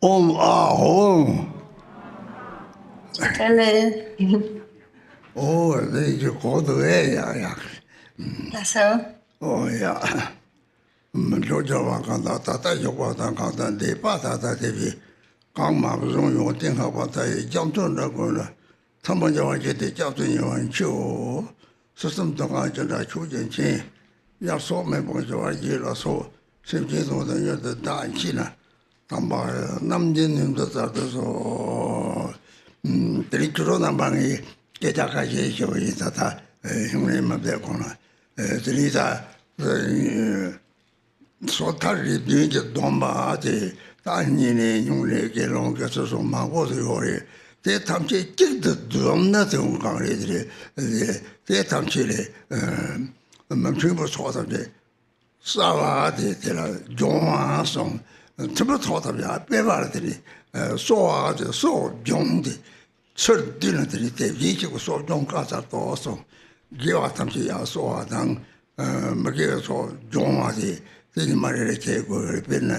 Om Ahom. Oh, they go to yeah. That's so. Oh, yeah. Jojo Wakanda, Tata Yokata, Kata, De Pata, TV, Kama, Zon, Ting Habata, Jamton Laguna, Tamaja, the Japton, and Chu, System Tonga, Chu Jin, Yaso, Mabonjo, Jila, so, simply know the dying China, Tamba, Namjin, the Tato, Triturona Bangi, Getaka, Tata, Human Mabekona, Telita, so tardi doing the Domba, the Tiny, Nyung Ne Gelong, so Mango, they tam take the drum, nothing can read they tam chile, Mamtrimbo sort of the Sava, the John song, Timber thought of the Beverly, so young, the third dinner, the Vich was so young, Casa also. Give out some so done, Magia so John, the Marriage go been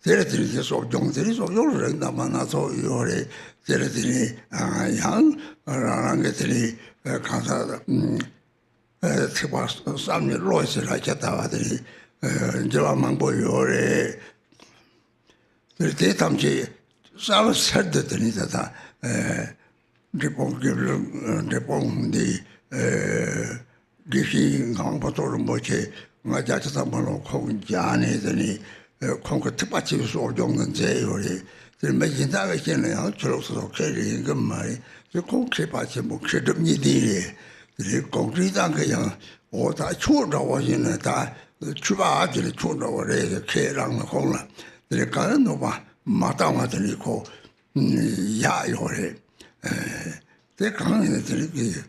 territory so young, there is of your Namana so your territory young, Rangatri, Casa, some Royce like Chatavati, Javamango, your the Tatamchi, some said that Nita. Drupon the Gishi Hangpator Moche, Vajrasattva Kong Jani, the Conquer Tipachi Sojong and Zay, or the making that again, Charles of Kerry and Gumai, the Kong Tipachi Mokshedum Yidi, the concrete Ankayan, or that Churda was in a tie, the Chuba, the Churda or the Kerang Hona, the Karanova, Matamatanico, Yayore. They come in the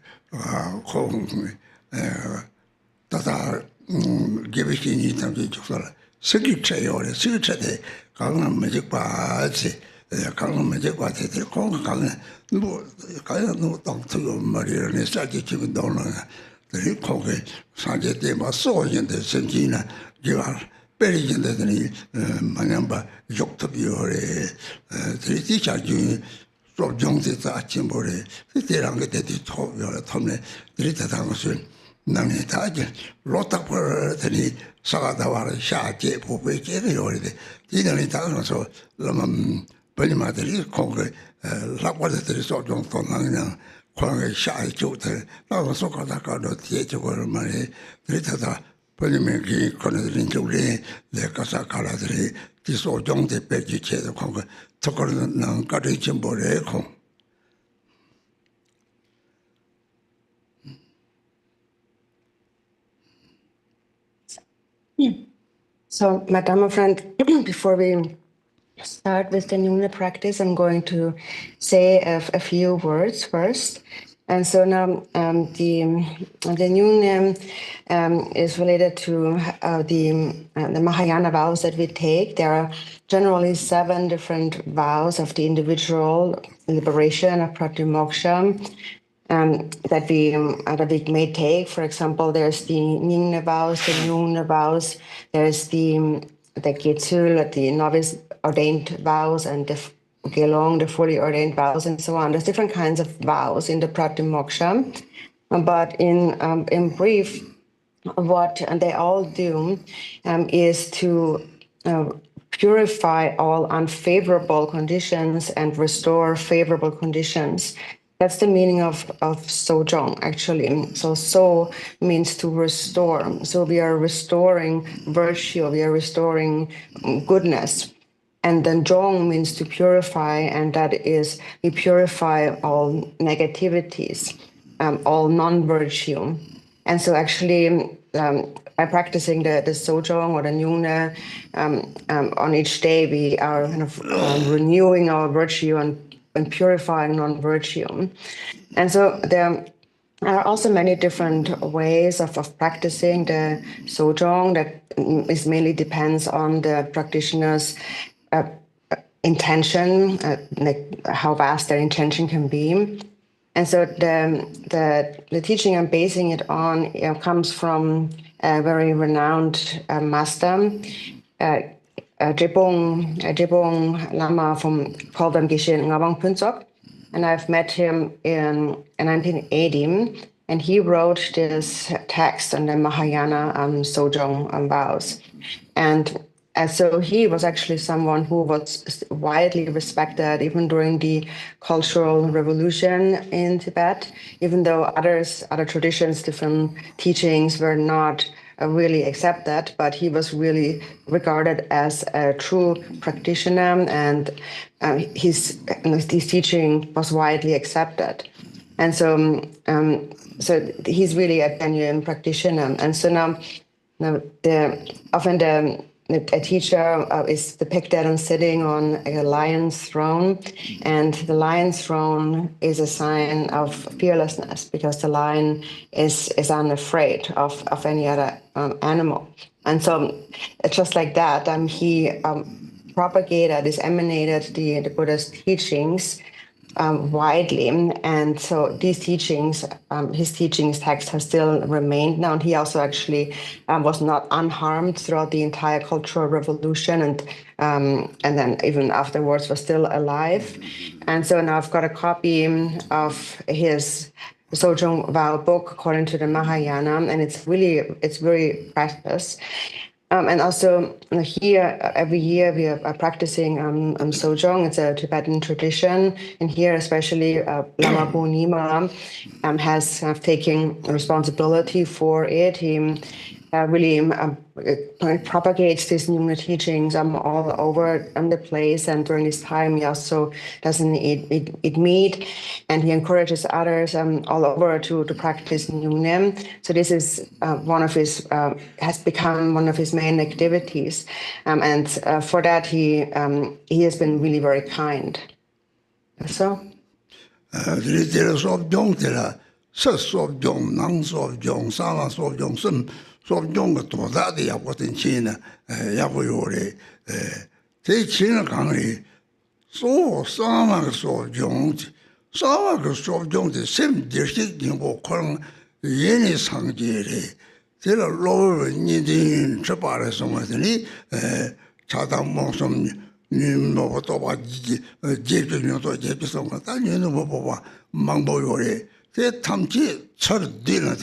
Tata Gibiki Tamji, Secretary or the Secretary, Kanga Magic Party, Kanga Magic Party, the Kong no doctor Maria and Strategic Donor, the Ricoke, Sanjay Maso in the Sentina, give our very gently Manamba, Joktabi, the teacher. Sojong is a chimbore, the Teranga told your Tomne, Rita Tangosun, Nami Taj, Rotapur, the Saga Dawa, Shaki, Pope, already. Dinner so Lamam, Pelimatri, Congress, Lapwather, Sojong, Tonanga, Congress, Shy, Joter, Lavasokataka, Theatre, Money, Rita, Pelimaki, Conradin Julie, the Casacala, this Sojong, the Peggy, the Congress. Garchen Rinpoche. So, Madam friend, before we start with the Nyung Ne practice, I'm going to say a few words first. And so now the Nyung Ne is related to the Mahayana vows that we take. There are generally 7 different vows of the individual liberation of pratimoksha that we may take. For example, there's the Nyung Ne vows, the Nyung Ne vows. There's the Getsul, the novice ordained vows, and the Gelong, the fully ordained vows, and so on. There's different kinds of vows in the pratimoksha. But in brief, what they all do is to purify all unfavorable conditions and restore favorable conditions. That's the meaning of Sojong, actually. So means to restore. So we are restoring virtue, we are restoring goodness. And then Zhong means to purify, and that is, we purify all negativities, all non-virtue. And so actually, by practicing the Sojong or the Nyung Ne, on each day, we are kind of renewing our virtue and purifying non-virtue. And so there are also many different ways of practicing the Sojong that is mainly depends on the practitioner's intention, like how vast their intention can be. And so the teaching I'm basing it on comes from a very renowned master. Drupon Lama from called them Geshe Ngawang Punsok, and I've met him in 1980, and he wrote this text on the Mahayana Sojong vows, and so he was actually someone who was widely respected even during the Cultural Revolution in Tibet, even though other traditions, different teachings were not really accepted, but he was really regarded as a true practitioner, and his teaching was widely accepted. And so he's really a genuine practitioner. And so now a teacher is depicted on sitting on a lion's throne, and the lion's throne is a sign of fearlessness because the lion is unafraid of any other animal. And so just like that, he propagated, emanated the Buddha's teachings widely, and so these teachings, his teachings text has still remained now. And he also actually was not unharmed throughout the entire Cultural Revolution, and then even afterwards was still alive. And so now I've got a copy of his Sojong vow book according to the Mahayana, and it's very precious. And also here, every year we are practicing Sojong. It's a Tibetan tradition. And here, especially Lama Bonima has taken responsibility for it. He really propagates these Nyung Ne teachings all over the place. And during this time, he also doesn't eat meat. And he encourages others all over to practice Nyung Ne. So this is has become one of his main activities. And for that, he has been really very kind. So? Sojong to that the Yakutin China, Yakuyore, they China Kangri, so Sama Sojong, the same district in Wokong, Yeni Sangjere, they are lower needing Chapara Somali, Chatham Monsom, Nimotova, Jeju, Jepisong, you know, Mambo Yore, they Tamchi, Church dinner,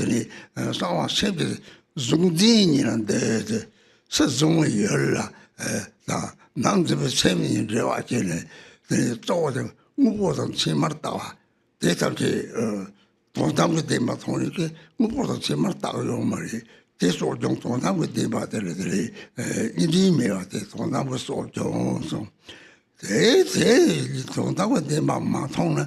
someone simply. Zungdin이란데 서종이열라 나 남집에 세민이 들어왔길래 저거도 무보던 치마르다와 대답지 돈담고 대마 돈이게 무보던 치마르다고 말이 대소 좀 돈담고 대마들이 이리메와 대 돈담고 소좀 대대 돈담고 대마마 통은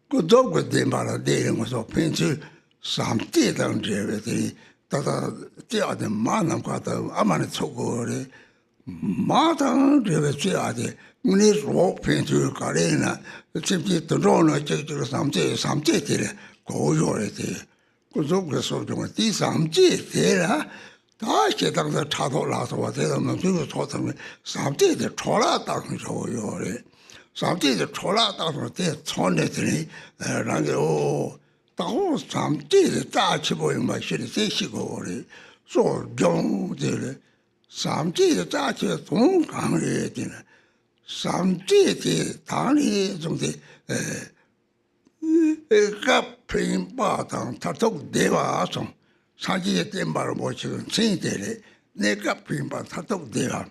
그 저거 대마라 대는 거서 펜치 삼대당 제베들이 다다 때아데 만남 가다 아마네 초고래 마당 제베 쥐아데 문이 로 펜주 가래나 집지 들어오는 저저 삼제들에 고요래데 그저그서 좀第三제들아 다시 당서 차도 나서 와서는 그 소통을 삼제들 초라다고 저요래 삼제들 초라다고 때 촌내들이 라고 다고 삼제의 짜치보이 마시리 세시고리 소정들의 삼제의 짜치 동강에 되는 삼제의 단위 정도 카프인바당 타톡 대화성 사지의 땜바로 모시는 생이들의 내가 프인바 타톡 대화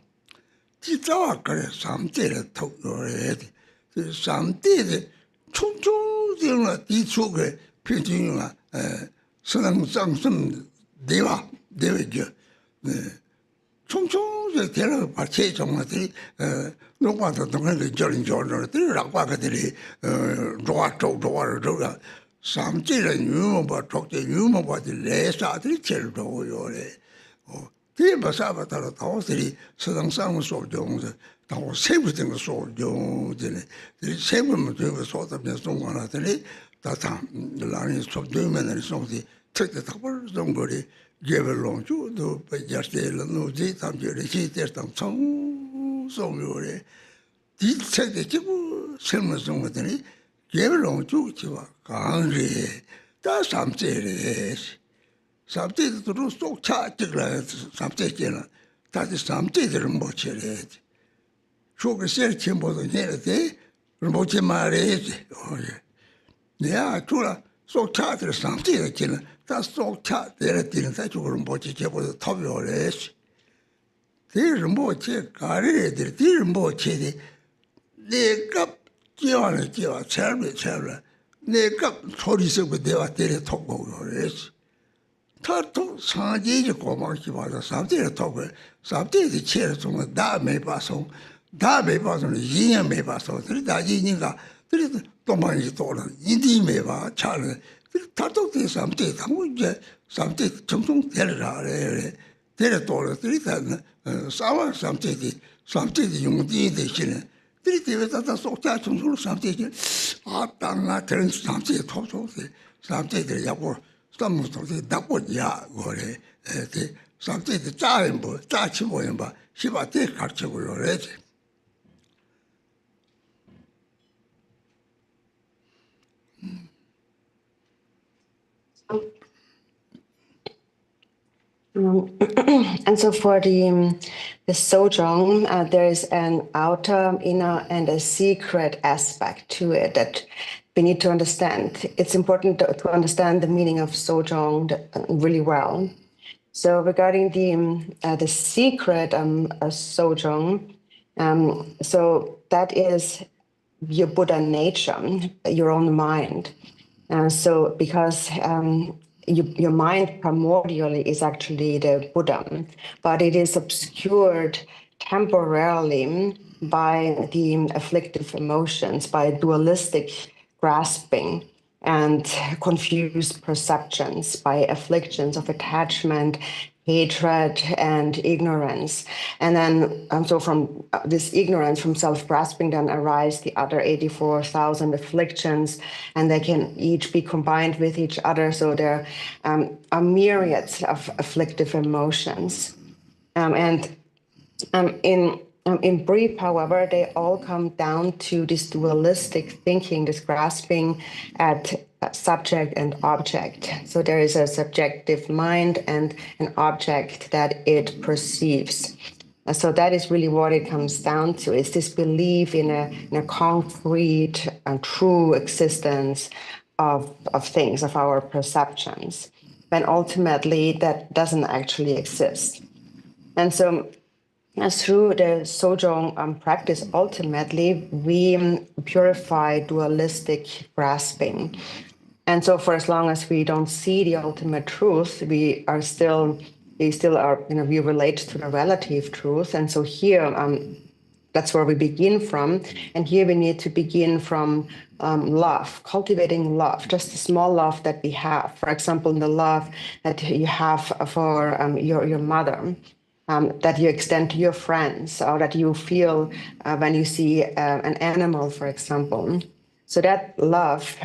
진짜와 그래 삼제의 톡요래 삼제의 총총적인 뒤쪽에 필중이나 선왕상선 대외죠. 총총적 대로 받쳐 정말들이 농가도 동네를 저런저런들이라고 하거들이 좋아를 삼지는 유머바 족제 유머바들 레사들이 제일 좋아요래. 대바사바다로 다오들이 선왕상을 소정서 다오 세부된 거 소정들이 세부면 되고 소답면 송관하더니 다다 라니 속되면은 속지 특히 답을 좀 거리 개별론주도 베자스텔은 노지 담지를 시대당 총송요래 뒤책에 지고 설명성 것들이 개별론주지와 강리 다 삼제래 삼제들도 쏙 차지라 삼제께는 다시 삼제들을 못 쳐래 Choke share chimbo the Nere, Rinpoche Marriage. Oh, yeah. Yeah, Chula, so charter something like it. That's so chat there at dinner that you Rinpoche was the top of your age. Dear Rinpoche, Gary, the dear Rinpoche, they got Giona, Cherry. They got 40 with their top of your age. Tato Sanji Komaki was something to talk with, something the chair from that may pass on, that may pass on, Yin may pass on, that Yininga, there is Tomani Tolan, Indi may pass, Charlie, Tato is something, something, territory, something, Yung Di, the Chin. That's so something. I don't turn something, something, the some sort of double ya or something the time, but that's one, but she was take culture already. And so for the Sojong, there is an outer, inner, and a secret aspect to it that we need to understand. It's important to understand the meaning of Sojong really well. So regarding the secret Sojong, so that is your Buddha nature, your own mind. So because your mind primordially is actually the Buddha, but it is obscured temporarily by the afflictive emotions, by dualistic grasping and confused perceptions, by afflictions of attachment, hatred, and ignorance. And then, so from this ignorance, from self-grasping, then arise the other 84,000 afflictions, and they can each be combined with each other. So there are myriads of afflictive emotions. In brief, however, they all come down to this dualistic thinking, this grasping at subject and object. So there is a subjective mind and an object that it perceives. So that is really what it comes down to. It's this belief in a concrete and true existence of things, of our perceptions, when ultimately that doesn't actually exist. And so through the Sojong practice, ultimately, we purify dualistic grasping. And so for as long as we don't see the ultimate truth, we still are, we relate to the relative truth. And so here, that's where we begin from. And here we need to begin from love, cultivating love, just the small love that we have. For example, the love that you have for your mother. That you extend to your friends, or that you feel when you see an animal, for example. So that love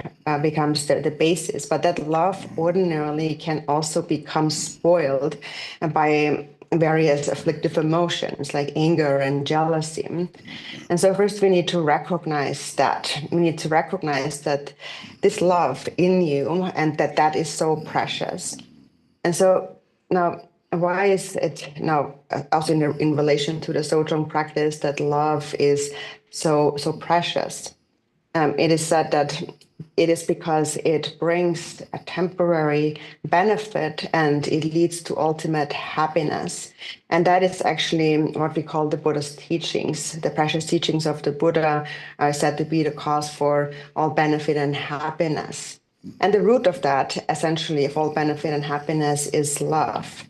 becomes the basis, but that love ordinarily can also become spoiled by various afflictive emotions like anger and jealousy. And so first we need to recognize that. We need to recognize that this love in you and that is so precious. And so now, why is it now also in relation to the Sojong practice that love is so precious? It is said that it is because it brings a temporary benefit and it leads to ultimate happiness. And that is actually what we call the Buddha's teachings. The precious teachings of the Buddha are said to be the cause for all benefit and happiness. And the root of that, essentially, of all benefit and happiness is love.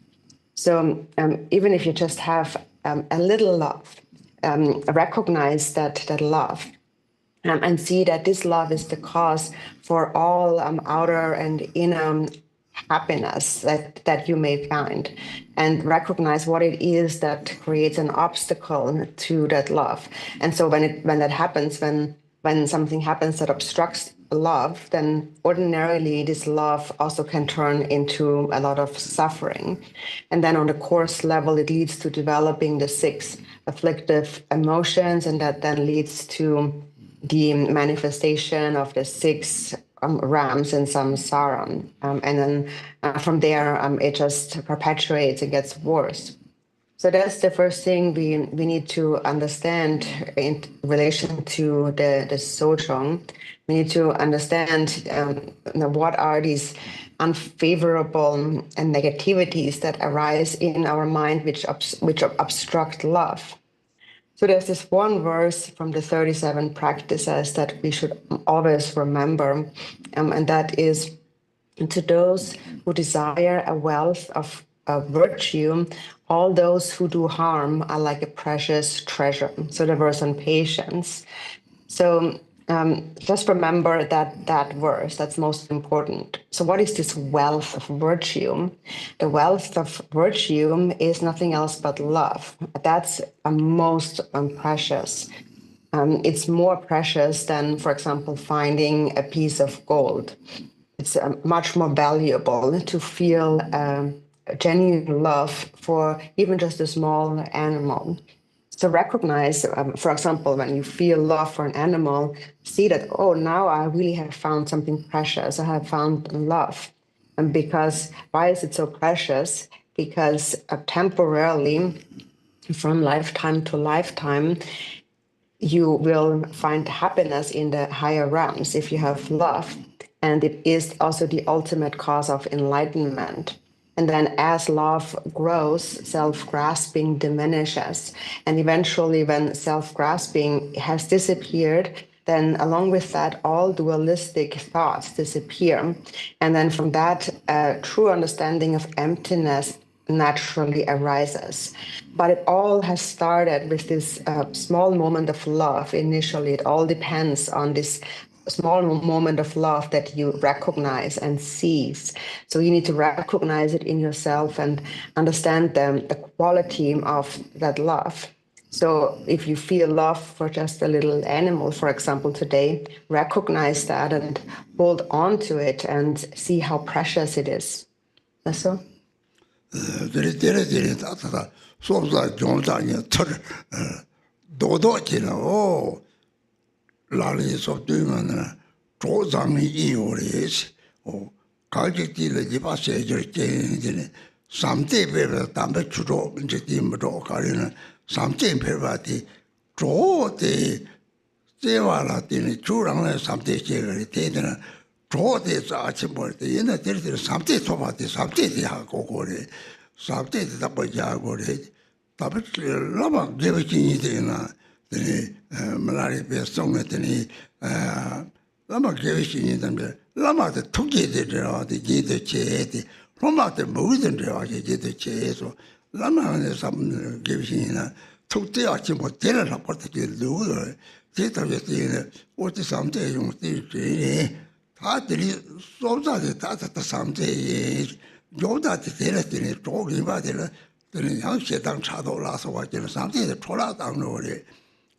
So even if you just have a little love, recognize that love and see that this love is the cause for all outer and inner happiness that you may find, and recognize what it is that creates an obstacle to that love. And so when that happens, when something happens that obstructs love, then ordinarily this love also can turn into a lot of suffering. And then on the course level, it leads to developing the 6 afflictive emotions, and that then leads to the manifestation of the 6 rams and samsara. And then from there, it just perpetuates and gets worse. So that's the first thing we need to understand in relation to the Sojong. We need to understand what are these unfavorable and negativities that arise in our mind which obstruct love. So there's this one verse from the 37 practices that we should always remember, and that is, to those who desire a wealth of virtue, all those who do harm are like a precious treasure. So the verse on patience. So just remember that verse, that's most important. So what is this wealth of virtue? The wealth of virtue is nothing else but love. That's most precious. It's more precious than, for example, finding a piece of gold. It's much more valuable to feel genuine love for even just a small animal. So recognize, for example, when you feel love for an animal, see that, oh, now I really have found something precious. I have found love. And because, why is it so precious? Because temporarily, from lifetime to lifetime, you will find happiness in the higher realms if you have love. And it is also the ultimate cause of enlightenment. And then as love grows, self-grasping diminishes. And eventually when self-grasping has disappeared, then along with that, all dualistic thoughts disappear. And then from that, true understanding of emptiness naturally arises. But it all has started with this small moment of love initially. It all depends on this small moment of love that you recognize and seize. So you need to recognize it in yourself and understand the quality of that love. So if you feel love for just a little animal, for example, today, recognize that and hold on to it and see how precious it is. That's so? 데레데레 다다다 소자 종자니 털 도도지는 오 라리 소되면은 조장이 이오리스 오 가격들이 이바세 저게 삼대배를 담배 주로 이제 팀으로 가리는 삼대배바디 조대 제와라더니 주랑의 삼대제를 대드는 조대서 아침 볼때 옛날 때들 삼대 소바대 삼대대 하고 고래 삼대대 답하고 그래 답을 라마 제비진이 되나 되니 말이 배송했더니 라마 제비진이 되면 라마도 투기들어 되기도 제대 로마도 모든들어 제대도 제에서 라마는 삼 제비진이나 특대 아침 못되는 라포트들 누구 제대로는 어디 삼대 용들이 다들이 소자데 다다 삼대 요다데 데레데레 조기 바데라 데는 양셰당 차도라서 와지는 삼대에 초라당노래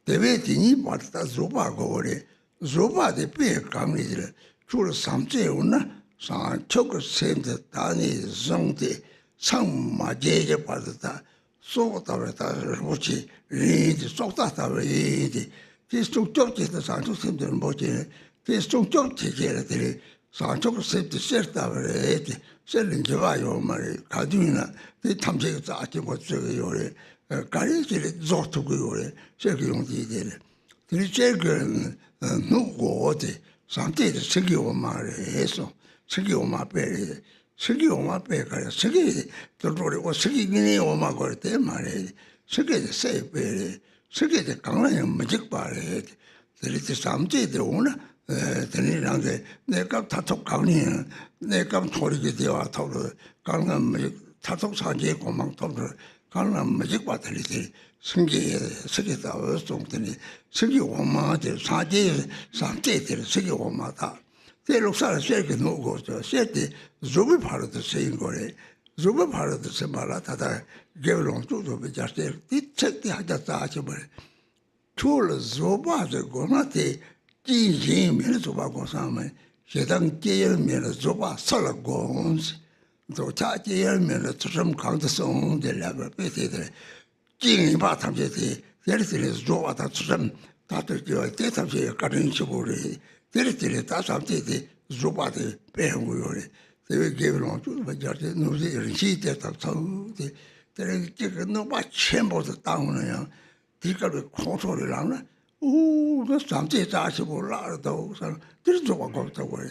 대외진이 왔다 조바고래 조바데 배 강리들 주로 삼대 오나 산 초그 셈데 다니 정데 상마제제 받다 소다르다 로치 리디 소다다리디 디스톡적지도 산초 셈들 뭐지 디스톡적지게들이 산초그 셈데 셔다버레디 셀린 좋아요 말이 가두이나 이 탐색이 짜지 못저요래 가리지를 조투고요래 세기용지들 그리 제그 누구 어디 상태의 세기오 말해서 세기오 말베리 세기오 말베가 세기 저로리 오 세기니 오마 거때 말해 세계의 세베리 세계의 강나요 무직바래 그리고 삼제들 오나 되는데 내가 다톡 강니 내가 토리게 되어 토로 강남 다톡 사제 고망 토로 강남 무직바들이 승계 세계다 어송더니 세계 오마들 사제 삼제들 세계 오마다 대록사를 세계 놓고 저 세대 조비 바로도 세인 거래 조비 바로도 세말아 다다 개론 쪽도 비자세 뒤책이 하자다 하셔버 툴 조바저 고나테 진심을 조바고 사면 세당 계열면을 조바 살고ons 또 자계열면을 좀 강도성 될라고 베테들 진이바 탐제티 데르들 조바다 좀 다들 저 대탐제 가는 식으로 데르들 다 삼제티 조바데 배우고요래 대외 개론 좀 비자세 노제 시대 딱 처음에 这个能把全部是当那样，这个的空手的人呢，那上这扎起不拉都上，这是做搞这个的，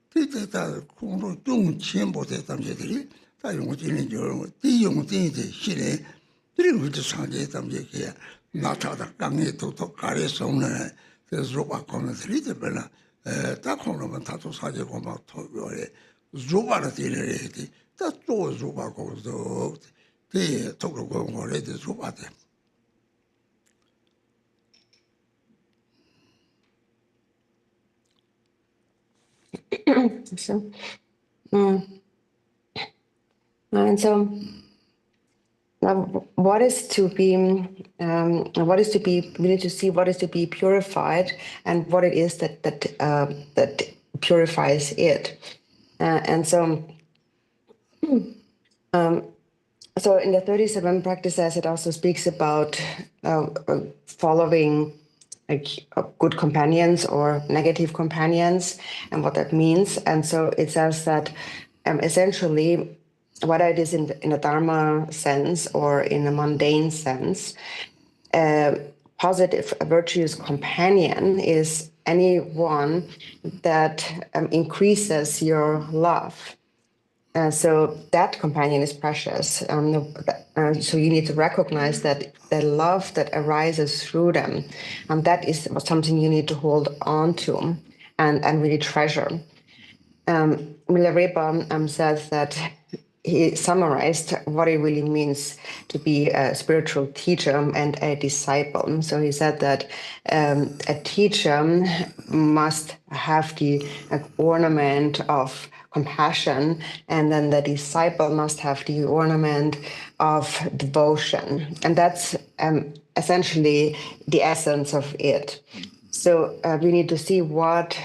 这在空手用全部在咱们这里，再用今年就用这些系列，这个就上这咱们这个，那他的刚也都搞的什么呢？这是把搞的这里这边呢，咱空手们他都上这个嘛，投入的，如把的这类的，他做如把搞做。对，透过我来的出发的。So, and so now what is to be, we need to see what is to be purified and what it is that purifies it. And so, so in the 37 practices, it also speaks about following like good companions or negative companions and what that means. And so it says that essentially, whether it is in a Dharma sense or in a mundane sense, a positive, a virtuous companion is anyone that increases your love. So that companion is precious. So you need to recognize that the love that arises through them, that is something you need to hold on to and really treasure. Milarepa says that he summarized what it really means to be a spiritual teacher and a disciple. So he said that a teacher must have the ornament of compassion, and then the disciple must have the ornament of devotion. And that's essentially the essence of it. So we need to see what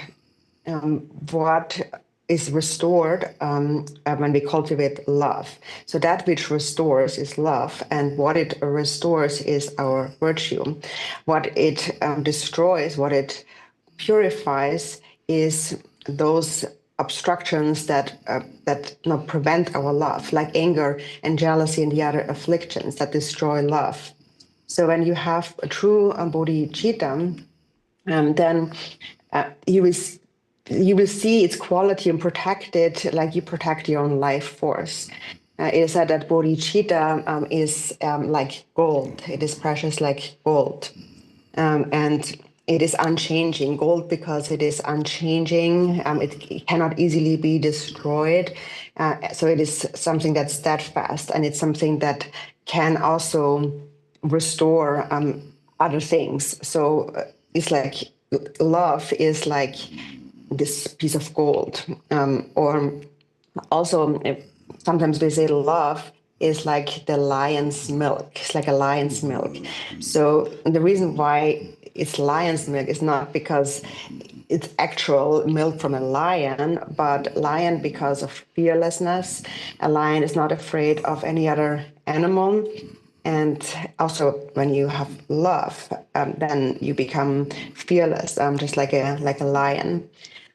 is restored when we cultivate love. So that which restores is love, and what it restores is our virtue. What it destroys, what it purifies, is those obstructions that prevent our love, like anger and jealousy and the other afflictions that destroy love. So when you have a true bodhicitta, then you will see its quality and protect it like you protect your own life force. It is said that bodhicitta is like gold. It is precious like gold. And it is unchanging. Gold, because it is unchanging, it cannot easily be destroyed. So it is something that's steadfast, and it's something that can also restore other things. So it's like love is like this piece of gold. Or also, sometimes we say love is like the lion's milk. It's like a lion's milk. So the reason why it's lion's milk is not because it's actual milk from a lion, but lion because of fearlessness. A lion is not afraid of any other animal. And also, when you have love, then you become fearless, just like a lion.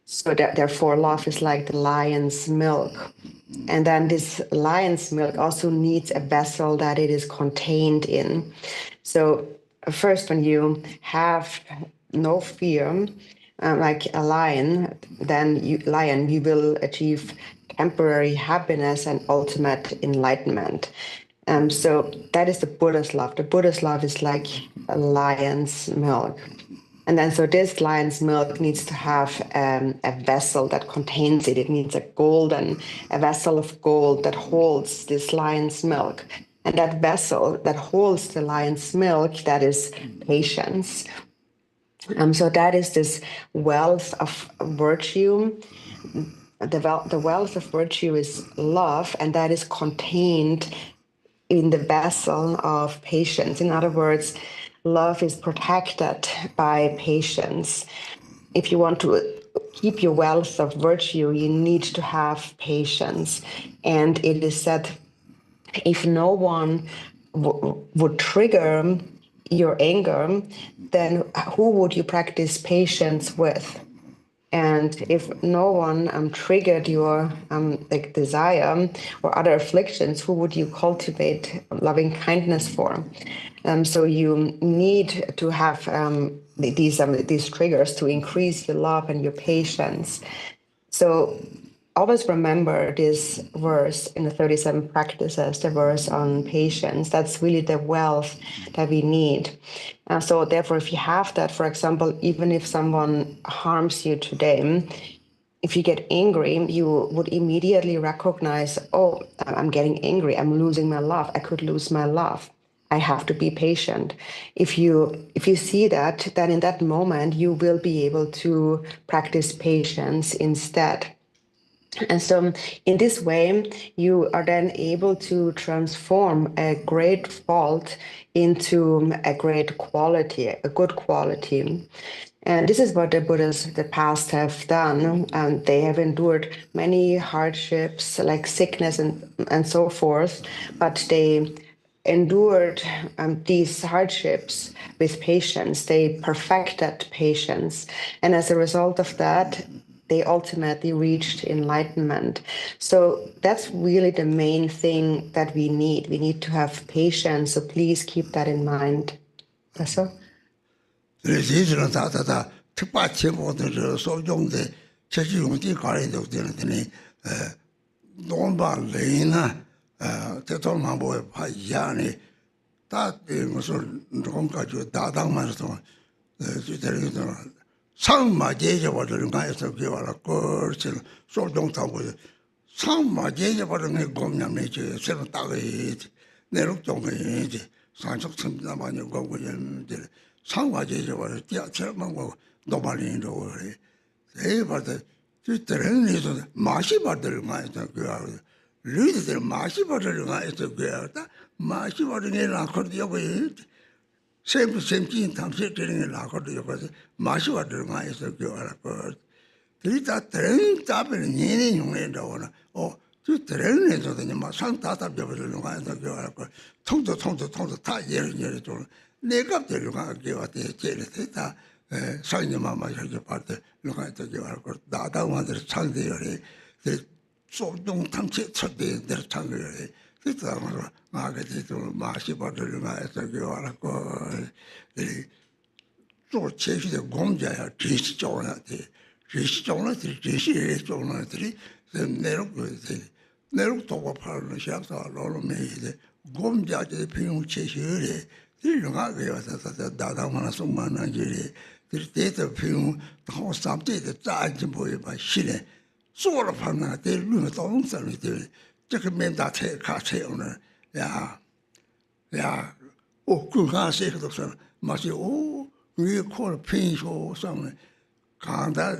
So therefore, love is like the lion's milk. And then this lion's milk also needs a vessel that it is contained in. So first, when you have no fear, like a lion, then you will achieve temporary happiness and ultimate enlightenment. So that is the Buddha's love. The Buddha's love is like a lion's milk. And then so this lion's milk needs to have a vessel that contains it. It needs a vessel of gold that holds this lion's milk. And that vessel that holds the lion's milk, that is patience. So that is this wealth of virtue. The wealth of virtue is love, and that is contained in the vessel of patience. In other words, love is protected by patience. If you want to keep your wealth of virtue, you need to have patience. And it is said, if no one would trigger your anger, then who would you practice patience with? And if no one triggered your like desire or other afflictions, who would you cultivate loving kindness for? So you need to have these triggers to increase your love and your patience. So always remember this verse in the 37 practices, the verse on patience. That's really the wealth that we need. So therefore, if you have that, for example, even if someone harms you today, if you get angry, you would immediately recognize, oh, I'm getting angry. I'm losing my love. I could lose my love. I have to be patient. If you see that, then in that moment, you will be able to practice patience instead. And so in this way, you are then able to transform a great fault into a great quality, a good quality. And this is what the Buddhas of the past have done. And they have endured many hardships like sickness and so forth, but they endured these hardships with patience. They perfected patience. And as a result of that, they ultimately reached enlightenment. So that's really the main thing that we need. We need to have patience. So please keep that in mind. That's all. Residential Tata, Tipachi, Sojong, the Chechung, Garden, Domba Lena, Teton Boy, Payani, that was Ronka, Dadang Marathon, some my days about the guys of Givala course, and so don't talk with it. Some my days about the Gomna nature, 7 days, they looked on it, signs of some Namanya go with them. Some my days about it, yeah, Chairman, nobody in the world. They about the Terrain is Mashi butter, my girl. Read the Mashi butter, my girl. Mashi butter in a cordial. Same thing, I'm sitting in la corte, Mashu at the mice of your bird. Three that train tap in Nyung Ne Retreat, or two trains of the Masan Tata of the lines of your bird. Tongue to tie year in your return. Leg up the Lugan give at the Theta, sign your mamma, your part, look at the your bird. Dada wanted to tongue the so don't touch it, so their tongue. Market Mashi butter, as a girl, the so chase the Gomja, Trish Jonathan, Trish Jonathan, Trish Jonathan, the Nero talk apart the shops are all made. Gomja, the Pinot chase, the Dada Manasuma, Nigeria, the state of Pinot, the whole something the charge boy by Chile. Sort of fun, they look on something. Just meant that catch on yeah. Oh, good God, say to the must oh, we call a pinch or something. Can't that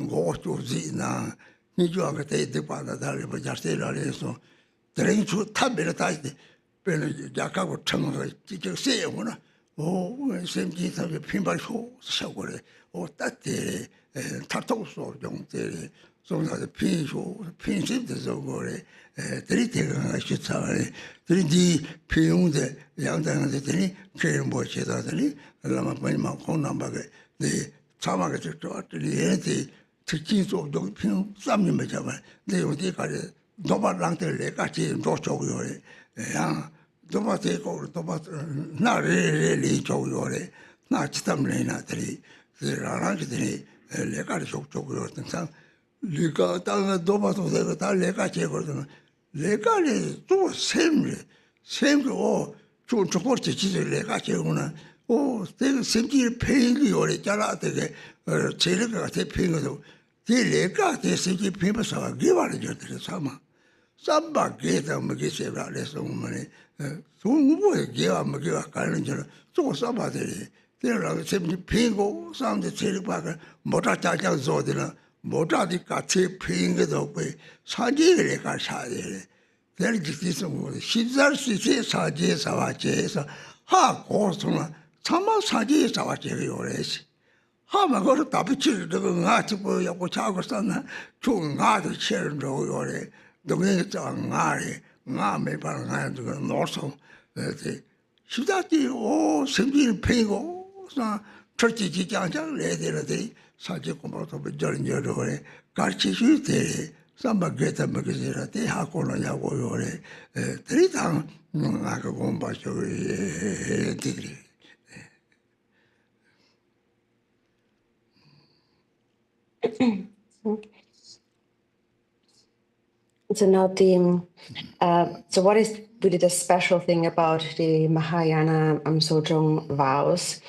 go to the now? Need you have to take part of that, but just say, so the rain to tablet. When Jacka would tell me, did you say, oh, same thing of the pinball show, so or that day, Tatos or don't say. So the pinch or pinch is over. 3D 피용 데 양당한테니 그런 뭐 제다더니 라마 많이 많고 남바게 네 자막에 저들이 얘네들 특징 속도 피용 쌈님 잡아 네 어디까지 도발랑들 내까지 놓쳐고요 야 도마테고 도마 나레레리 줘요래 나 치담래나들이 그라랑들이 내까지 속쪽으로 등상 리가 땅에 도마도 되고 다 내가 제거든 내가리 또 샘고 좀 저거지 지들 내가 제거는 오 내가 샘기 페인이 요래 잘라 되게 제르가 대표도 제 내가 대세기 페면서 기발이 저들 삼아 삼바게다 먹게 세라래서 뭐네 송부에 기와 먹게 가는 줄 또 삼바들이 내가 샘기 페고 삼데 제르바가 뭐다 짜장 저들은 모자디 같이 피인 것도 없고 사지를 내가 사지를 내가 지키서 뭐 십살 시세 사지 사와제에서 하고서는 참아 사지 사와제를 요래시 하면 그걸 다 붙이는 거 같이 보여고 자고 썼나 중가도 치는 거 요래 동네 장가리 나매 바는 가는 거 놓서 십자지 오 생기를 피고 철지지 장장 레데라들이 사지 고마도 저런 저러래 같이 주대 삼바게다 먹으시라 대 하고는 요래 드리당 아그 공부하죠 되리 So now so what is really the special thing about the Mahayana Sojong vows?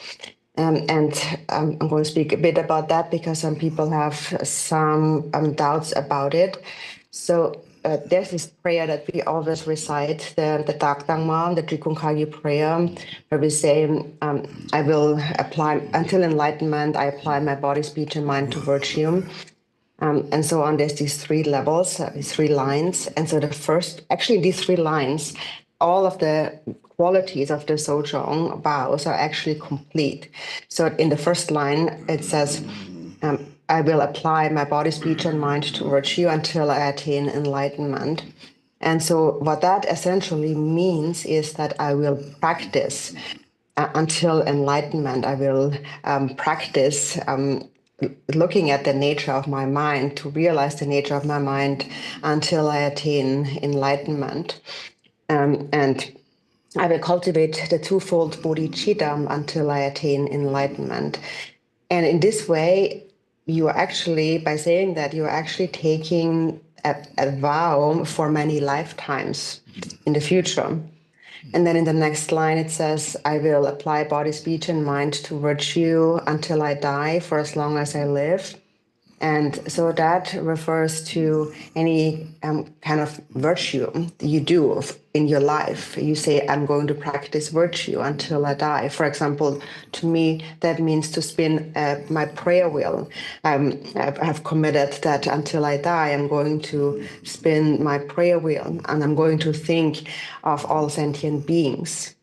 And I'm going to speak a bit about that because some people have some doubts about it. So there's this prayer that we always recite, the Tak Tang Ma, the Trikunkagi prayer, where we say, I will apply, until enlightenment, I apply my body, speech, and mind to virtue. And so on, there's these three levels, these three lines. And so the first, actually these three lines, all of the qualities of the Sojong vows are actually complete. So in the first line, it says, I will apply my body, speech, and mind to virtue until I attain enlightenment. And so what that essentially means is that I will practice until enlightenment. I will practice looking at the nature of my mind to realize the nature of my mind until I attain enlightenment. And I will cultivate the twofold bodhicitta until I attain enlightenment. And in this way, you are actually, by saying that, you are actually taking a vow for many lifetimes in the future. And then in the next line, it says, I will apply body, speech, and mind to virtue until I die, for as long as I live. And so that refers to any kind of virtue you do in your life. You say, I'm going to practice virtue until I die. For example, to me, that means to spin my prayer wheel. I've committed that until I die, I'm going to spin my prayer wheel and I'm going to think of all sentient beings.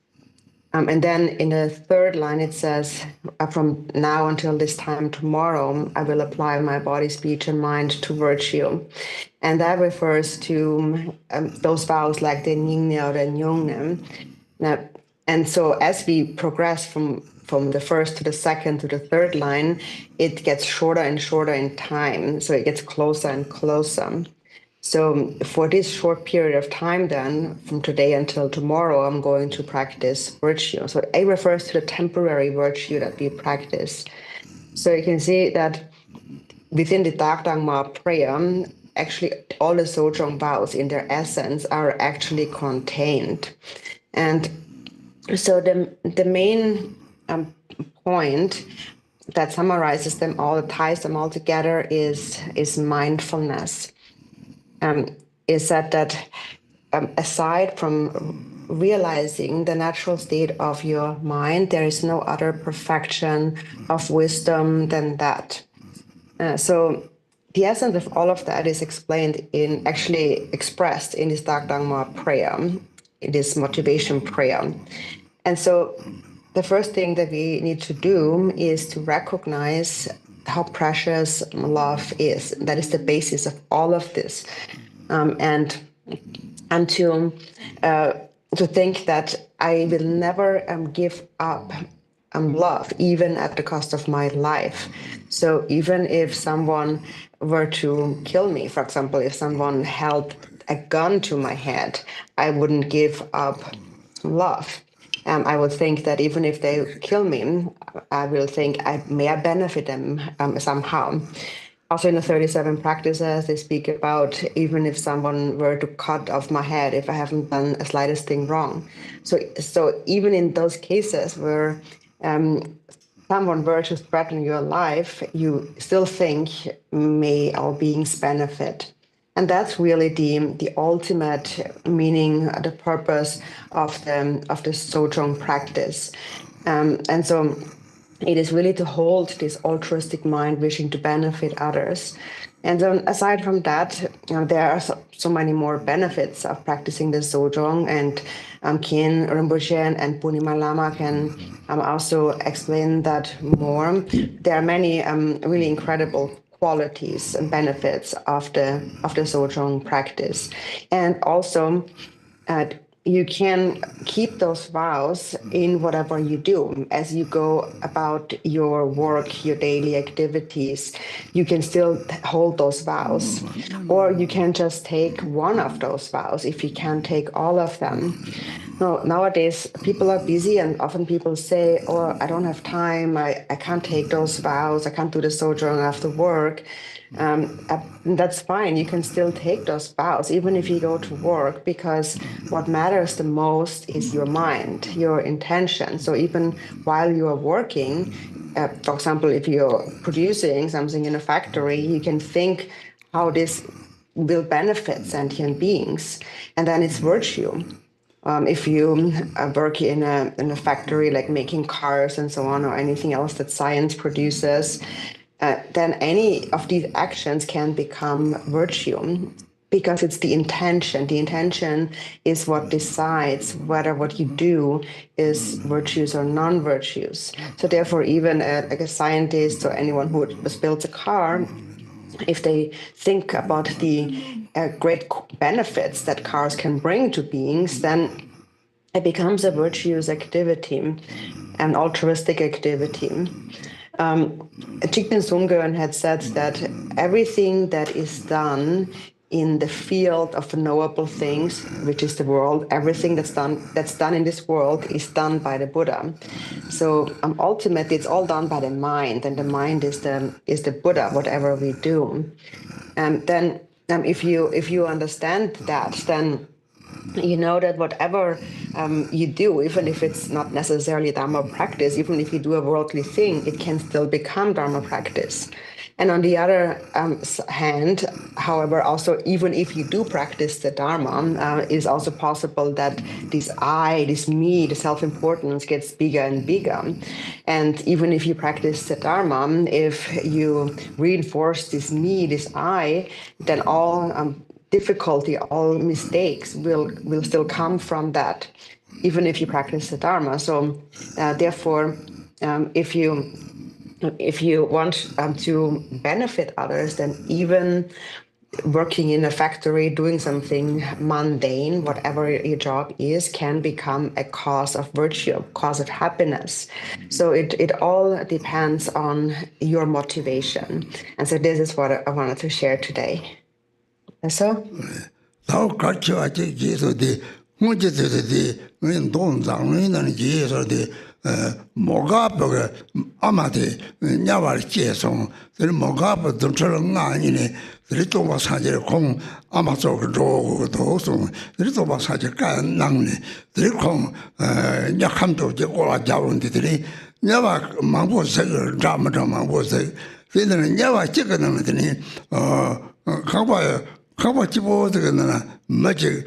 And then in the third line, it says, from now until this time tomorrow, I will apply my body, speech, and mind to virtue. And that refers to those vows like the Nyung Ne or the Nyung Ne. And so as we progress from the first to the second to the third line, it gets shorter and shorter in time. So it gets closer and closer. So for this short period of time then, from today until tomorrow, I'm going to practice virtue. So it refers to the temporary virtue that we practice. So you can see that within the Tak Tang Ma prayer, actually all the Sojong vows in their essence are actually contained. And so the main point that summarizes them all, that ties them all together is mindfulness. Is that aside from realizing the natural state of your mind, there is no other perfection of wisdom than that. So the essence of all of that is actually expressed in this Tak Tang Ma prayer, in this motivation prayer. And so the first thing that we need to do is to recognize how precious love is. That is the basis of all of this. And to think that I will never give up love, even at the cost of my life. So even if someone were to kill me, for example, if someone held a gun to my head, I wouldn't give up love. I would think that even if they kill me, I will think may I benefit them somehow. Also in the 37 practices, they speak about even if someone were to cut off my head, if I haven't done a slightest thing wrong. So even in those cases where someone were to threaten your life, you still think, may all beings benefit. And that's really the ultimate meaning, the purpose of the Sojong practice. And so it is really to hold this altruistic mind wishing to benefit others. And then aside from that, there are so many more benefits of practicing the Sojong, and Ken Rinpoche and Punima Lama can also explain that more. There are many really incredible qualities and benefits of the Sojong practice. And also, you can keep those vows in whatever you do. As you go about your work, your daily activities, you can still hold those vows. Or you can just take one of those vows if you can't take all of them. No, nowadays people are busy, and often people say, "Oh, I don't have time. I can't take those vows. I can't do the Sojong after work." That's fine. You can still take those vows, even if you go to work, because what matters the most is your mind, your intention. So even while you are working, for example, if you're producing something in a factory, you can think how this will benefit sentient beings, and then it's virtue. If you work in a factory, like making cars and so on, or anything else that science produces, then any of these actions can become virtue, because it's the intention. The intention is what decides whether what you do is virtues or non-virtues. So therefore, even like a scientist or anyone who builds a car, if they think about the great benefits that cars can bring to beings, then it becomes a virtuous activity, an altruistic activity. Thich Nhat had said that everything that is done in the field of knowable things, which is the world, everything that's done in this world is done by the Buddha. So ultimately, it's all done by the mind, and the mind is the Buddha, whatever we do. And then, if you understand that, then you know that whatever you do, even if it's not necessarily Dharma practice, even if you do a worldly thing, it can still become Dharma practice. And on the other hand, however, also, even if you do practice the Dharma, it is also possible that this I, this me, the self-importance gets bigger and bigger. And even if you practice the Dharma, if you reinforce this me, this I, then all difficulty, all mistakes will still come from that, even if you practice the Dharma. So therefore, if you want to benefit others, then even working in a factory, doing something mundane, whatever your job is, can become a cause of virtue, a cause of happiness. So it all depends on your motivation. And so this is what I wanted to share today. So? Tao kachi wachi jiso di, ngunji zizi di, ngin don zang nani jiso di, moga baga ama di, nyawar jiesong, ziri moga baga dunchara nga nini, ziri toba sanjiri kong ama zoga zoga dosong, ziri toba sanjiri kaya nangni, ziri kong nyakamdo ji kola jawon di ziri, nyawa mangbo sega, rama mangbo sega, ziri nyawa jiga nani ziri, kagwa kāpa jibo zhiga nana maji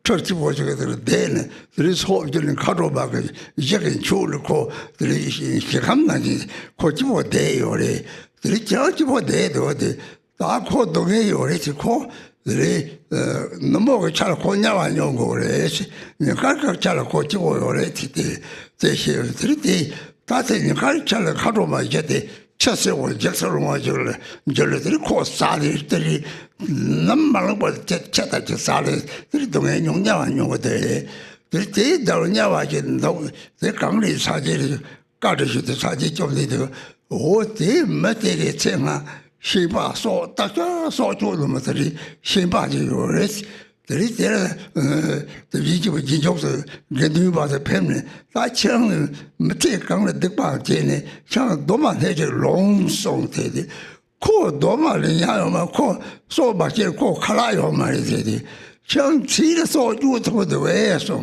chak jibo zhiga zhiga dēne zhiri sō zhiri kāro bāga yagin chūli kō zhiri shikam nāji kō jibo dē yore zhiri jiā jibo dē dōde dā kō dōge yore si kō zhiri nōmo ka chāla kō nyāwa nyōngo re si nyākar chāla kō jibo yore si zhiri dē tāsi nyākar chāla kāro bāga yate chassewo jaksarwa jole jole de ko sale de nammal ko chata de sale de dong에 용냐와 용어데 de 다냐와 제 de 강리 사제 가르시도 사제 좀데 오데 마테게 체마 시바 소 다가 소조도 마들이 신바지 요레스 들이 때라 지지부 진족서 견두이 봐서 팸네 다청 밑에 강을 득바 제네 참 도만 해저 롱송 되디 코 도만이 야요마 코 소바제 코 칼라요 말이지 참 지를 소주 도도 왜서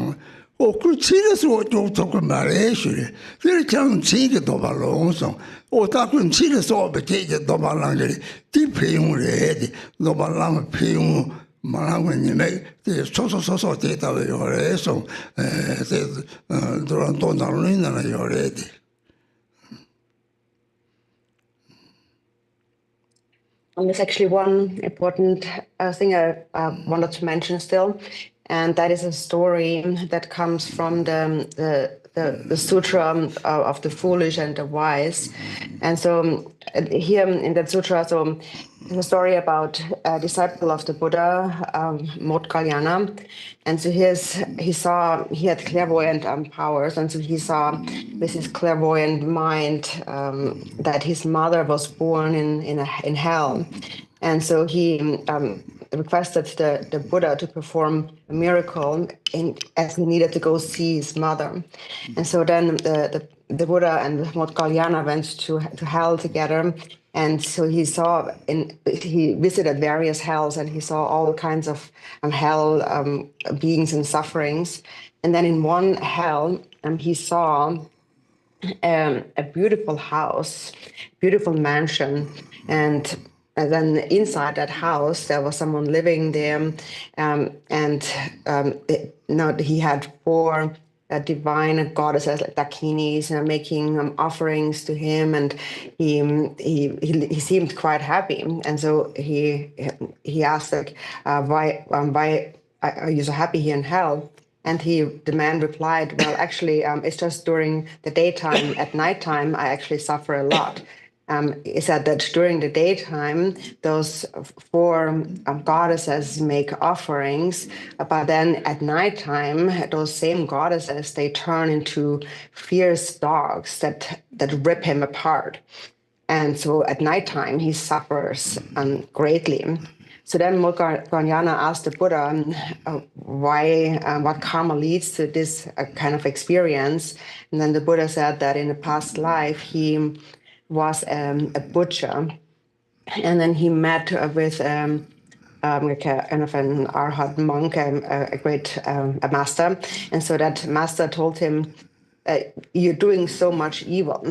그 지를 소주 도고 말이지 그 참 지게 도바 롱송 오다군 지를 소바제 도발랑들이 디페용을 해야지 도발랑 페용 말하고님의 소소소소 데이터를 요래서 그런 돈을 넣는 요래디. And there's actually one important thing I wanted to mention still, and that is a story that comes from the the sutra of the foolish and the wise. And so here in that sutra, so there's a story about a disciple of the Buddha, Moggallana. And so he had clairvoyant powers. And so he saw with his clairvoyant mind that his mother was born in hell. And so he requested the Buddha to perform a miracle as he needed to go see his mother. And so then the Buddha and Moggallana went to hell together. And so he visited various hells, and he saw all kinds of hell beings and sufferings. And then in one hell, he saw a beautiful house, beautiful mansion, and then inside that house there was someone living there, he had four divine goddesses like dakinis making offerings to him, and he seemed quite happy, and so he asked like, why are you so happy here in hell? And the man replied, well, actually, it's just during the daytime. At nighttime, I actually suffer a lot. He said that during the daytime, those four goddesses make offerings, but then at nighttime, those same goddesses, they turn into fierce dogs that rip him apart. And so at nighttime, he suffers greatly. So then Moggallana asked the Buddha what karma leads to this kind of experience. And then the Buddha said that in a past life, he was a butcher. And then he met with like a kind of an arhat monk, a great a master. And so that master told him, you're doing so much evil.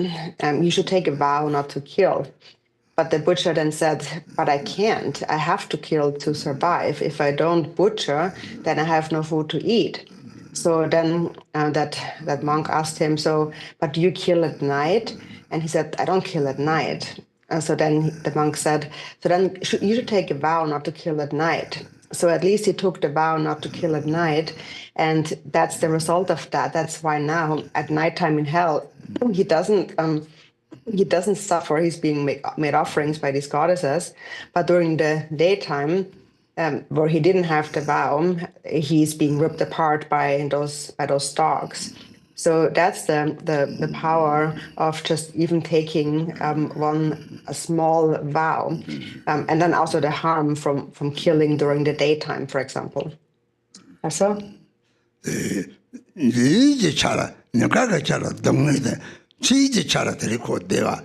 You should take a vow not to kill. But the butcher then said, but I can't. I have to kill to survive. If I don't butcher, then I have no food to eat. So then that monk asked him, but do you kill at night? And he said, I don't kill at night. So then the monk said, so then you should take a vow not to kill at night. So at least he took the vow not to kill at night. And that's the result of that. That's why now at nighttime in hell, he doesn't suffer. He's being made offerings by these goddesses. But during the daytime, where he didn't have the vow, he's being ripped apart by those dogs. So that's the power of just even taking a small vow, and then also the harm from killing during the daytime, for example. So. 치즈 차라들이 곧대와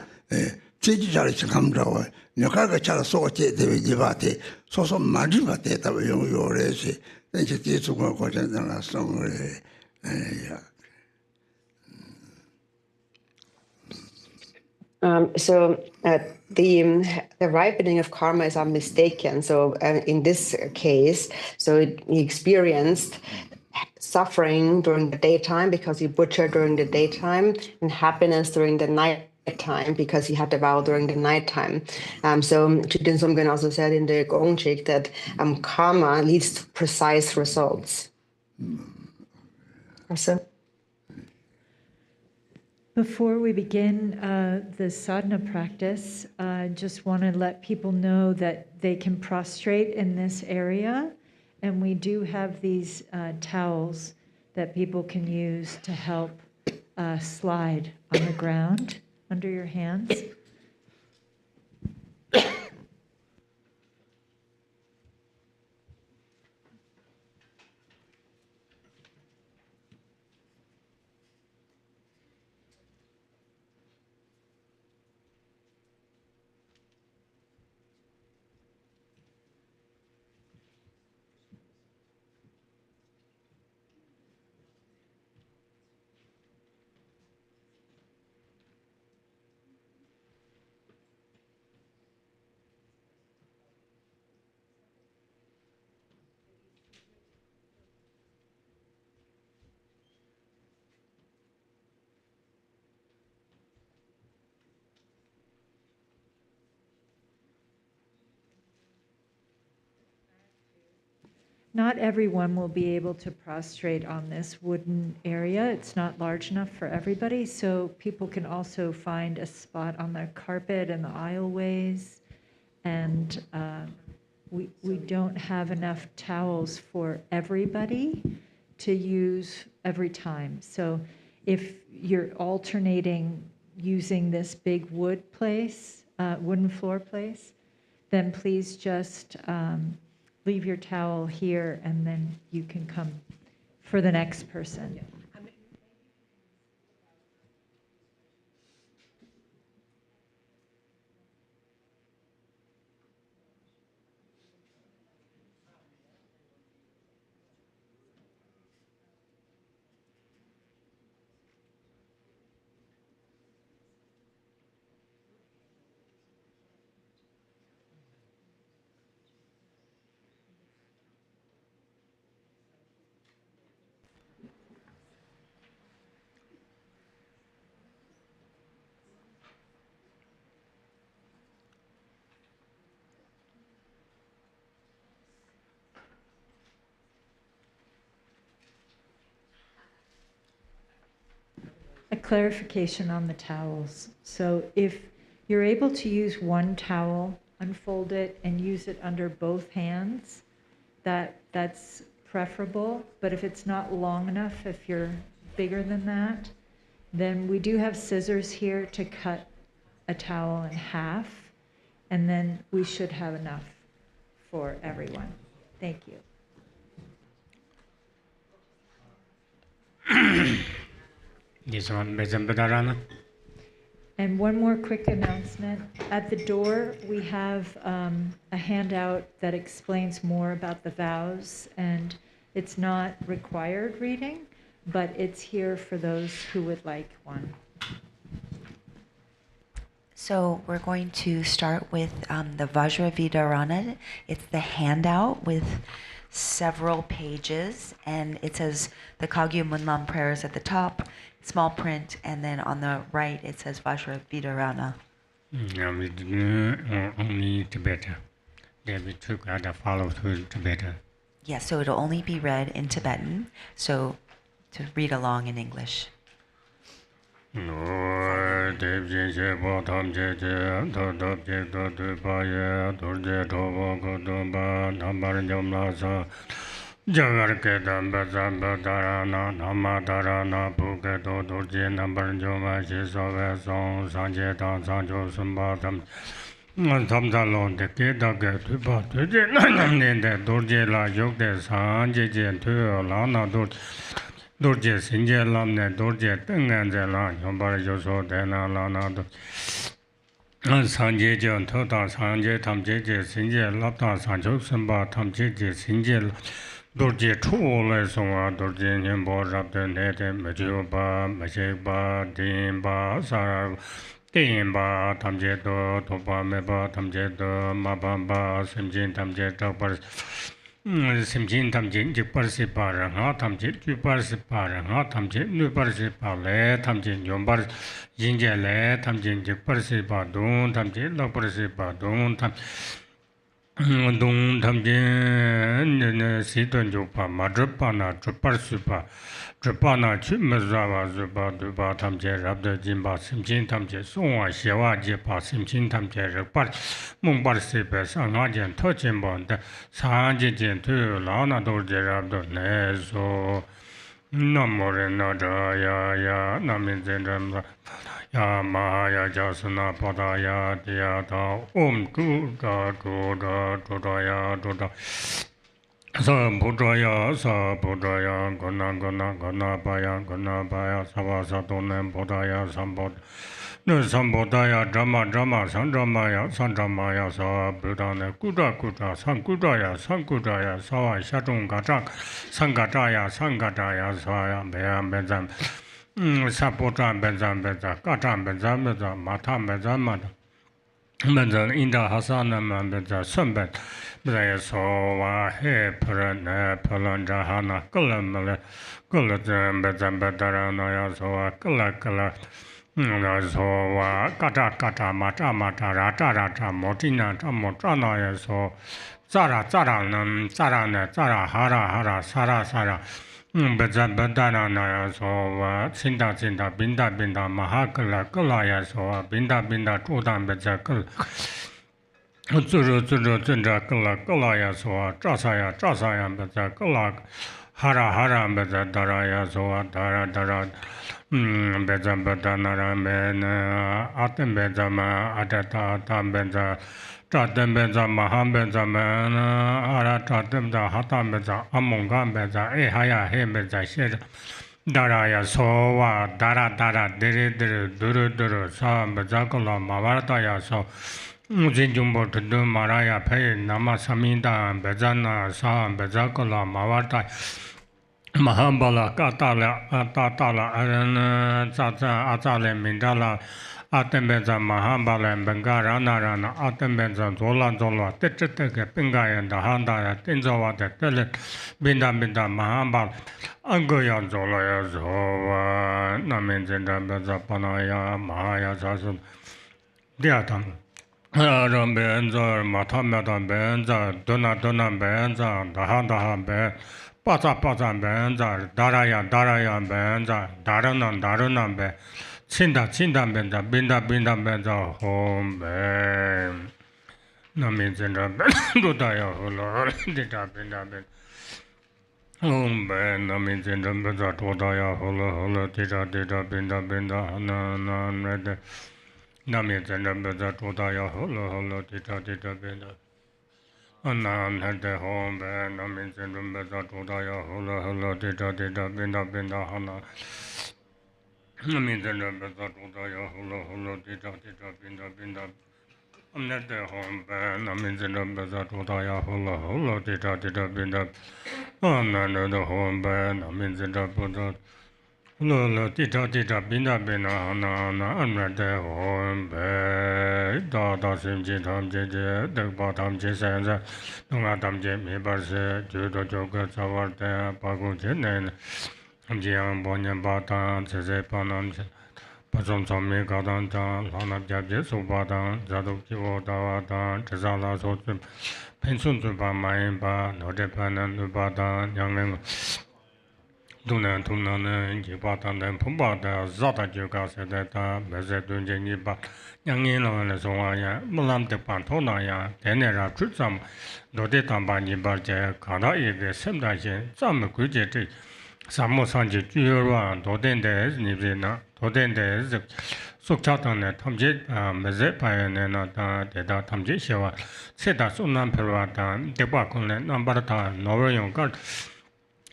치즈 차라치 감자와 너가가 차라 소체 되지바테 소소 마지바테 다 요요레시 이제 뒤쪽을 고전하나 성을 So the ripening of karma is unmistaken. So in this case, so he experienced suffering during the daytime because he butchered during the daytime, and happiness during the nighttime because he had the vow during the nighttime. So Jigten Sumgön also said in the Gongchik that karma leads to precise results. Also. Before we begin the sadhana practice, I just want to let people know that they can prostrate in this area. And we do have these towels that people can use to help slide on the ground under your hands. not everyone will be able to prostrate on this wooden area. It's not large enough for everybody, so people can also find a spot on the carpet and the aisleways. And we don't have enough towels for everybody to use every time. So if you're alternating using this big wood place, wooden floor place, then please just leave your towel here and then you can come for the next person. A clarification on the towels. So if you're able to use one towel, unfold it and use it under both hands, that's preferable. But if it's not long enough, if you're bigger than that, then we do have scissors here to cut a towel in half, and then we should have enough for everyone. Thank you. This one, Bezambadarana. And one more quick announcement. At the door, we have a handout that explains more about the vows, and it's not required reading, but it's here for those who would like one. So we're going to start with the Vajrasattva. It's the handout with several pages, and it says the Kagyu Munlam prayers at the top, small print, and then on the right it says Vajrasattva. Only Tibetan. We took other follow to Tibetan. Yeah, so it'll only be read in Tibetan, so to read along in English. Dorje Sinje Lamne, Dorje Tenganzela, Yombar Yoso, Dena Lana, Sanje Jan Tota, Sanje Tamje, Sinje Lapta, Sanjo Samba, Tamje, Sinje, Dorje Chule Songa, Dorje Yembo, Raptor Nete, Majoba, Masheba, Dimba, Sar, Dimba, Tamje, Topa Meba, Tamje, Mabamba, Simjin, Tamje, Topers. Simjin Tamjin, Jiparsi Paranga, Tamjit, Juparsi Paranga, Tamjit, Nuparsi Pale, Tamjin, Yombar, Jinjale, Tamjin, Jiparsi Padun, Tamjit, Loparsi Padun, Dun Tamjin, Siton Jupa, Madrupana, Juparsupa, Drupana, Chimazava, Zuba, Duba, Tamje, Rabda Jimba, Simjin Tamje, Songa, Shewa, Jipa, Simjin Tamje, Repart, Mumbar Sipe, Sangajan, Tochimbon, Sanjin, Tu, Lana Dorje, Rabda, Nezo, Namore, Nadaya, Namin Zendram, Ya Mahaya, Jasana, Padaya, Diata, Duda, Duda, Dudaya, Duda. Sa Buddhaya, Gona Baya, Savasa Donem, Bodaya, Sambodaya, Drama, Sandramaya, Sa Buddhane, Kuda, Sankudaya, Sawa, Shatung Gajak, Sangataya, Saya, Beam Benzam, Sapota Benzam, Gatan Benzam, Matam Benzam, Benzam, Inda Hasana, Benzam, Sunbet. So he Palanjahana, Kulamala, Kulajan, Bezambadarana, so Kula, so Kata, Mata, Rata, Motina, Motrana, so Tsara hara sara Beja bedana naya sowa Cinta binda mahakala kalaya sowa binda chudan beja kal Zuru zinda kalaya sowa Trasaya beja kala Hara beja daraya sowa dara Beja bedana ramena Atem beja ma adata beja Tratem beja maham beja mena Hara tratem beja hatam beja Amongam beja haya he beja shir Daraya sowa dara diri duru sa beja kala mavartaya so Ujinjumbo tudu maraya pay nama saminda bejana sa beja kala mavartaya Mahambala Katala Arana Atale Mindala Atembeza Mahambala Bengarana Atembeza Zola Teteke Pinga and the Handa Tinzawa the Tele Binda Mahambal Angoya Zola Zova Naminzinda Beza Panaya Mahaya Sasun Diatam Rambenza Matamata Benza Dona Benza the Handa Ben Paza benza, daraya benza, daranan be, cinda benza, binda benza, home be. Naminzinda dudaya hula, dita binda ben. Home be, naminzinda benza, dudaya hula, dita binda, hanan red. Naminzinda benza, dudaya hula, dita binda. Anan had the home band, I mean, in the Mezatodaya, hula, dita, binda, hana. I mean, in the Mezatodaya, hula, dita, binda. I'm not the home band, I mean, in the Mezatodaya, hula, dita, binda. Anan the home band, I mean, in the Buddha. Lula dita binda hana I'm not the home band. Da simji tam jeje, the bottom jesenza, Dungatam jemi barse, Judo Joga Savarte, Pagu Jenen, Jiang Bonyan Batan, Sese Panam, Pasum Sami Gadanta, Lana Jabje Subatan, Zaduk Jivo Dawatan, Chazala Sotim, Pensun Tuba Maimba, Nodepanan Nubatan, Yang Dunan Gibatan Pumbata, Zata Juga Sedeta, Bezet Dunjiniba, Yangin and Soaya, Mulam de Pantonaya, Tenera Trutsam, Dodetam Nibarje, Kada Eve, Semdaje, Sam Kujeti, Samosanji, Jura, Dodende, Nivina, Dodende, Suktatan, Tamjit, Mezet Payanena, Deda Tamjit Shiva, Seda Sunan Perata, Debakun, Nambarata, Novayon Guard.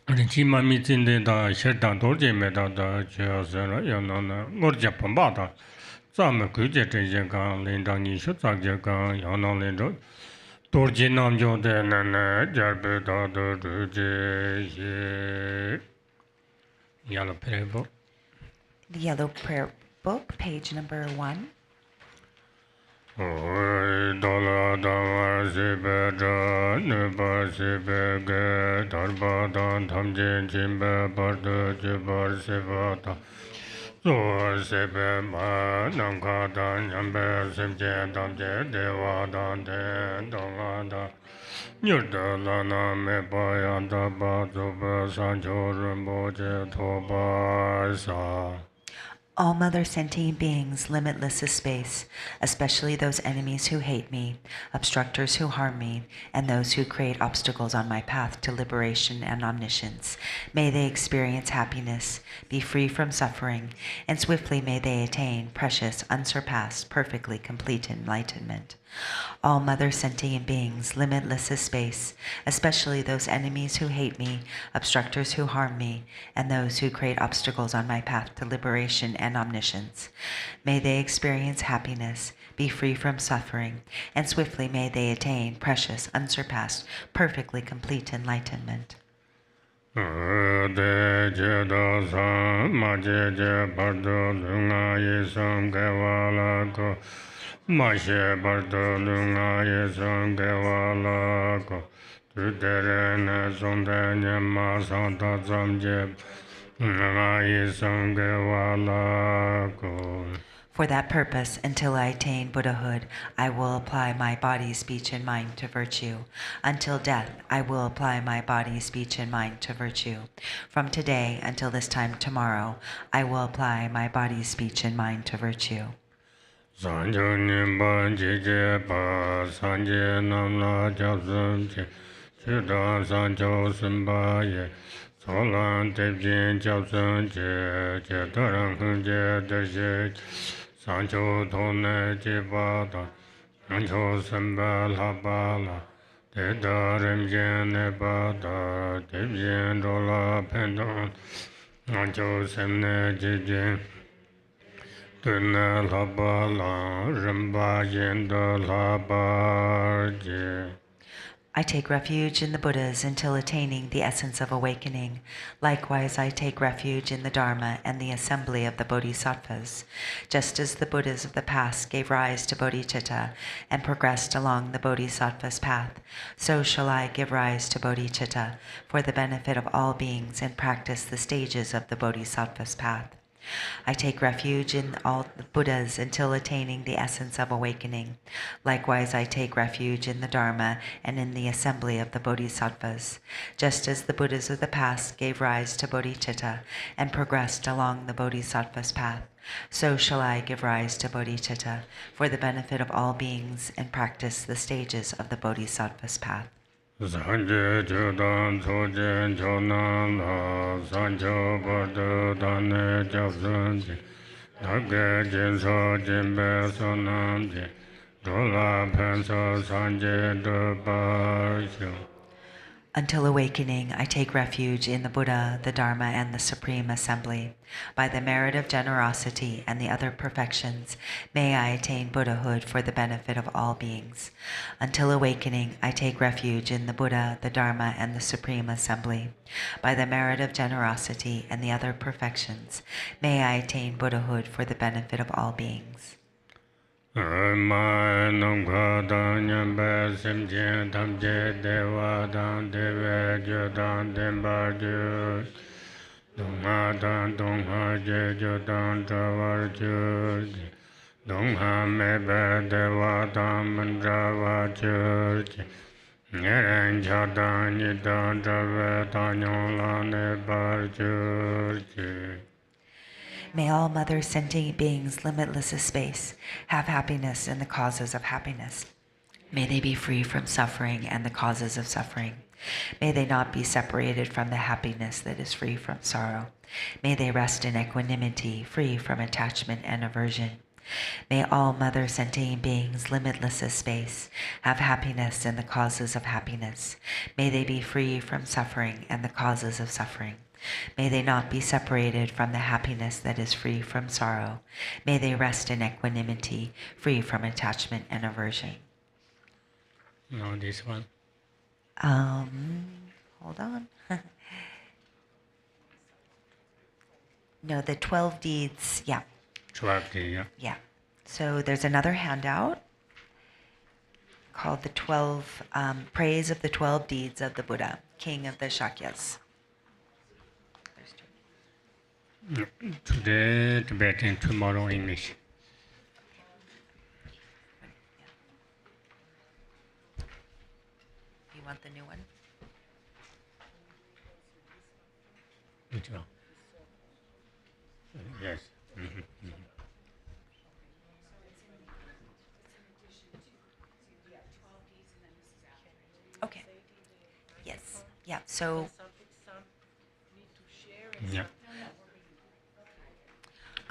Chima mitinde da sherdan dorje meda da chasera yanana morja pambada zame kuje teje kan lendang ni shutsak je kan yana lendo dorje namjo de nana jarbe da dorje ye yellow prayer book. The Yellow Prayer Book, page number 1. Dola dama sibeda nuba sibege darbadan tamjin jimbe bardu jibar sibata so sibe ma namkadan yambe simje tamje devadan ten dongada nyurda lana me bayanda bazuba sancho rinpoche toba sa. All mother sentient beings, limitless is space, especially those enemies who hate me, obstructors who harm me, and those who create obstacles on my path to liberation and omniscience. May they experience happiness, be free from suffering, and swiftly may they attain precious, unsurpassed, perfectly complete enlightenment. All mother sentient beings, limitless is space, especially those enemies who hate me, obstructors who harm me, and those who create obstacles on my path to liberation and omniscience. May they experience happiness, be free from suffering, and swiftly may they attain precious, unsurpassed, perfectly complete enlightenment. Mashe bardo lunga yesong gewala ko tudere ne sonde nyama santa zamje lunga yesong gewala ko. For that purpose, until I attain Buddhahood, I will apply my body, speech, and mind to virtue. Until death, I will apply my body, speech, and mind to virtue. From today until this time tomorrow, I will apply my body, speech, and mind to virtue. Sanjo nimba jije pa sanje namla japsum che chudan sanjo simba ye solan tepjin japsum che che tarang je deshe sanjo tone je pa da sanjo simba la pa la te darim jen ne pa da tepjin rola pendon sanjo simne jije Tuna laba la rimba yenda laba je. I take refuge in the Buddhas until attaining the essence of awakening. Likewise, I take refuge in the Dharma and the assembly of the Bodhisattvas. Just as the Buddhas of the past gave rise to bodhicitta and progressed along the Bodhisattva's path, so shall I give rise to bodhicitta for the benefit of all beings and practice the stages of the Bodhisattva's path. I take refuge in all the Buddhas until attaining the essence of awakening. Likewise, I take refuge in the Dharma and in the assembly of the Bodhisattvas. Just as the Buddhas of the past gave rise to bodhicitta and progressed along the Bodhisattva's path, so shall I give rise to bodhicitta for the benefit of all beings and practice the stages of the Bodhisattva's path. Sanje chudan sojen chonan la sanjo bardo dane japsun je Nage jinso jimbe sonam je Dola penso sanje dubarsho. Until awakening, I take refuge in the Buddha, the Dharma, and the Supreme Assembly. By the merit of generosity and the other perfections, may I attain Buddhahood for the benefit of all beings. Until awakening, I take refuge in the Buddha, the Dharma, and the Supreme Assembly. By the merit of generosity and the other perfections, may I attain Buddhahood for the benefit of all beings. Ma nong kha dan nyam ba sim jen tam je dewa dan deve jo dan den ba jo dong ha dan dong ha je jo dan tra var jo dong ha me ba dewa dan man tra va jo nye ren cha dan ni dan tra ve dan nyong la ne ba jo. May all mother sentient beings, limitless as space, have happiness in the causes of happiness. May they be free from suffering and the causes of suffering. May they not be separated from the happiness that is free from sorrow. May they rest in equanimity, free from attachment and aversion. May all mother sentient beings, limitless as space, have happiness in the causes of happiness. May they be free from suffering and the causes of suffering. May they not be separated from the happiness that is free from sorrow. May they rest in equanimity, free from attachment and aversion. No, this one. Hold on. No, the 12 deeds, yeah. 12 deeds, yeah. Yeah. So there's another handout called the 12, Praise of the 12 Deeds of the Buddha, King of the Shakyas. Today Tibetan, tomorrow English. You want the new one? Which one? Yes. Mm-hmm. Okay. Yes. Yeah. So. Yeah.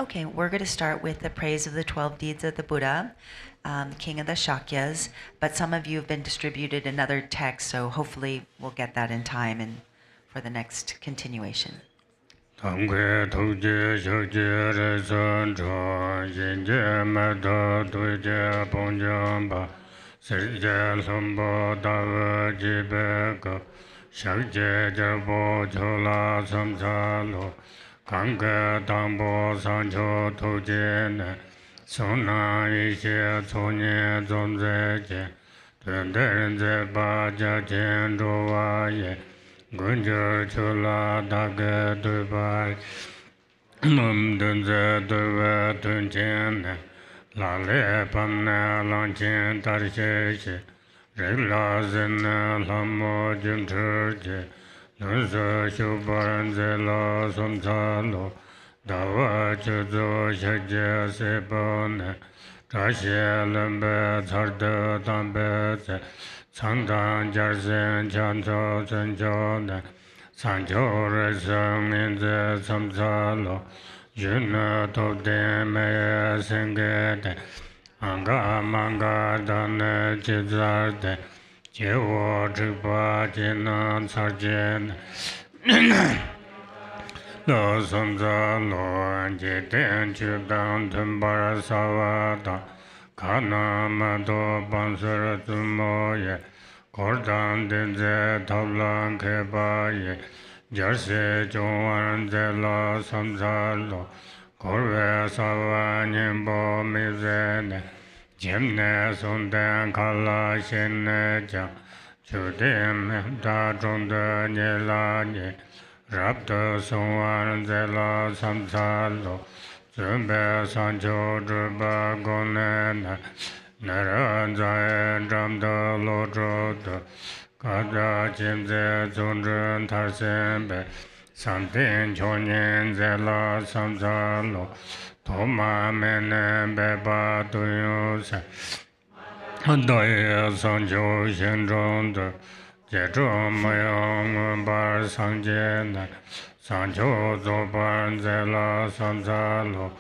Okay, we're going to start with the praise of the 12 deeds of the Buddha, King of the Shakyas, but some of you have been distributed another text, so hopefully we'll get that in time and for the next continuation. Kanga dambo sancho toje sona ishe sonye zomze tenderen ba ja chen rowa ye gunjur chula dage dubai dunze duwe dunchen la le pamne langchen tarshe regla zen lamo jimchurje dunze shubaranze la somchalo dawa chuzo shakje sepone trashe lembe tsarde tambe tse tsangdan jarsen chancho chenchone sancho resang inze samsalo yuna topde meye sengede anga manga dane chizarde chewo chikpa jina sarjene lo samsalo anje ten chudang tumbara savada kana mato pansara tumoye kordan denze tablan kebaye jarse chongwaran zela samsalo korve sawa nyembo mizene jemne sonden kala shenne jang chudem da chongde nyela nye rabda songwaran zela samsalo zumbe sancho drupa gonene nara zayen jamda lojodo kada jimze zunjun tarsenbe samten chonyen zela samsalo thoma menen beba tuyuse doye sancho shenjondo jecho mayong bar sangjene sancho zoban zela samsalo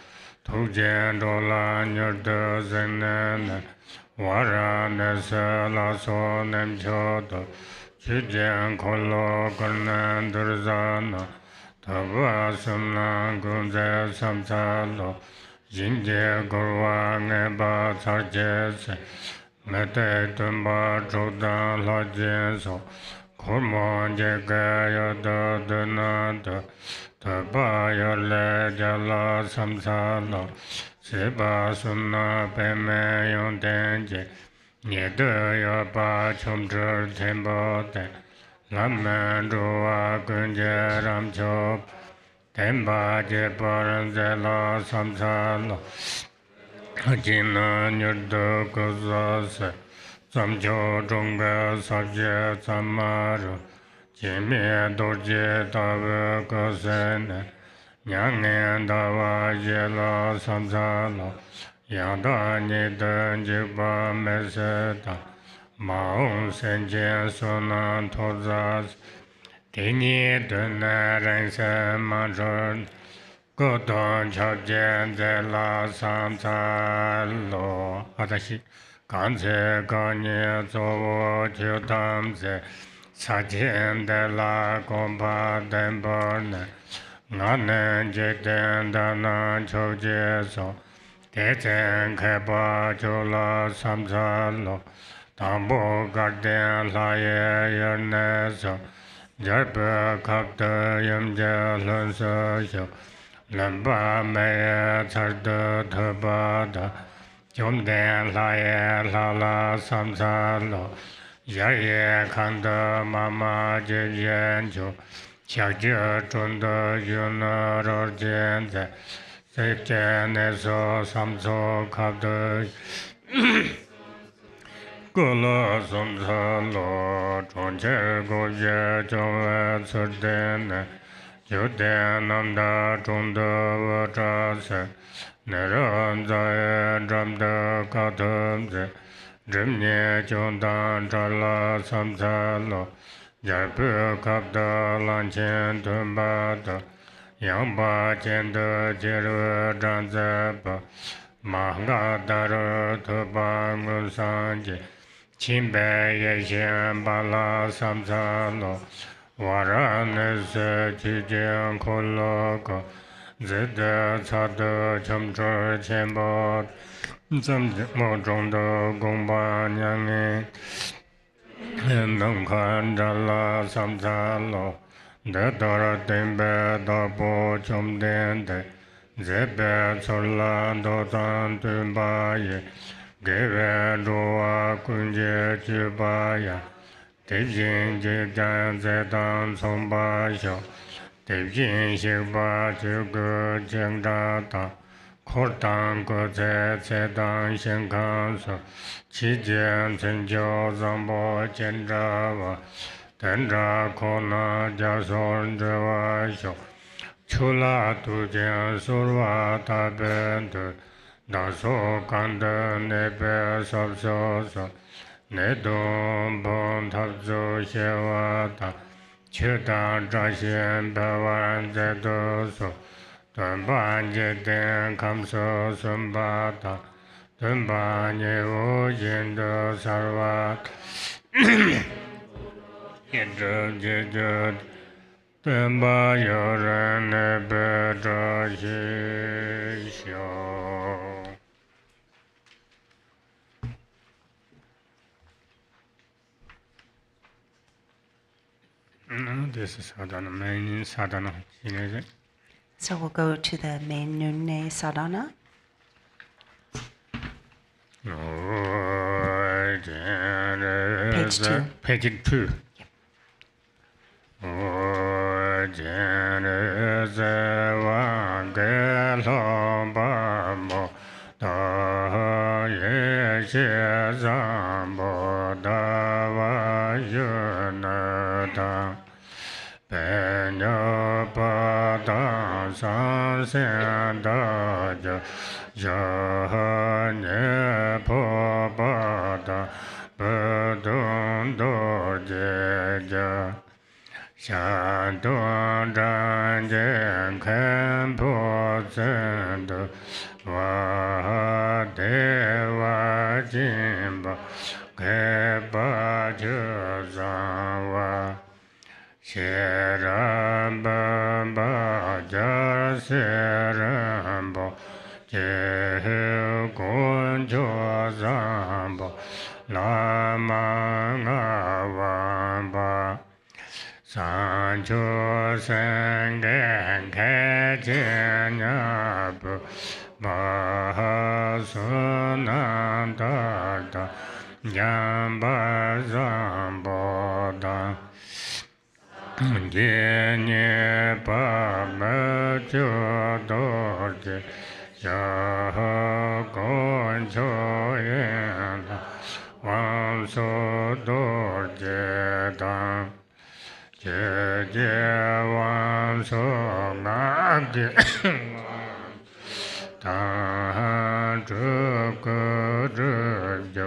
tujen dola nyurdo zenene wara nese la so nem chodo chujen kolo karnan durzano taba sumlan gunze samsalo jinje gurwa ngeba sarjese mete tumba chodan la jenso kurmo jega yodo dunado taba yole jala samsalo seba sunna peme yontenje nyede yoba chumchur tembote lamen ruwa kunje ramchop temba jeparan zela samsalo jina nyurdo kuzase samcho chungbe sabje samaru jime dorje tabe kosene Nyang dawa yela samsalo yada niden jiba meseta maung senjen sunan tozas tini dune rengse manchon kodon chabjen zela samsalo adashi kanse kanye zowo chutamse sajen de la kompa demborne ngane jeten dana choje so techen kepa chola samsalo tambo garden laye yerne so jarpe kapta yamja lansa so lamba meye charda thabada chomden laye lala samsalo yaye kanda mama jeyen cho Chakya chunda yuna rarjenze sekche neso samso kabda kula samsalo chonche goye chonwe tsurdene yudde namda chunda vajase neran zaye dramda katamze drimnye chundan chala samsalo Yarpu kapda lanchen tumbada Yamba chenda jiru janzeba Mahanga daru tuba ngusanje Chimbe yeshen bala samsalo Varanese chijen koloko Zidde tsadu chumchur chenbot Zamje mojongdo gongba nyangi Nangkan jala samsalo Dedara tembe dabo chomdende Zebe tsola dotan tumbaye Geve ruwa kunje chubaya Tijin jijan zedan sombasho Devjin Shikpa Chukku Chengdata Khortang Kutse Tsedang Shinkan So Chijen Tsenjo Zambo Chendrava Tendra Kona Jasor Java Shok Chula Tujen Surva Tabendu Daso Kanda Nebe Sabso So Nedon Bon Tabzo Shevata Chita Jashin Bawan Zedoso Dunban Jeten Kamso Sumbata Dunban Yevo Jindo Sarvat Yedro Jejod Dunba Yoran Nebedra Shisho. This is sadhana, main sadhana. So we'll go to the main Nyung Ne sadhana. Page 2. Page 2. Penya pada sansenda jahane pada bedon dojeja shandon danjen kempo zendo wa deva jimba keba jazawa Sheramba Baja Seramba Jehukunjo Zamba Lama Ngavamba Sancho Sengen Kejenyabu Mahasunandada Yamba Zamboda Genye Pama Chodorje Yahagoncho Yenda Wanso Dorje Dan Jeje Wanso Nagi Dan Drukudrujo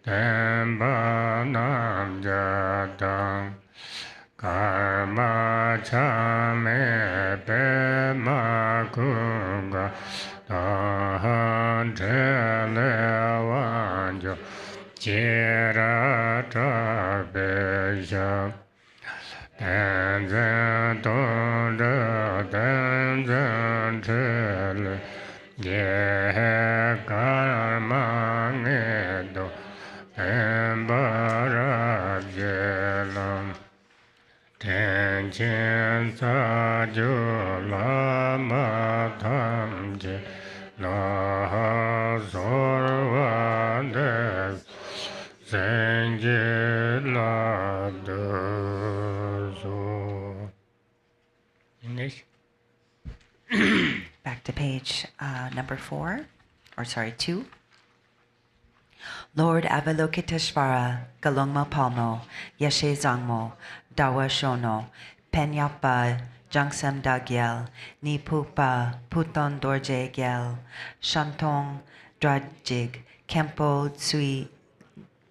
Temba Namjadan Karma chame pema kunga dahan chele wanjo chira trabesha tenzen tonda tenzen chele ye karma ngedo tembara jelam Tenchen Sajo Lama Tamje La Sorvades Senje La Dozo. English? Back to page number 4, or sorry, 2. Lord Avalokiteshvara, Galongma Palmo, Yeshe Zangmo, Dawa Shono, Penyapa, Jangsam Dagyel, Nipupa, Puton Dorje Gyel, Shantong Drajig, Kempo Tsui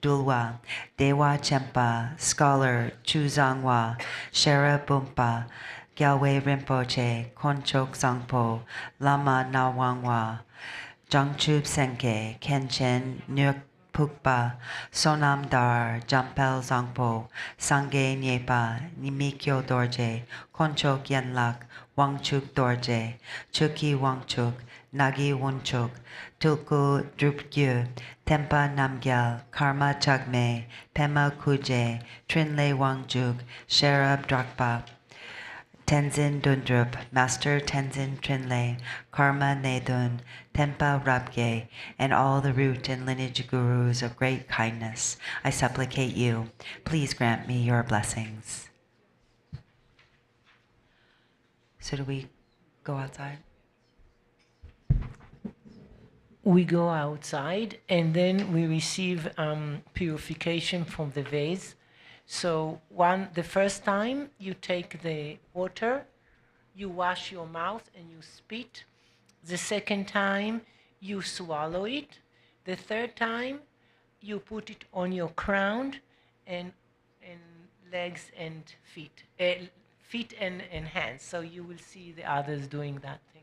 Dulwa, Dewa Chempa, Scholar Chuzangwa, Shera Bumpa, Gyalwe Rinpoche, Konchok Zangpo, Lama Nawangwa, Jangchub Senke, Kenchen Nyuk Pukpa, Sonam Dar, Jampel Zangpo, Sangye Nyepa, Nimikyo Dorje, Konchok Yenlak, Wangchuk Dorje, Chuki Wangchuk, Nagi Wunchuk, Tulku Drupgyu, Tempa Namgyal, Karma Chagme, Pema Kuje, Trinle Wangjuk, Sherab Drakpa, Tenzin Dundrup, Master Tenzin Trinle, Karma Nedun, Tempa Rabge, and all the root and lineage gurus of great kindness, I supplicate you, please grant me your blessings. So do we go outside? We go outside and then we receive purification from the vase. So the first time you take the water, you wash your mouth and you spit. The second time you swallow it. The third time you put it on your crown and legs and feet, feet and hands. So you will see the others doing that thing.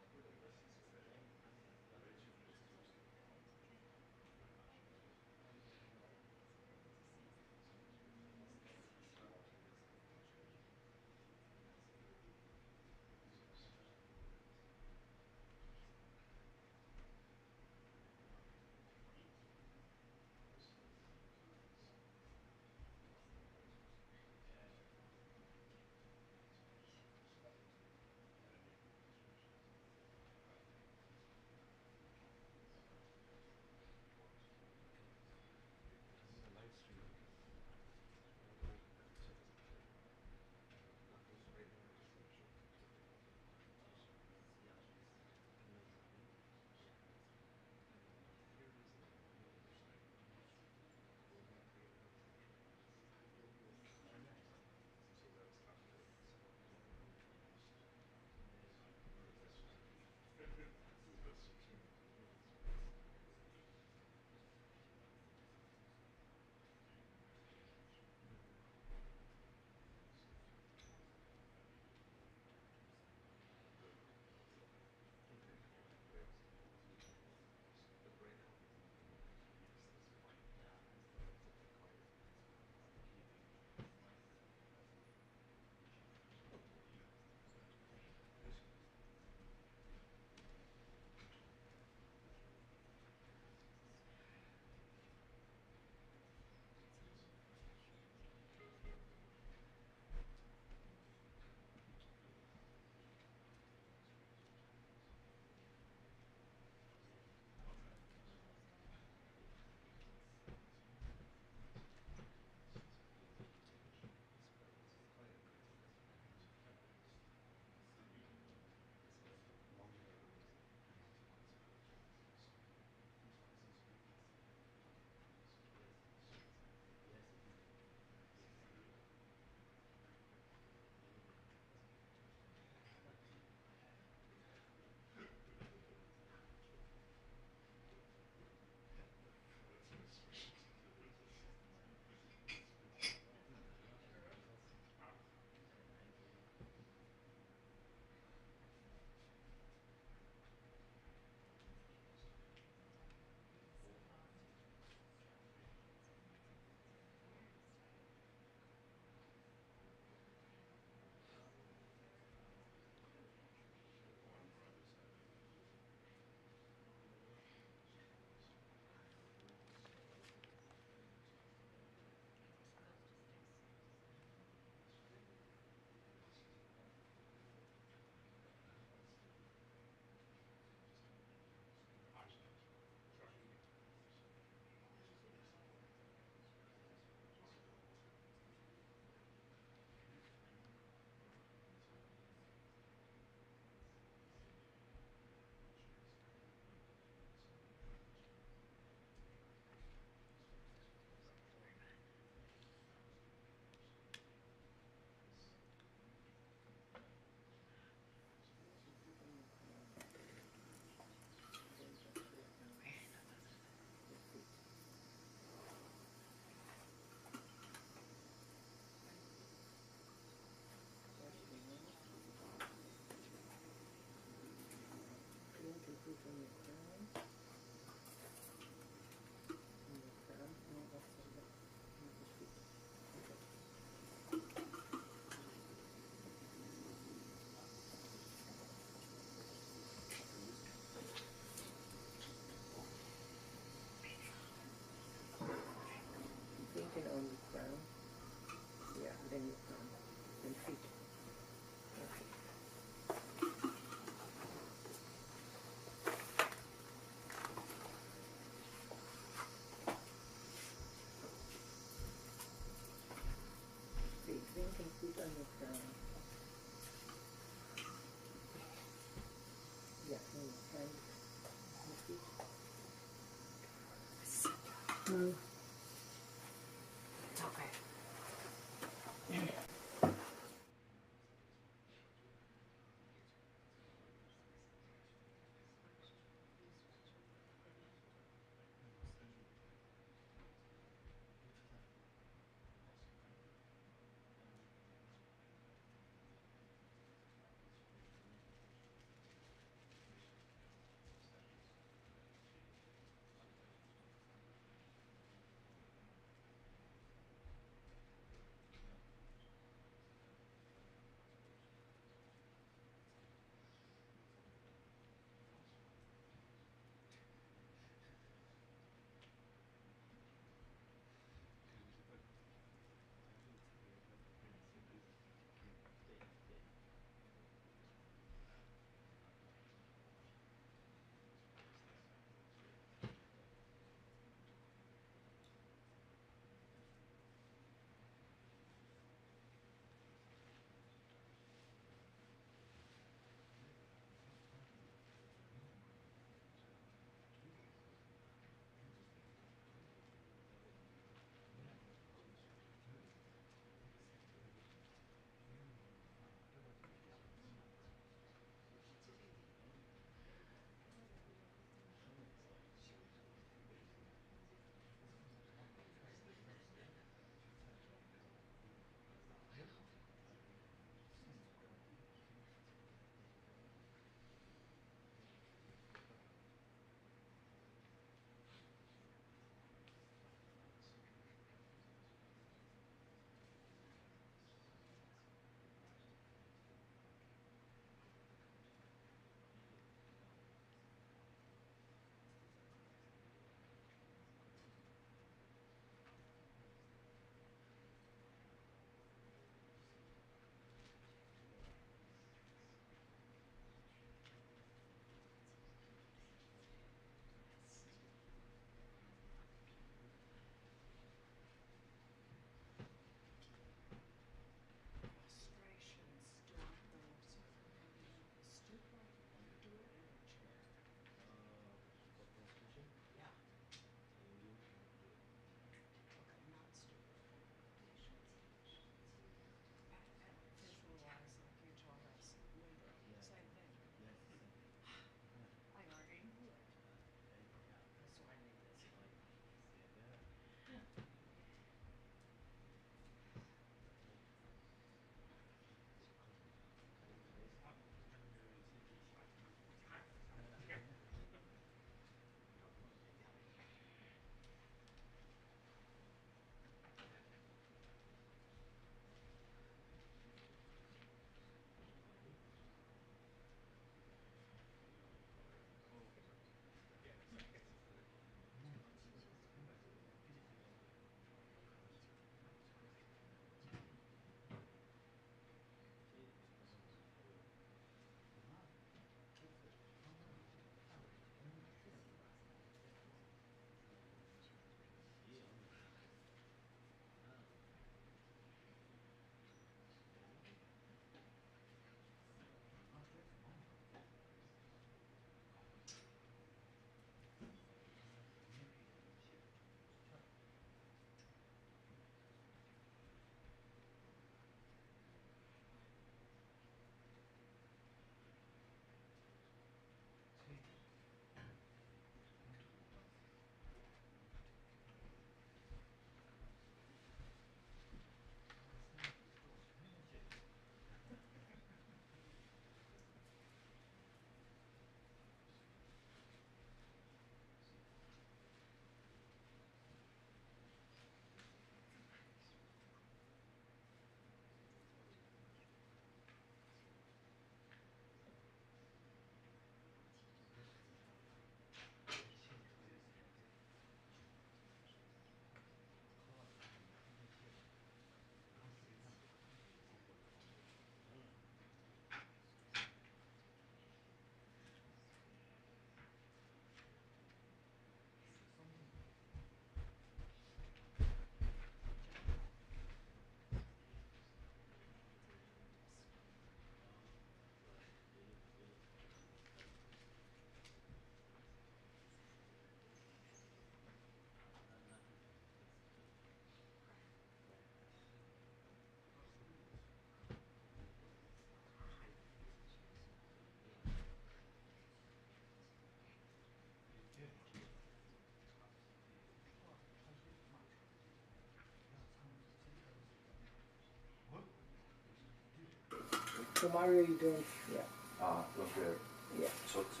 Tomorrow you don't, yeah. Don't wear Yeah. socks.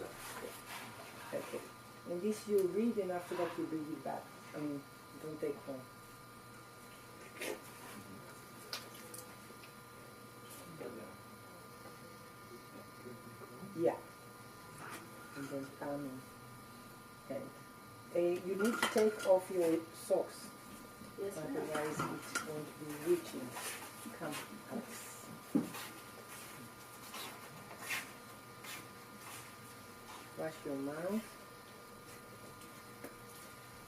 Okay. And this you read, and after that you bring it back. I mean, don't take home. Yeah. And then come and you need to take off your socks. Yes, ma'am. Otherwise it won't be reaching. Come, Alex. Wash your mouth.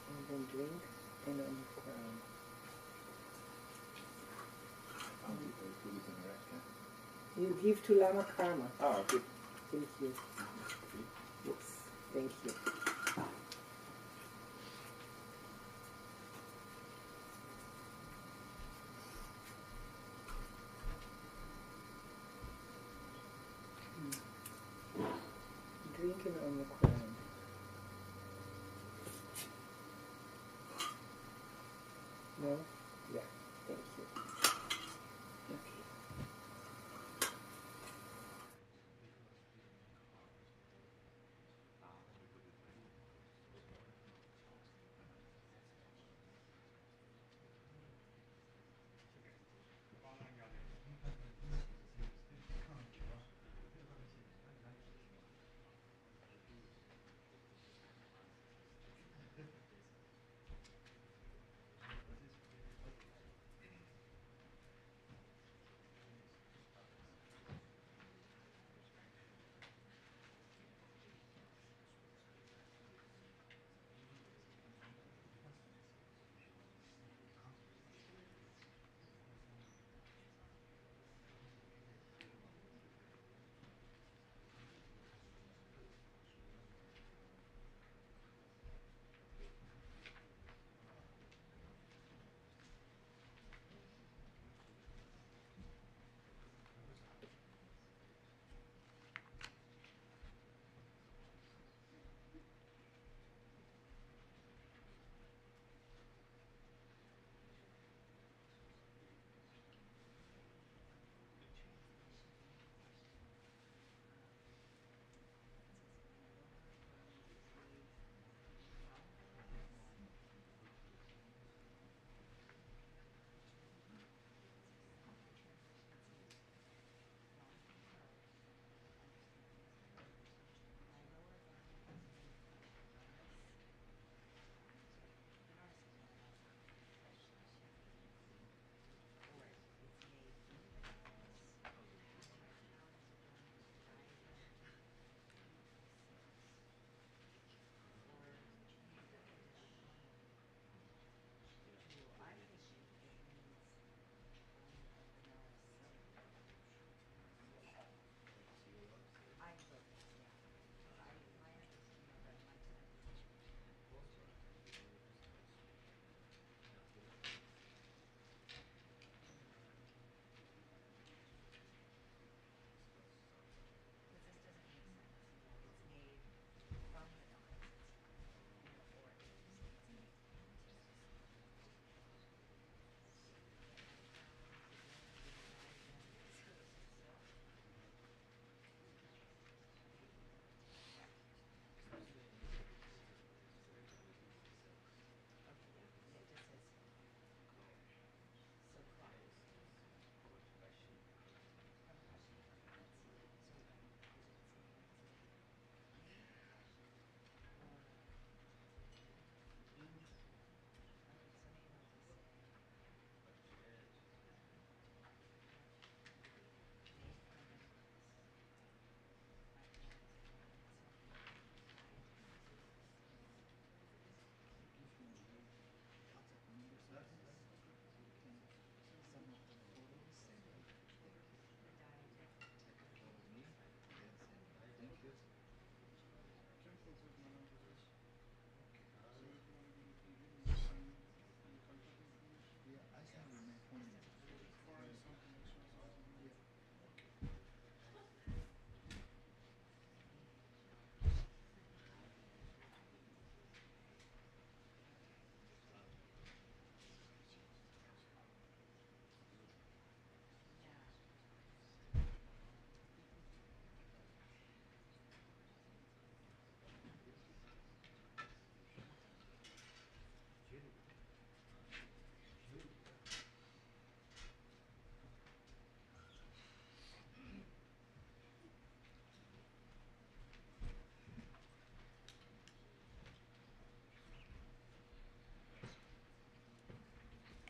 And then drink and on the ground. You give to Lama Karma. Good. Thank you. Yes, thank you. Drinking on the ground. No? Yeah, thank you. Okay.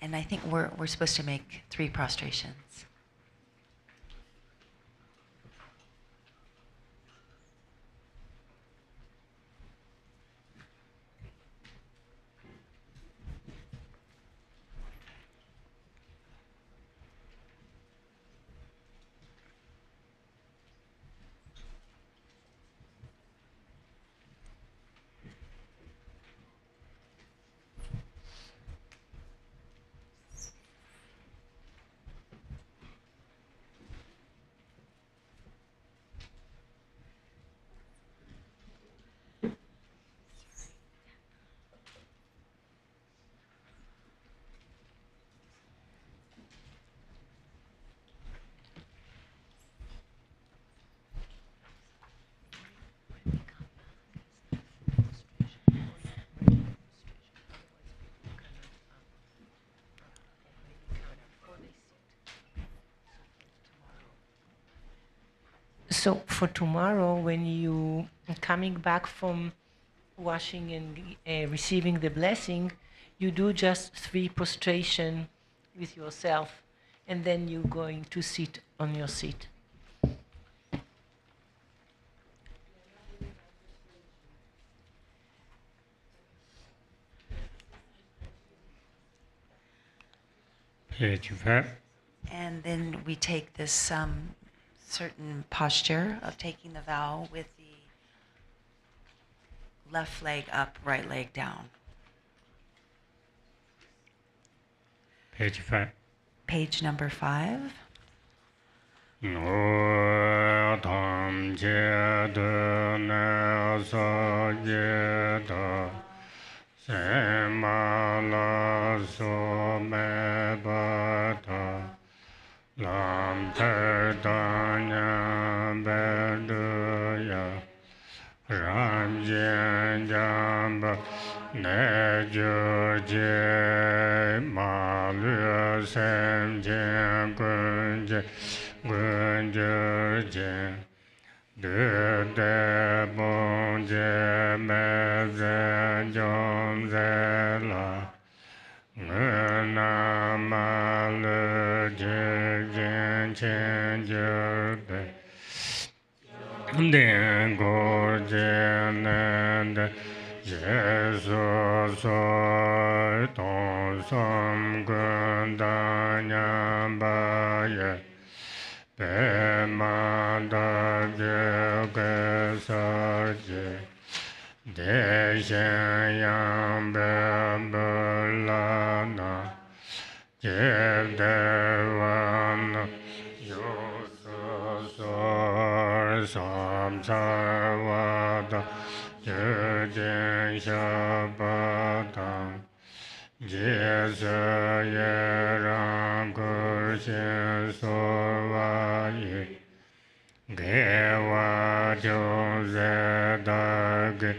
And I think we're supposed to make 3 prostrations. So for tomorrow, when you are coming back from washing and receiving the blessing, you do just 3 prostration with yourself, and then you're going to sit on your seat. And then we take this certain posture of taking the vow with the left leg up, right leg down. Page 5. Page number 5. No tam je de ne so je da se ma la so me ba ta lam te da nya be de ya ram je jam ba ne jo je ma lu sem je gun je gun je de de bon je me ze jom ze la na ma le je jen chen je be den go je ne de je so ton som gun da nya ba ye pe ma da je ge sa je de shen yang be be la na je de wan yo so sam sa wa da je je sha ba da je se ye ran gu xian so wa ye ge wa jiu ze da ge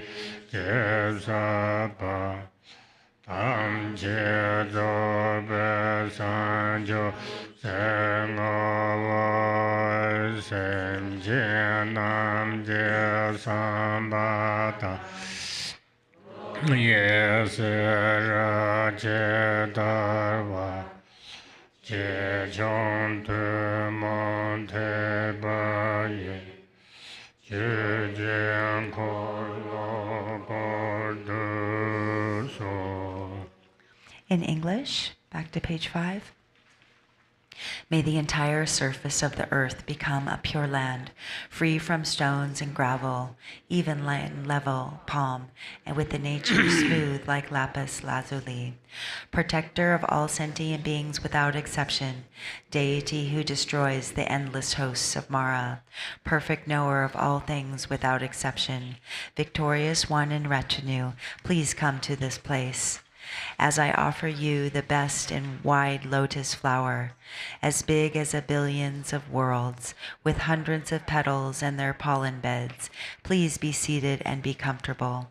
je sa ba tam je zo be san jiu se ngo wo sem je nam je san ba da ye se ra che dar wa che chong tu mon te ba ye che jian ko lo ko du so. In English, back to page 5. May the entire surface of the earth become a pure land, free from stones and gravel, even and level, palm, and with the nature smooth like lapis lazuli. Protector of all sentient beings without exception, deity who destroys the endless hosts of Mara, perfect knower of all things without exception, victorious one in retinue, please come to this place. As I offer you the best and wide lotus flower, as big as a billions of worlds, with hundreds of petals and their pollen beds, please be seated and be comfortable.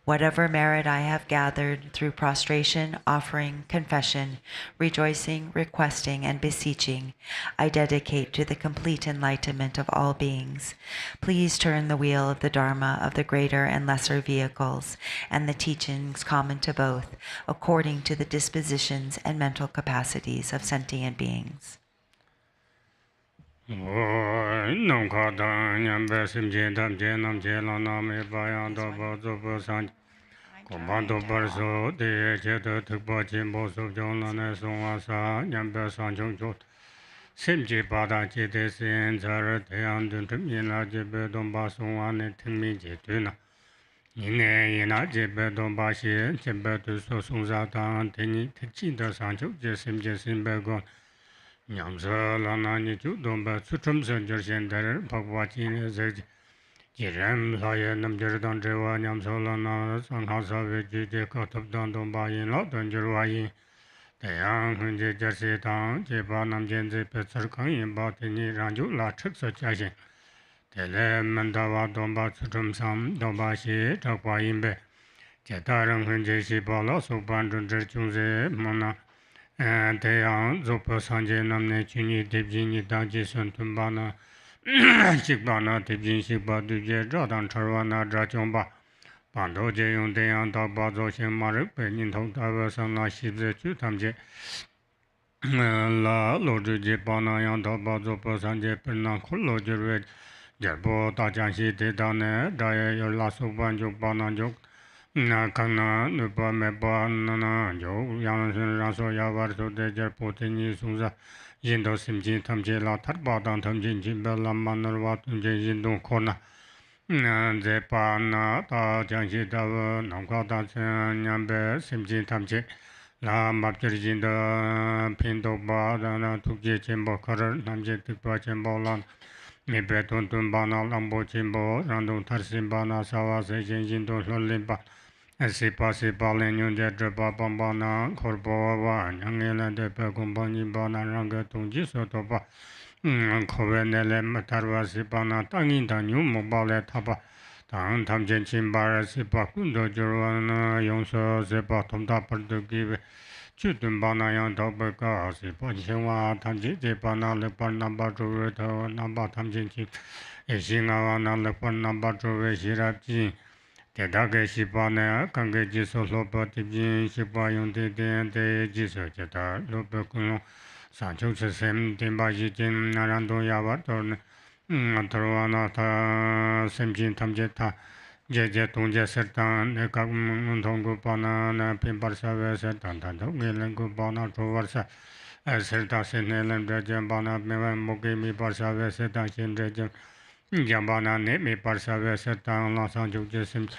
Whatever merit I have gathered through prostration, offering, confession, rejoicing, requesting, and beseeching, I dedicate to the complete enlightenment of all beings. Please turn the wheel of the Dharma of the greater and lesser vehicles and the teachings common to both, according to the dispositions and mental capacities of sentient beings. Commando Barso, the Jetta Tukbachin, Sojong, and Sonasa, Yamber Sanjong, Simji Bada Jete Sin, Zara, Tean, Tumina, Jebedon Bason, Timmy Jetuna. Ina Jebedon Bashi, Jebetu Sosuzatan, Tini, Tichinda Sancho, Jessim Jessim Bergon, Yamsa, Lana, Nitudon, but Sutrum Sanjursen, Pagwachin, Zed. Jiram Saya Namjurdan Jewa Nyam Solana Sanghasa Vijay Katabdan Dombayin Lotan Jurwayin Tayang Hunje Jersi Tang Jeba Namjenzi Petzar Kangin Batini Ranju La Chiksa Chashin Tele Mandawa Domba Tsutrum Sam Domba Shi Takwayin Be Jetarang Hunje Shibala Sopan Junze Mana Tayang Zopa Sanje Namne Chini Dibjini Daji Santumbana Shikbana Tibjin Shikba Duje Jadan Charwana Drachomba Pando Jayung Dayan Dabazo Shin Marik Penin Toktawa Sana Shibze Chutamje La Loju Jipana Yang Dabazo Posanje Perna Kulo Jirwe Jerbo Tajanshi Dedane Daya Yola Suban Jokbana Jok Nakana Nupa Meba Nana Jok Yang Raso Yavar de Jerpotini Suza Yindo Simjin Tamje La Tarbadan Tamjin Jimba Lamanarwa Tunje Yindo Kona Zepana Ta Janshi Dava Namkata Nyambe Simjin Tamje La Mapjirjinda Pindo Badana Tukje Chimbo Karar Namje Tukpa Chimbo Lan Mibeton Tumbana Lambo Chimbo Random Tarsimbana Sawa Sejin Yindo Lolimba Sipa Sipa Lenyun Jetrapa Pambana Korboa Yangela de Pecumbani Bana Ranga Tunji Sotopa Kovenele Matarva Sipana Tangin Tanyu Mobile Tapa Tang Tamjen Chimbara Sipa Kundo Jurana Yonso Sepa Tomta Perdugive Chutumbana Yang Topeka Sipa Chewa Tanji Jepana Lepan Namba Jureto Namba Tamjin Chip Eshingawana Lepan Namba Jure Shirapji Tedake Shipane, Kange Jiso Lopa Tibin, Shipa Yung de Jiso Jeta, Lopecuno, Sancho Sem, Timba Jin, Narando Yavator, Taruana, Semjin Tamjeta, Jejetun Jesertan, Ekamuntongo Pana, Pimparsa, Sertan, Tangilango Pana, Troversa, Serta Senel, Drajan Bana, Mevan Mogimi Parsa, Setan, Chenrezig. Jambana Nemi Parsave Setan Lasan Jusim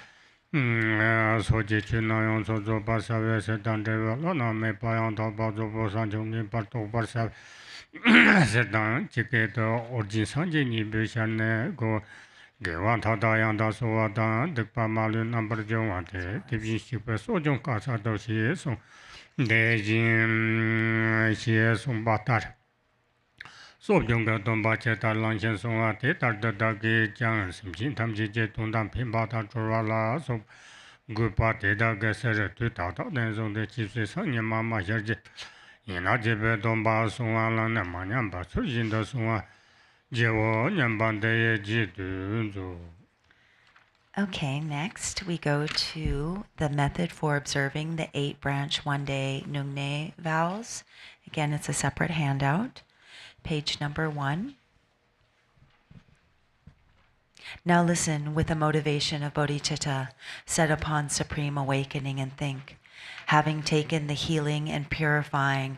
Soji Chinayon Sozo Parsave Setan Deva Lana Me Payan Tabazo Sanjung Parto Parsav Setan Chiketo Orjin Sanjini Bishane Go Gewan Tadayan Dasovata Dikpa Malun Number Jawante Tibin Shipa Sojong Kasa Doshi Song Dejin Shiesum Batar Sojong Domba Cheta Lanshan Songa Tetar Dagi Jang Simjin Tamji Jetundan Pimbata Churala So Gupa Teda Gesser to Tata Denzon de Chiefs Sanya Mama Jerje Yena Jebe Domba Songa Lana Manyamba Surjin the Songa Jewo Nyambande Jidu. Okay, next we go to the method for observing the 8-branch one-day Nyung Ne vows. Again, it's a separate handout. Page number 1. Now listen with the motivation of bodhicitta, set upon supreme awakening, and think, having taken the healing and purifying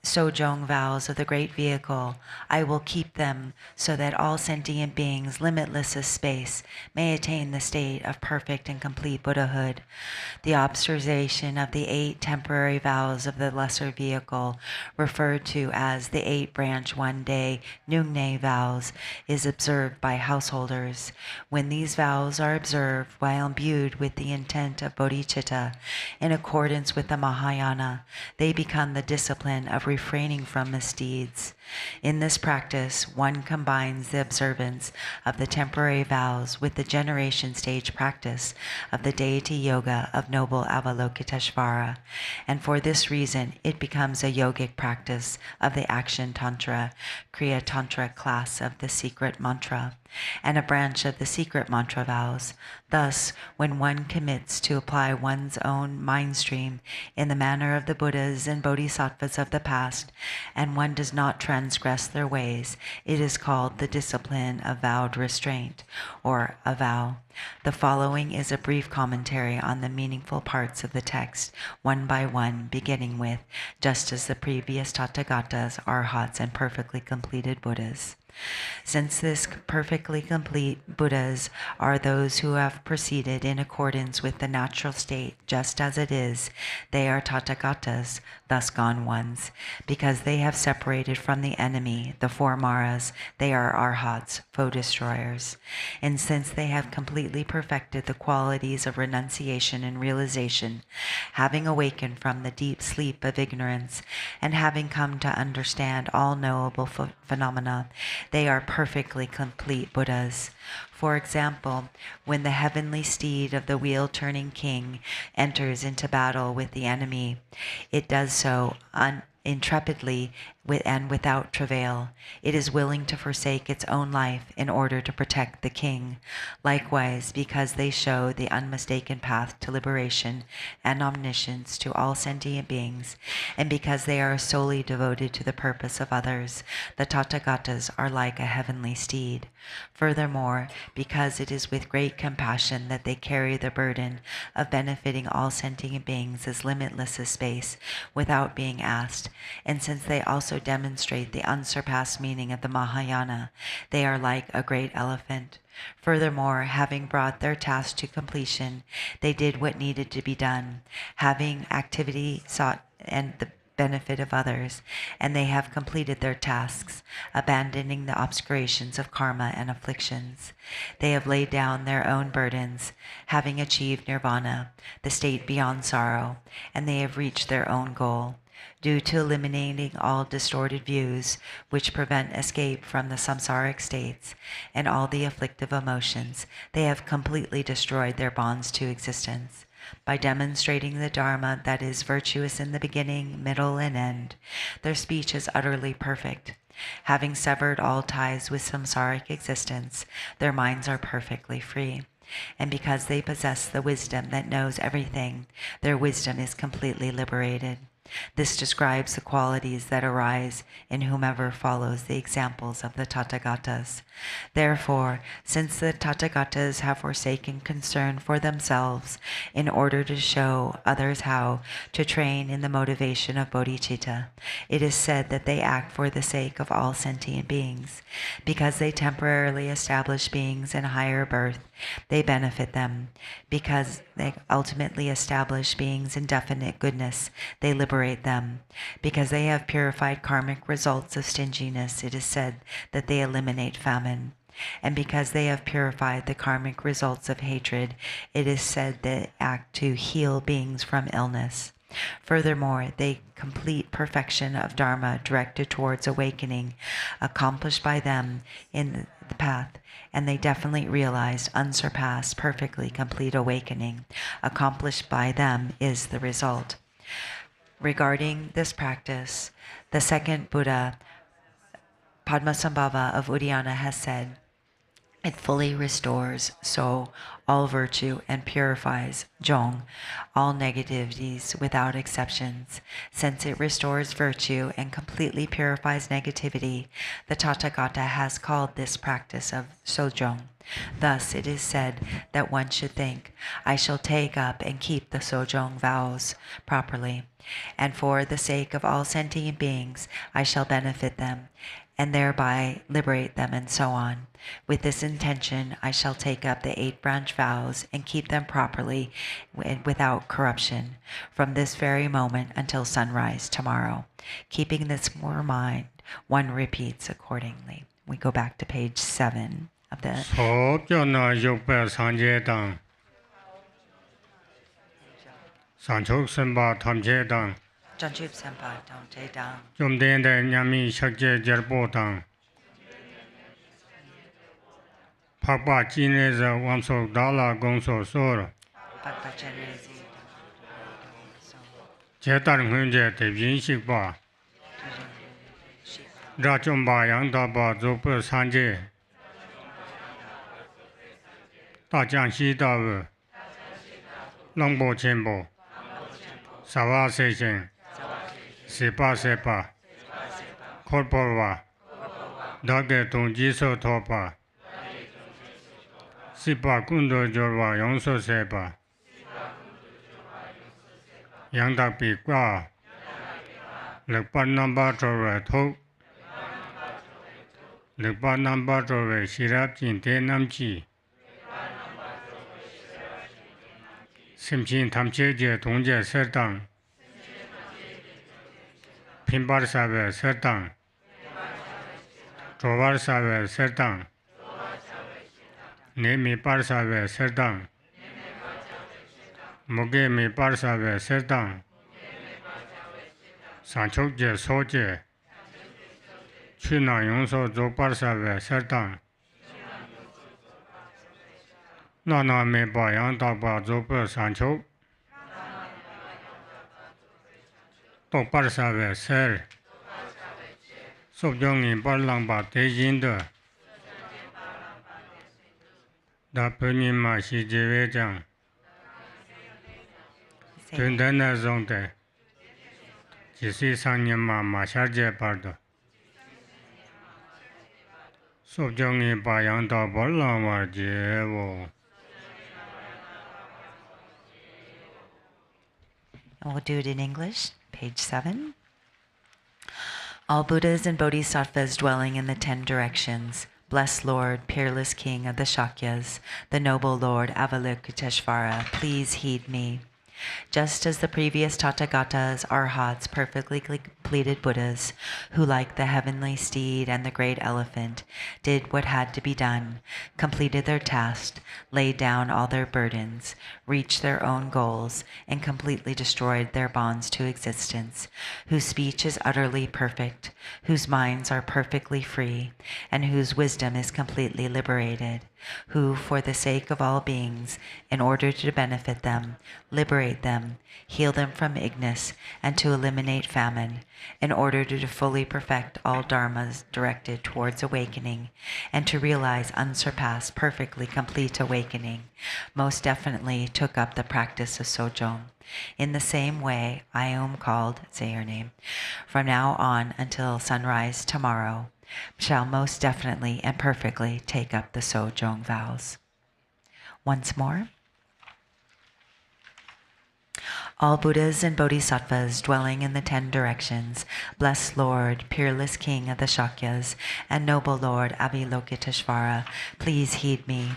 Sojong vows of the great vehicle, I will keep them so that all sentient beings, limitless as space, may attain the state of perfect and complete Buddhahood. The observation of the 8 temporary vows of the lesser vehicle, referred to as the 8-branch one-day Nyung Ne vows, is observed by householders. When these vows are observed while imbued with the intent of bodhicitta, in accordance with the Mahayana, they become the discipline of refraining from misdeeds. In this practice, one combines the observance of the temporary vows with the generation stage practice of the deity yoga of noble Avalokiteshvara, and for this reason it becomes a yogic practice of the action tantra, kriya tantra class of the secret mantra, and a branch of the secret mantra vows. Thus, when one commits to apply one's own mind stream in the manner of the Buddhas and Bodhisattvas of the past, and one does not transgress their ways, it is called the discipline of vowed restraint, or a vow. The following is a brief commentary on the meaningful parts of the text, one by one, beginning with, just as the previous Tathagatas, Arhats, and perfectly completed Buddhas. Since this perfectly complete Buddhas are those who have proceeded in accordance with the natural state just as it is, they are Tathagatas, thus gone ones. Because they have separated from the enemy, the four Maras, they are Arhats, foe destroyers. And since they have completely perfected the qualities of renunciation and realization, having awakened from the deep sleep of ignorance, and having come to understand all knowable phenomena, they are perfectly complete Buddhas. For example, when the heavenly steed of the wheel-turning king enters into battle with the enemy, it does so intrepidly and without travail. It is willing to forsake its own life in order to protect the king. Likewise, because they show the unmistaken path to liberation and omniscience to all sentient beings, and because they are solely devoted to the purpose of others, the Tathagatas are like a heavenly steed. Furthermore, because it is with great compassion that they carry the burden of benefiting all sentient beings as limitless as space without being asked, and since they also demonstrate the unsurpassed meaning of the Mahayana, they are like a great elephant. Furthermore, having brought their task to completion, they did what needed to be done, having activity sought and the benefit of others, and they have completed their tasks, abandoning the obscurations of karma and afflictions. They have laid down their own burdens, having achieved nirvana, the state beyond sorrow, and they have reached their own goal. Due to eliminating all distorted views which prevent escape from the samsaric states and all the afflictive emotions, they have completely destroyed their bonds to existence. By demonstrating the Dharma that is virtuous in the beginning, middle, and end, their speech is utterly perfect. Having severed all ties with samsaric existence, their minds are perfectly free. And because they possess the wisdom that knows everything, their wisdom is completely liberated. This describes the qualities that arise in whomever follows the examples of the Tathagatas. Therefore, since the Tathagatas have forsaken concern for themselves in order to show others how to train in the motivation of bodhicitta, it is said that they act for the sake of all sentient beings. Because they temporarily establish beings in higher birth, they benefit them. Because they ultimately establish beings in definite goodness, they liberate them. Because they have purified karmic results of stinginess, it is said that they eliminate famine. And because they have purified the karmic results of hatred, it is said they act to heal beings from illness. Furthermore, they complete perfection of Dharma directed towards awakening, accomplished by them in the path, and they definitely realized unsurpassed, perfectly complete awakening, accomplished by them is the result. Regarding this practice, the second Buddha, Padmasambhava of Udayana, has said, it fully restores so all virtue and purifies Zhong, all negativities without exceptions. Since it restores virtue and completely purifies negativity, the Tathagata has called this practice of Sojong. Thus it is said that one should think, I shall take up and keep the Sojong vows properly, and for the sake of all sentient beings I shall benefit them, and thereby liberate them, and so on. With this intention, I shall take up the 8 branch vows and keep them properly and without corruption from this very moment until sunrise tomorrow. Keeping this in mind, one repeats accordingly. We go back to page 7 of the... Janjub Senpa, Dante Dang. Jumdende Nyami Shakje Jerbotang. Papa Chinese Wamso Dala Gongso Sor. Papa Chenrezig. Chetan Hunje Te Vinshikba. Rachumba Yangdaba Zopu Sanje. Dajiangxi Dawu. Longbo Chenbo. Sawa Session. Sepa Sepa. Korporwa. Dage Tongji So Topa. Sipa Kundo Jorwa Yongso Sepa. Yangdak Pikwa. Lekpa Namba Chorwe Tok. Lekpa Namba Chorwe Shirap Jinte Namchi. Simchin Tamche Je Tongje Sertang. Pimbar Sabe Sertang. Trovar Sabe Sertang. Nemi Par Sabe Sertang. Moge Mi Par Sabe Sertang. Sanchok Je Soje. Chuna Yongso Zopar Sabe Sertang. Nana Me Ba Yang Takpa Zopar Sanchok. Tokpar Sabe Ser. Sojong in Parlangba Tejinde. Da Punima Shi Jevejang. Tundana Zongde. Jisi Sanyama Masharje Pardo. Sojong in Bayang Da Parlangba Jevo. And we'll do it in English, page 7. All Buddhas and Bodhisattvas dwelling in the 10 directions, blessed Lord, peerless King of the Shakyas, the noble Lord Avalokiteshvara, please heed me. Just as the previous Tathagatas, Arhats, perfectly completed Buddhas, who like the heavenly steed and the great elephant, did what had to be done, completed their task, laid down all their burdens, reached their own goals, and completely destroyed their bonds to existence, whose speech is utterly perfect, whose minds are perfectly free, and whose wisdom is completely liberated, who, for the sake of all beings, in order to benefit them, liberate them, heal them from ignorance, and to eliminate famine, in order to fully perfect all dharmas directed towards awakening, and to realize unsurpassed, perfectly complete awakening, most definitely took up the practice of Sojong. In the same way, I am called, say your name, from now on until sunrise tomorrow, shall most definitely and perfectly take up the Sojong vows. Once more. All Buddhas and Bodhisattvas dwelling in the 10 directions, blessed Lord, peerless King of the Shakyas, and noble Lord Avalokiteshvara, please heed me.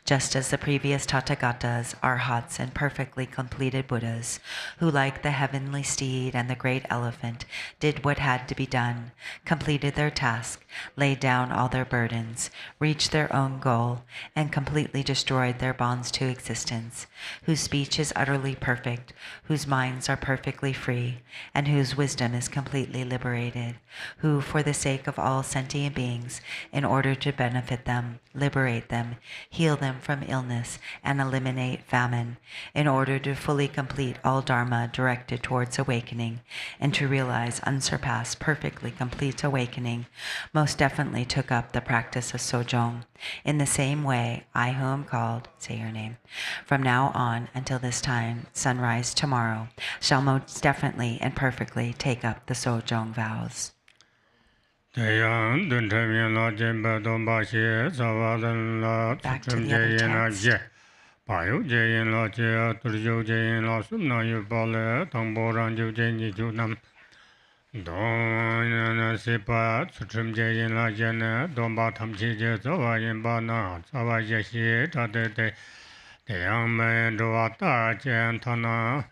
Just as the previous Tathagatas, Arhats, and perfectly completed Buddhas, who like the heavenly steed and the great elephant, did what had to be done, completed their task, laid down all their burdens, reached their own goal, and completely destroyed their bonds to existence, whose speech is utterly perfect, whose minds are perfectly free, and whose wisdom is completely liberated, who, for the sake of all sentient beings, in order to benefit them, liberate them, heal them from illness, and eliminate famine, in order to fully complete all dharma directed towards awakening, and to realize unsurpassed, perfectly complete awakening, most definitely took up the practice of Sojong. In the same way, I who am called, say your name, from now on until this time, sunrise tomorrow, shall most definitely and perfectly take up the Sojong vows. Back to the other text. Don Sepa Sutrim Jayan Lajana, Domba Tamchi Zawa Yambana, Zawa Yashi, Tade, the young man Doata, Jantana,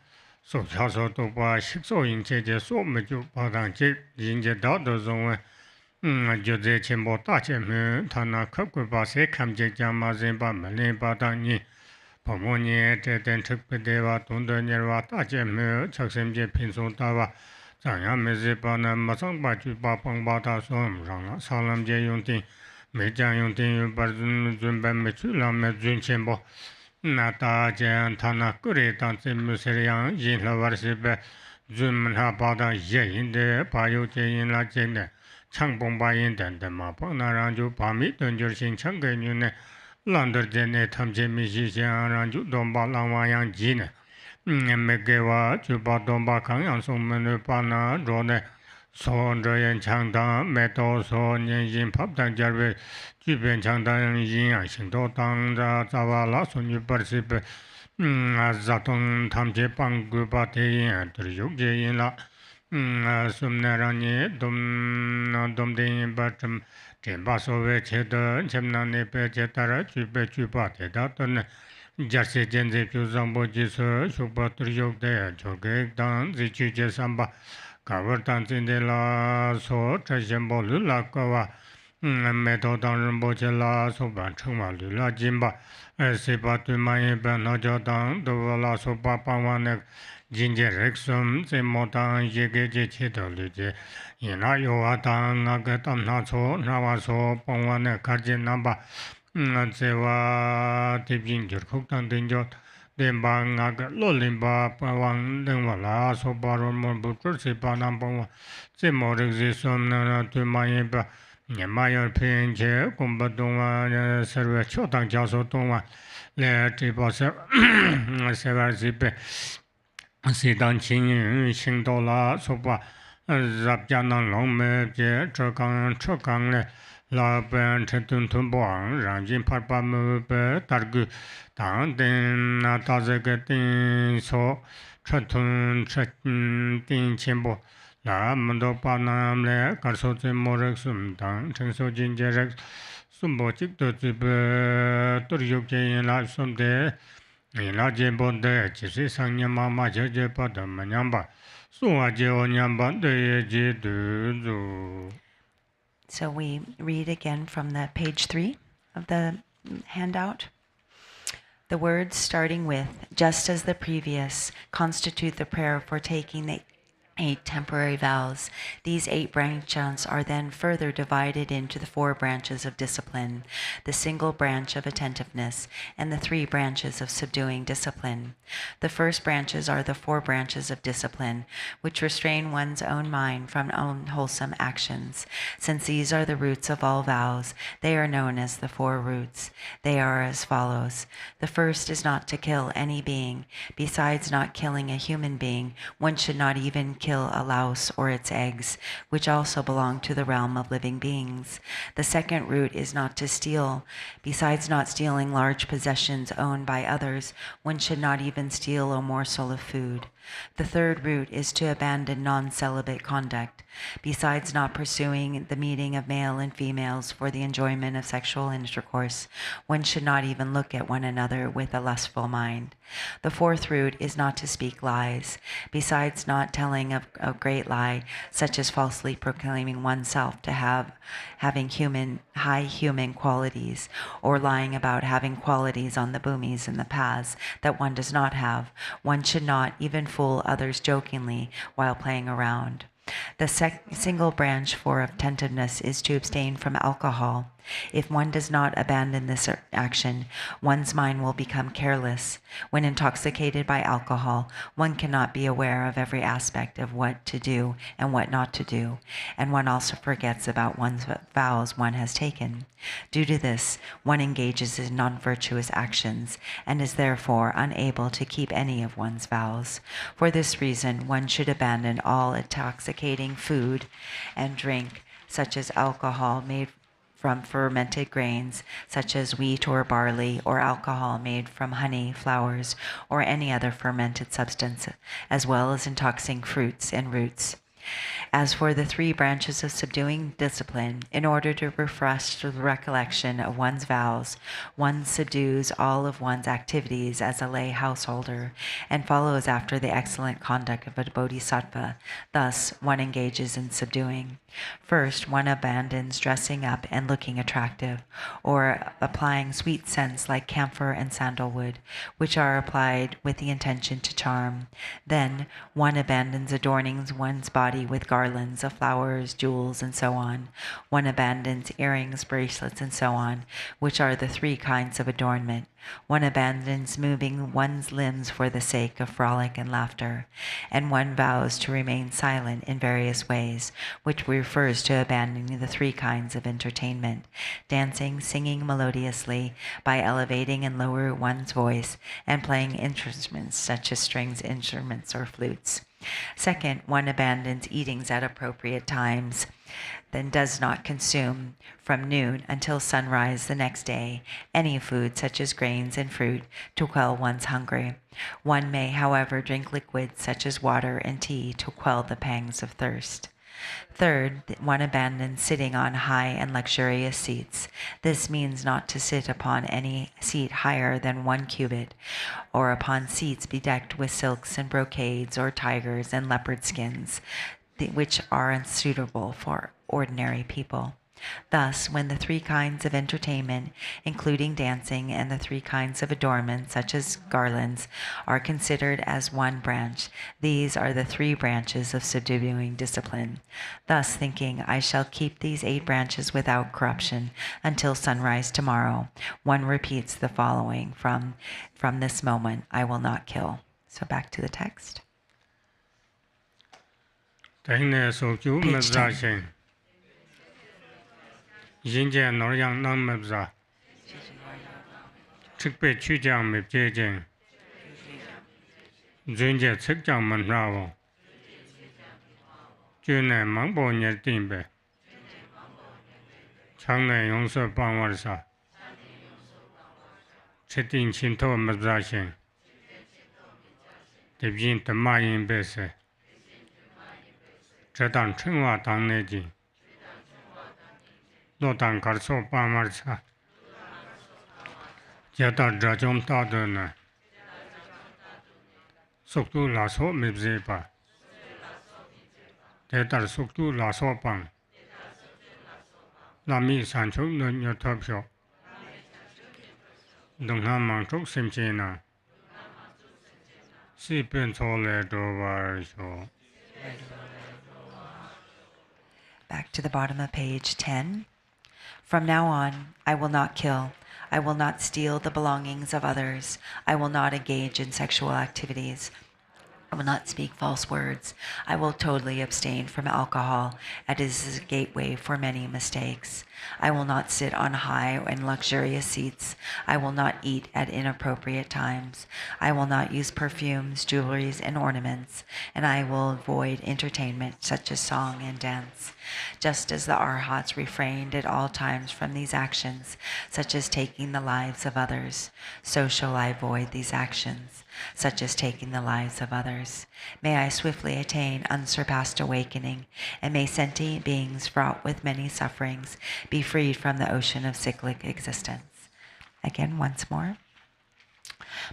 so Chaso Topa, Shixo in Cheja, so Maju Padang Chip, Jinja Dado Zone, Jose Chimbo Tachem, Tana Kakuba, Sekam Jama Zimba, Malay Badani, Pomoni, Teten Chukpedeva, Tunda Nirva, Tajem, Chaksemje, Pinsuntawa, Zanya Mezipana, Masangba, Chupa, Pangbata, Som, Rana, Salam Je Yunting, Mejan Yunting, Barzun, Zumba, Mechula, Mezun Chembo, Nata, Jan, Tana, Kuri, Tansi, Muserian, Yin Lavarsibe, Zumha Pada, Yin, the Payo Jain La Jene, Changbomba Yin, the Mapana Ranju, Pami, Dunjursin, Changan Yune. Lander Jene Tamje Mishishan Ranju Domba Lawayang Jine Megewa Chuba Domba Kangyang Sumenu Pana Rone Son Joyen Changdang Meto Son Yin Papdang Jarve Juben Changdang Yin Xingdo Tang Zawa La Sun Yu Persipe Zatong Tamje Pangu Pate Yin Triyuk Je Yin La Sumnerani Dom Din Batum Temba Sove Cheda Chemnani Pe Chetara Chupe Chupa Tedatun Jarse Jenze Puzambo Jiso Shukpa Triyuk De Choge Dan Zichu Jesamba Kavartan Zindela So Chashembo Lula Kawa Meto Dan Rinpoche La Soba Chungwa Lula Jimba Sepa Tumaye Ben Nojo Dan Dovala Sopa Pawanek Jinje Rexum Zemotan Yege Cheto Luje Yena Yoa Dan Nagatam Naso Navaso Pongwane Karjin Namba Zewa Tibin Jurkuk Dan Dinjot Demba Naga Lolimba Pawang Dengwala Sobaron Morbutur Sepa Nampongwa Zemorexisum Nana Tumayeba Nyamayor Pinche Kumba Dongwa Serve Chotang Jaso Dongwa Le Tipa Sever Zipe Sidang Qing Xing Do La Sopa Zap Janang Long Me Jie Chokang Le La Ben Chetun Tumboang Rangjin Parpa Mu Be Targu Tang Den Na Tazeke Din So Chetun Chetun Din Chenbo La Mendo Pa Nam Le Karso Zin Morek Sum Tang Cheng So Jin Jerek Sumbo Chik Do Zibe Turyuk Yin La Sum De La Jembo De Chisi Sang Nyama Jeje Pa De Manyamba Suwa Je O Nyamba De Je Du Zu. So we read again from the page 3 of the handout. The words starting with, just as the previous, constitute the prayer for taking the 8 temporary vows. These 8 branches are then further divided into the 4 branches of discipline, the single branch of attentiveness, and the 3 branches of subduing discipline. The first branches are the 4 branches of discipline, which restrain one's own mind from unwholesome actions. Since these are the roots of all vows, they are known as the 4 roots. They are as follows. The first is not to kill any being. Besides not killing a human being, one should not even kill a louse or its eggs, which also belong to the realm of living beings. The second root is not to steal. Besides not stealing large possessions owned by others, one should not even steal a morsel of food. The third root is to abandon non-celibate conduct. Besides not pursuing the meeting of male and females for the enjoyment of sexual intercourse, one should not even look at one another with a lustful mind. The fourth root is not to speak lies. Besides not telling a great lie, such as falsely proclaiming oneself to having high human qualities, or lying about having qualities on the bhumis and the paths that one does not have, one should not even fool others jokingly while playing around. The single branch for attentiveness is to abstain from alcohol. If one does not abandon this action, one's mind will become careless. When intoxicated by alcohol, one cannot be aware of every aspect of what to do and what not to do, and one also forgets about one's vows one has taken. Due to this, one engages in non-virtuous actions and is therefore unable to keep any of one's vows. For this reason, one should abandon all intoxicating food and drink, such as alcohol made from fermented grains, such as wheat or barley, or alcohol made from honey, flowers, or any other fermented substance, as well as intoxicating fruits and roots. As for the 3 branches of subduing discipline, in order to refresh the recollection of one's vows, one subdues all of one's activities as a lay householder and follows after the excellent conduct of a bodhisattva. Thus, one engages in subduing. First, one abandons dressing up and looking attractive, or applying sweet scents like camphor and sandalwood, which are applied with the intention to charm. Then, one abandons adorning one's body with garlands of flowers, jewels, and so on. One abandons earrings, bracelets, and so on, which are the 3 kinds of adornment. One abandons moving one's limbs for the sake of frolic and laughter, and one vows to remain silent in various ways, which refers to abandoning the 3 kinds of entertainment: dancing, singing melodiously by elevating and lowering one's voice, and playing instruments such as strings instruments or flutes. Second, one abandons eatings at appropriate times, then does not consume from noon until sunrise the next day any food such as grains and fruit to quell one's hunger. One may, however, drink liquids such as water and tea to quell the pangs of thirst. Third, one abandons sitting on high and luxurious seats. This means not to sit upon any seat higher than 1 cubit, or upon seats bedecked with silks and brocades or tigers and leopard skins, which are unsuitable for ordinary people. Thus, when the 3 kinds of entertainment, including dancing, and the 3 kinds of adornment, such as garlands, are considered as one branch, these are the 3 branches of subduing discipline. Thus, thinking, I shall keep these 8 branches without corruption until sunrise tomorrow, one repeats the following from this moment, I will not kill. So back to the text. Page 10. Yinjian Noryang Namabza Chikpe Chujang Mipjing Junja Cikjang Manravo June Mangbo Nyertimbe Changne Yongso Bangwarsa Chitin Chinto Mabzashin Dibjin Tamayin Bese Chetan Chingwa Tang Neji Lotan Karso Pamarsa Jata Drajom Taduna Soktu Laso Mibzepa Tetar Soktu Laso Pang Lami Sanchok Nyotopsho Dongha Mangchok Simchina Si Pensole Dovarsho. Back to the bottom of page 10. From now on, I will not kill. I will not steal the belongings of others. I will not engage in sexual activities. I will not speak false words. I will totally abstain from alcohol, as it is a gateway for many mistakes. I will not sit on high and luxurious seats. I will not eat at inappropriate times. I will not use perfumes, jewelries, and ornaments, and I will avoid entertainment such as song and dance. Just as the arhats refrained at all times from these actions, such as taking the lives of others, so shall I avoid these actions, such as taking the lives of others. May I swiftly attain unsurpassed awakening, and may sentient beings fraught with many sufferings be freed from the ocean of cyclic existence. Again, once more.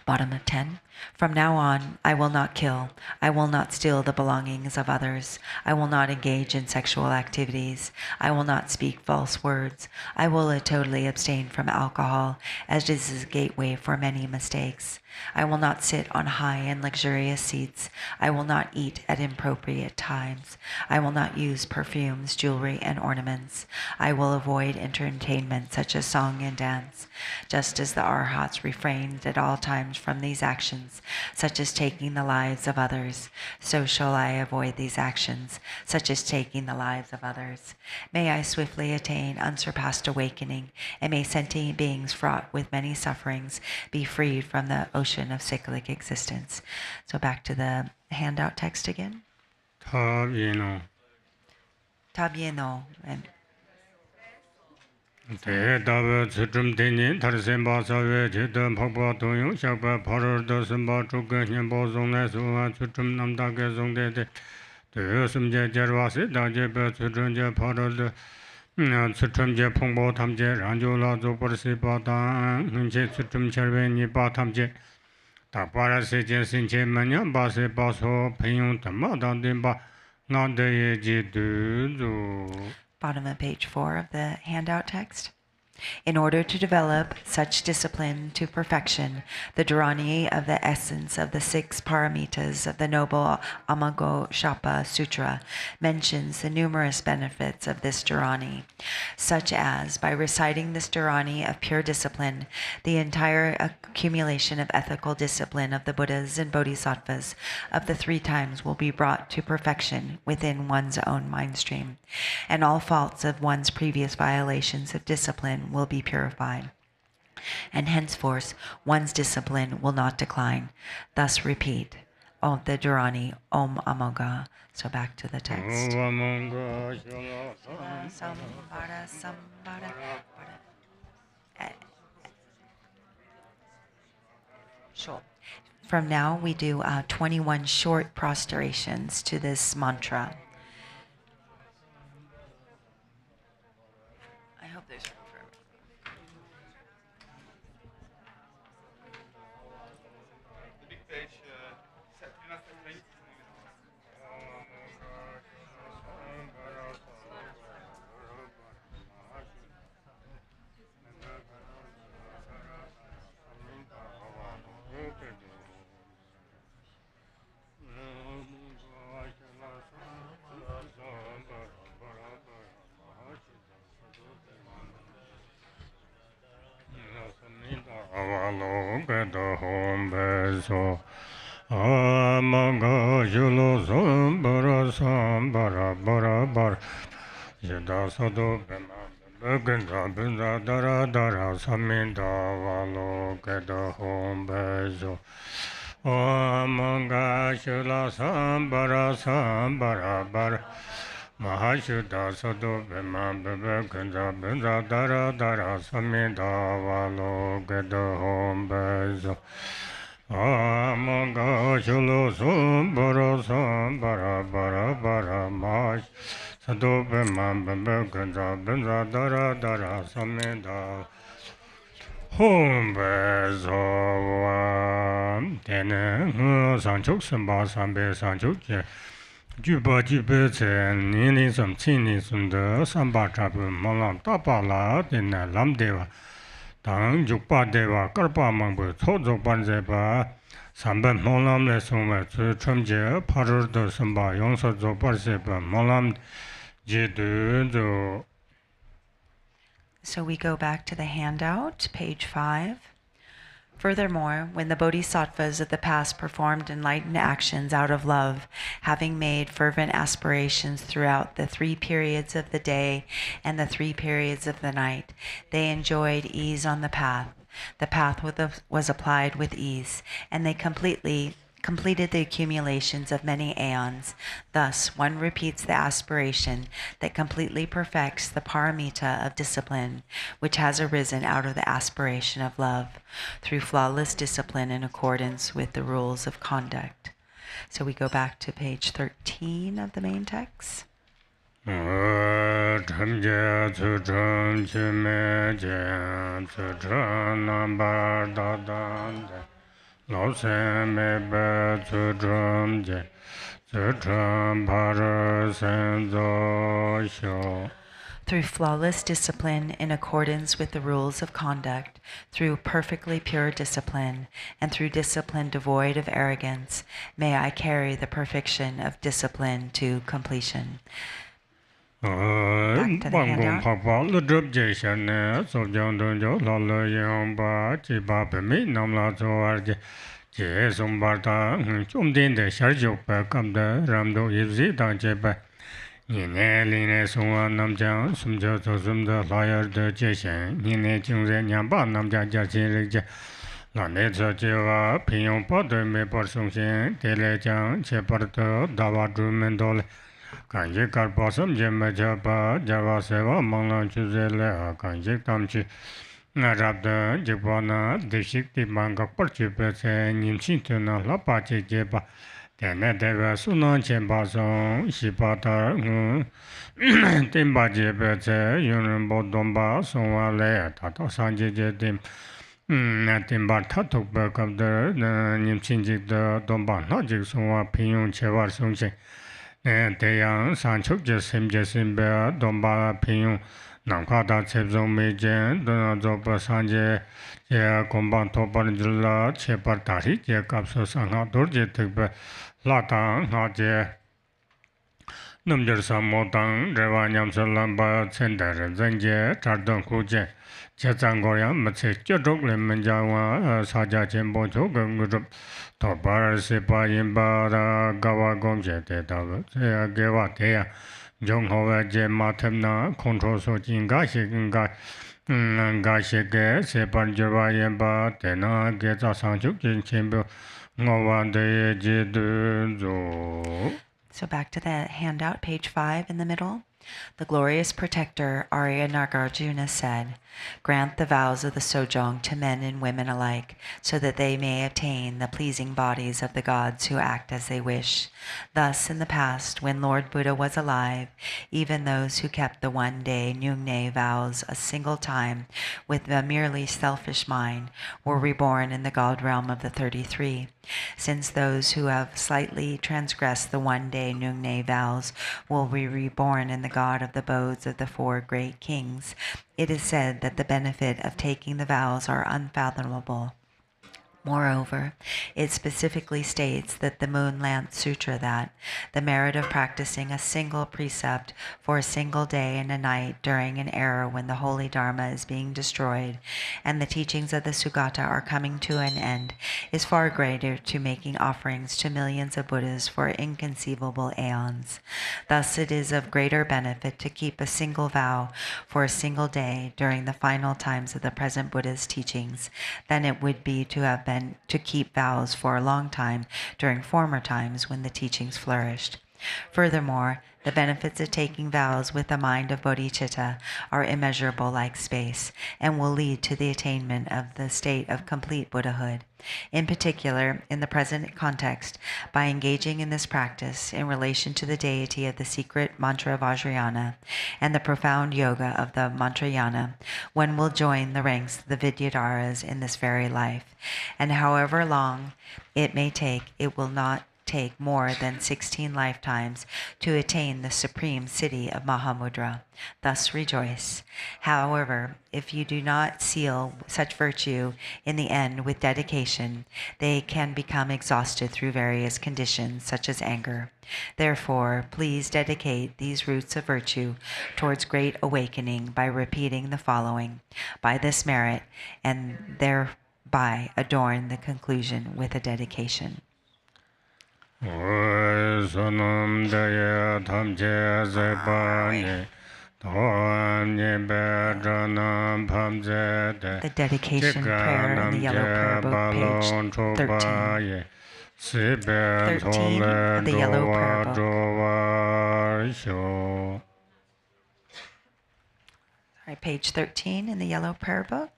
Bottom of 10. From now on, I will not kill. I will not steal the belongings of others. I will not engage in sexual activities. I will not speak false words. I will totally abstain from alcohol, as this is a gateway for many mistakes. I will not sit on high and luxurious seats. I will not eat at inappropriate times. I will not use perfumes, jewelry, and ornaments. I will avoid entertainment such as song and dance. Just as the arhats refrained at all times from these actions, such as taking the lives of others, so shall I avoid these actions, such as taking the lives of others. May I swiftly attain unsurpassed awakening, and may sentient beings fraught with many sufferings be freed from the ocean of cyclic existence. So back to the handout text again. Tabieno. And Te Dawa Tsutrum Teni Tarsemba Save Chetan Papa Toyo Shakpa Parar Dasemba Chuka Nyembo Zongne Suwa Tsutrum Namdake Zongde 그 숨제 저와세 다제 베츠전제 파르드 수tum제 풍보 탐제 란조라 조버시 바다 현재 수tum 철변이 바탐제 다파라세제 신체 마냐 바세 바소 페용 담마단데 나데예 지두조. Bottom of page 4 of the handout text. In order to develop such discipline to perfection, the Dharani of the essence of the 6 paramitas of the Noble Amagoshopa Sutra mentions the numerous benefits of this Dharani, such as, by reciting this Dharani of pure discipline, the entire accumulation of ethical discipline of the Buddhas and Bodhisattvas of the 3 times will be brought to perfection within one's own mind stream, and all faults of one's previous violations of discipline will be purified, and henceforth one's discipline will not decline. Thus repeat Om the Dharani, Om Amoga. So back to the text. Sure. From now we do 21 short prostrations to this mantra. I hope there's room for everyone. The big page, Mahashuddha Sadhu Bhima Bhava Ganja Bhanja Dara Dara Samhita Valo Geda Hom Bezo Amanga Shulu Sumbara Sambara Bara Bara Mahash Sadhu Bhima Bhava Ganja Bhanja Dara Dara Samhita Hom Bezo Tene Sanchuk Samba Sambe Sanchuk Juba Nini some Chini Sunda Samba Trapu Molam Tapala Dina Lamdeva Tang Jukpa Deva Karpa Mambu Tozo Banzeba Samba Molam Lesuma Trumje Parur do Samba Yonsa Zobarseba Molam Jidu. So we go back to the handout, page 5. Furthermore, when the bodhisattvas of the past performed enlightened actions out of love, having made fervent aspirations throughout the 3 periods of the day and the 3 periods of the night, they enjoyed ease on the path. The path was applied with ease, and they completed the accumulations of many aeons. Thus, one repeats the aspiration that completely perfects the paramita of discipline, which has arisen out of the aspiration of love, through flawless discipline in accordance with the rules of conduct. So we go back to page 13 of the main text. Through flawless discipline in accordance with the rules of conduct, through perfectly pure discipline, and through discipline devoid of arrogance, may I carry the perfection of discipline to completion. Back to the handout. Kanji karpasam jemma japa java seva manglan chuzele kanji tamchi rabda jipana deshik di mangak parchi pese nimchin tuna la pache jeba Teneteva Sunan Chembason, Shipata, Timba Jebete, Yunbo Domba, Sonwale, Tato Sanje Dim, Timba Tatuk Berk of the Nimchinjik, the Domba, Logic, Sonwa, Pion, Chevar Sunche, Teyang, Sanchuk, Jessim, Jessim Bear, Domba, Pion, Nankata, Tsebzon, Mejen, Donazopa Sanje. Comban Topan Jilla, Chepartari, Capso Sanga, Dorje, Latang, Haje, Numjer Samotang, Revanyam Salamba, Sender, Zenje, Tardon Kuje, Chetangoria, Matse, Jodok, Lemanjawa, Saja Chembo, Jogan, Topar, Sepa, Yimba, Gawa Gomje, Geva, Tea, Jong Hova, Matemna, Control Sojinga, Shikinga. Gashike, Sepan Javayamba, Tena, Geta Sanjuk, Chimbo, Novande, Jidu. So back to the handout, page 5 in the middle. The glorious protector, Arya Nagarjuna, said, "Grant the vows of the Sojong to men and women alike, so that they may obtain the pleasing bodies of the gods who act as they wish." Thus, in the past, when Lord Buddha was alive, even those who kept the one-day Nyung Ne vows a single time with a merely selfish mind were reborn in the god realm of the 33. Since those who have slightly transgressed the one-day Nyung Ne vows will be reborn in the god of the abodes of the 4 great kings, it is said that the benefit of taking the vows are unfathomable. Moreover, it specifically states that the Moon Lamp Sutra that the merit of practicing a single precept for a single day and a night during an era when the holy Dharma is being destroyed and the teachings of the Sugata are coming to an end is far greater to making offerings to millions of Buddhas for inconceivable aeons. Thus, it is of greater benefit to keep a single vow for a single day during the final times of the present Buddha's teachings than it would be to have been to keep vows for a long time during former times when the teachings flourished. Furthermore, the benefits of taking vows with the mind of bodhicitta are immeasurable like space and will lead to the attainment of the state of complete Buddhahood. In particular, in the present context, by engaging in this practice in relation to the deity of the secret mantra Vajrayana and the profound yoga of the mantrayana, one will join the ranks of the Vidyadharas in this very life. And however long it may take, it will not take more than 16 lifetimes to attain the supreme city of Mahamudra. Thus rejoice. However, if you do not seal such virtue in the end with dedication, they can become exhausted through various conditions, such as anger. Therefore, please dedicate these roots of virtue towards great awakening by repeating the following, by this merit, and thereby adorn the conclusion with a dedication. Sonam Daya Tamje Zebani, Tom Bedranam Pamze, The dedication prayer in the yellow prayer book, page 13. 13 of the yellow prayer book. Sorry, page 13 in the yellow prayer book.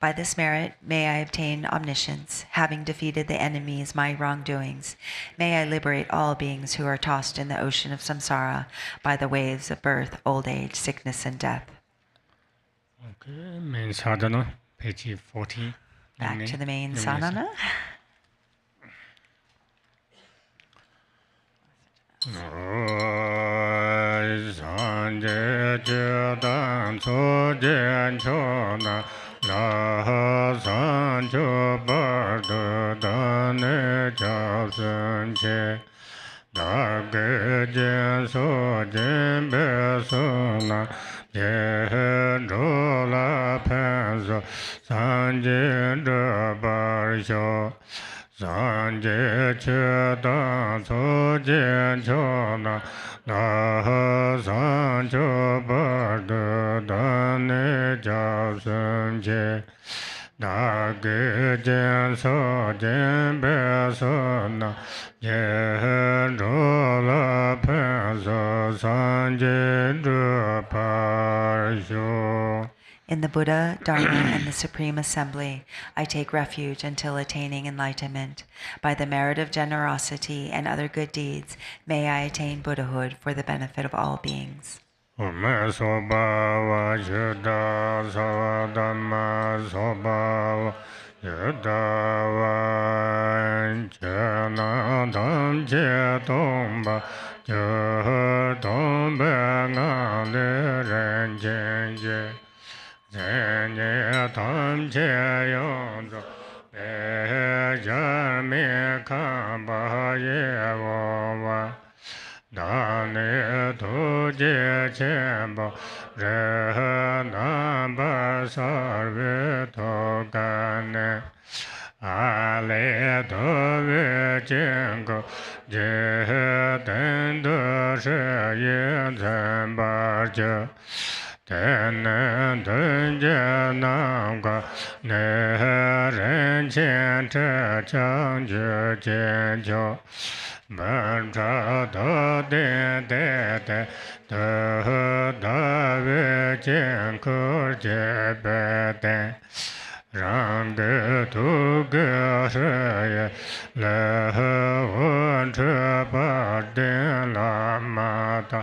By this merit, may I obtain omniscience, having defeated the enemies my wrongdoings. May I liberate all beings who are tossed in the ocean of samsara by the waves of birth, old age, sickness, and death. Okay, main sadhana, page 40. Back to the main sadhana. La san cho bar do dane cha sun che da ge jen so jen be so na je ro la pen so san jen de bar sho san je che da so jen cho na la san cho bar do dane cha sun che da ge jen so jen be so na je ro la pen so san jen de par sho. In the Buddha, Dharma, and the Supreme Assembly, I take refuge until attaining enlightenment. By the merit of generosity and other good deeds, may I attain Buddhahood for the benefit of all beings. Dane tuje chembo re namba sarve togane ale dove chengo je dendo she yen zembarje tenen dunje nanga ne ren chen che chang je jen jo Mantra da de de de da ve chen kur je be de rang de tu ge she le won che ba de la ma ta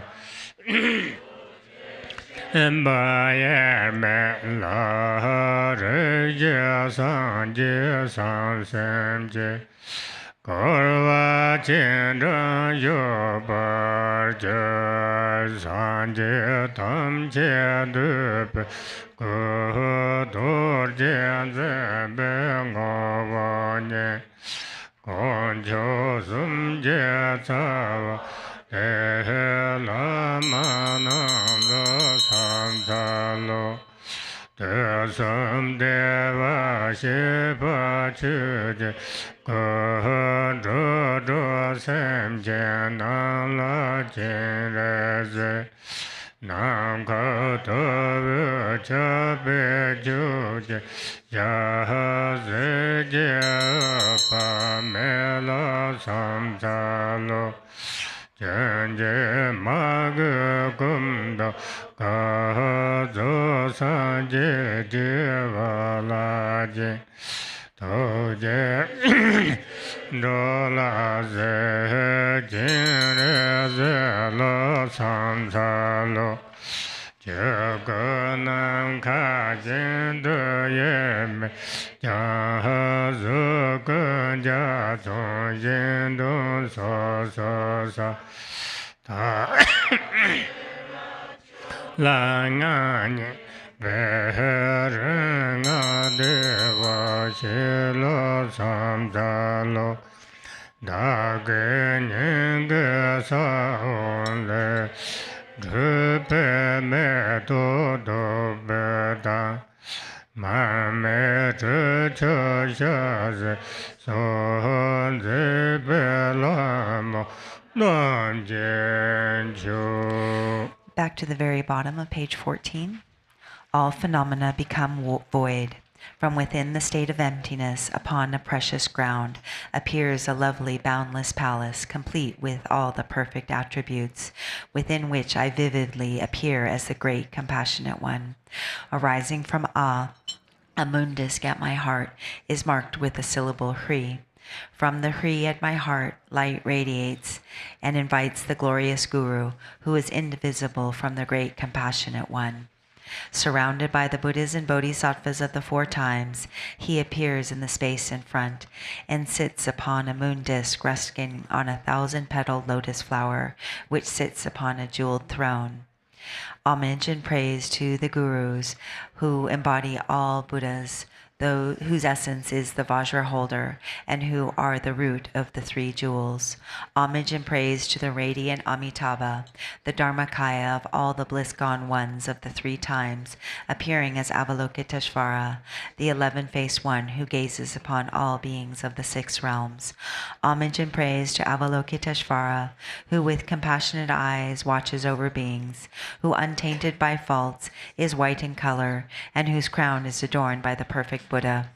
ba ye me la re je san je san sem je Korva Chenrezig Yobar Je Sanje Tam Che Dupe Kudur Je Zebe Ngavanye Koncho Sum Je Tsawa Te Lama Namro Samsalo Te Sum Deva Shiva Chuje Kodro Sem Jena La Chenrezig Nam Koto Chabe Juje Jahaze Pa Mela Samsalo Janje Mag Kumdo Kazo Sanje Jivalaje Toje Dola Ze Chenrezig Lo Samsalo Jaganam Kajen Doyeme Jahazu Kunja Sonjen Don So Ta La Nganye Berenga Deva Shilo Samsalo Dage Nyenge Saonle Drupe Me Do Beda Mame Cho Shaze Son Ze Belamo Don Jen Chu. Back to the very bottom of page 14. All phenomena become void. From within the state of emptiness, upon a precious ground, appears a lovely, boundless palace, complete with all the perfect attributes, within which I vividly appear as the great, compassionate one. Arising from a moon disk at my heart is marked with the syllable Hri. From the Hri at my heart, light radiates and invites the glorious Guru, who is indivisible from the great, compassionate one. Surrounded by the Buddhas and Bodhisattvas of the four times, he appears in the space in front and sits upon a moon disk resting on a 1,000-petaled lotus flower, which sits upon a jeweled throne. Homage and praise to the Gurus who embody all Buddhas, whose essence is the Vajra holder, and who are the root of the three jewels. Homage and praise to the radiant Amitabha, the Dharmakaya of all the bliss-gone ones of the three times, appearing as Avalokiteshvara, the 11-faced one who gazes upon all beings of the 6 realms. Homage and praise to Avalokiteshvara, who with compassionate eyes watches over beings, who untainted by faults is white in color, and whose crown is adorned by the perfect Buddha.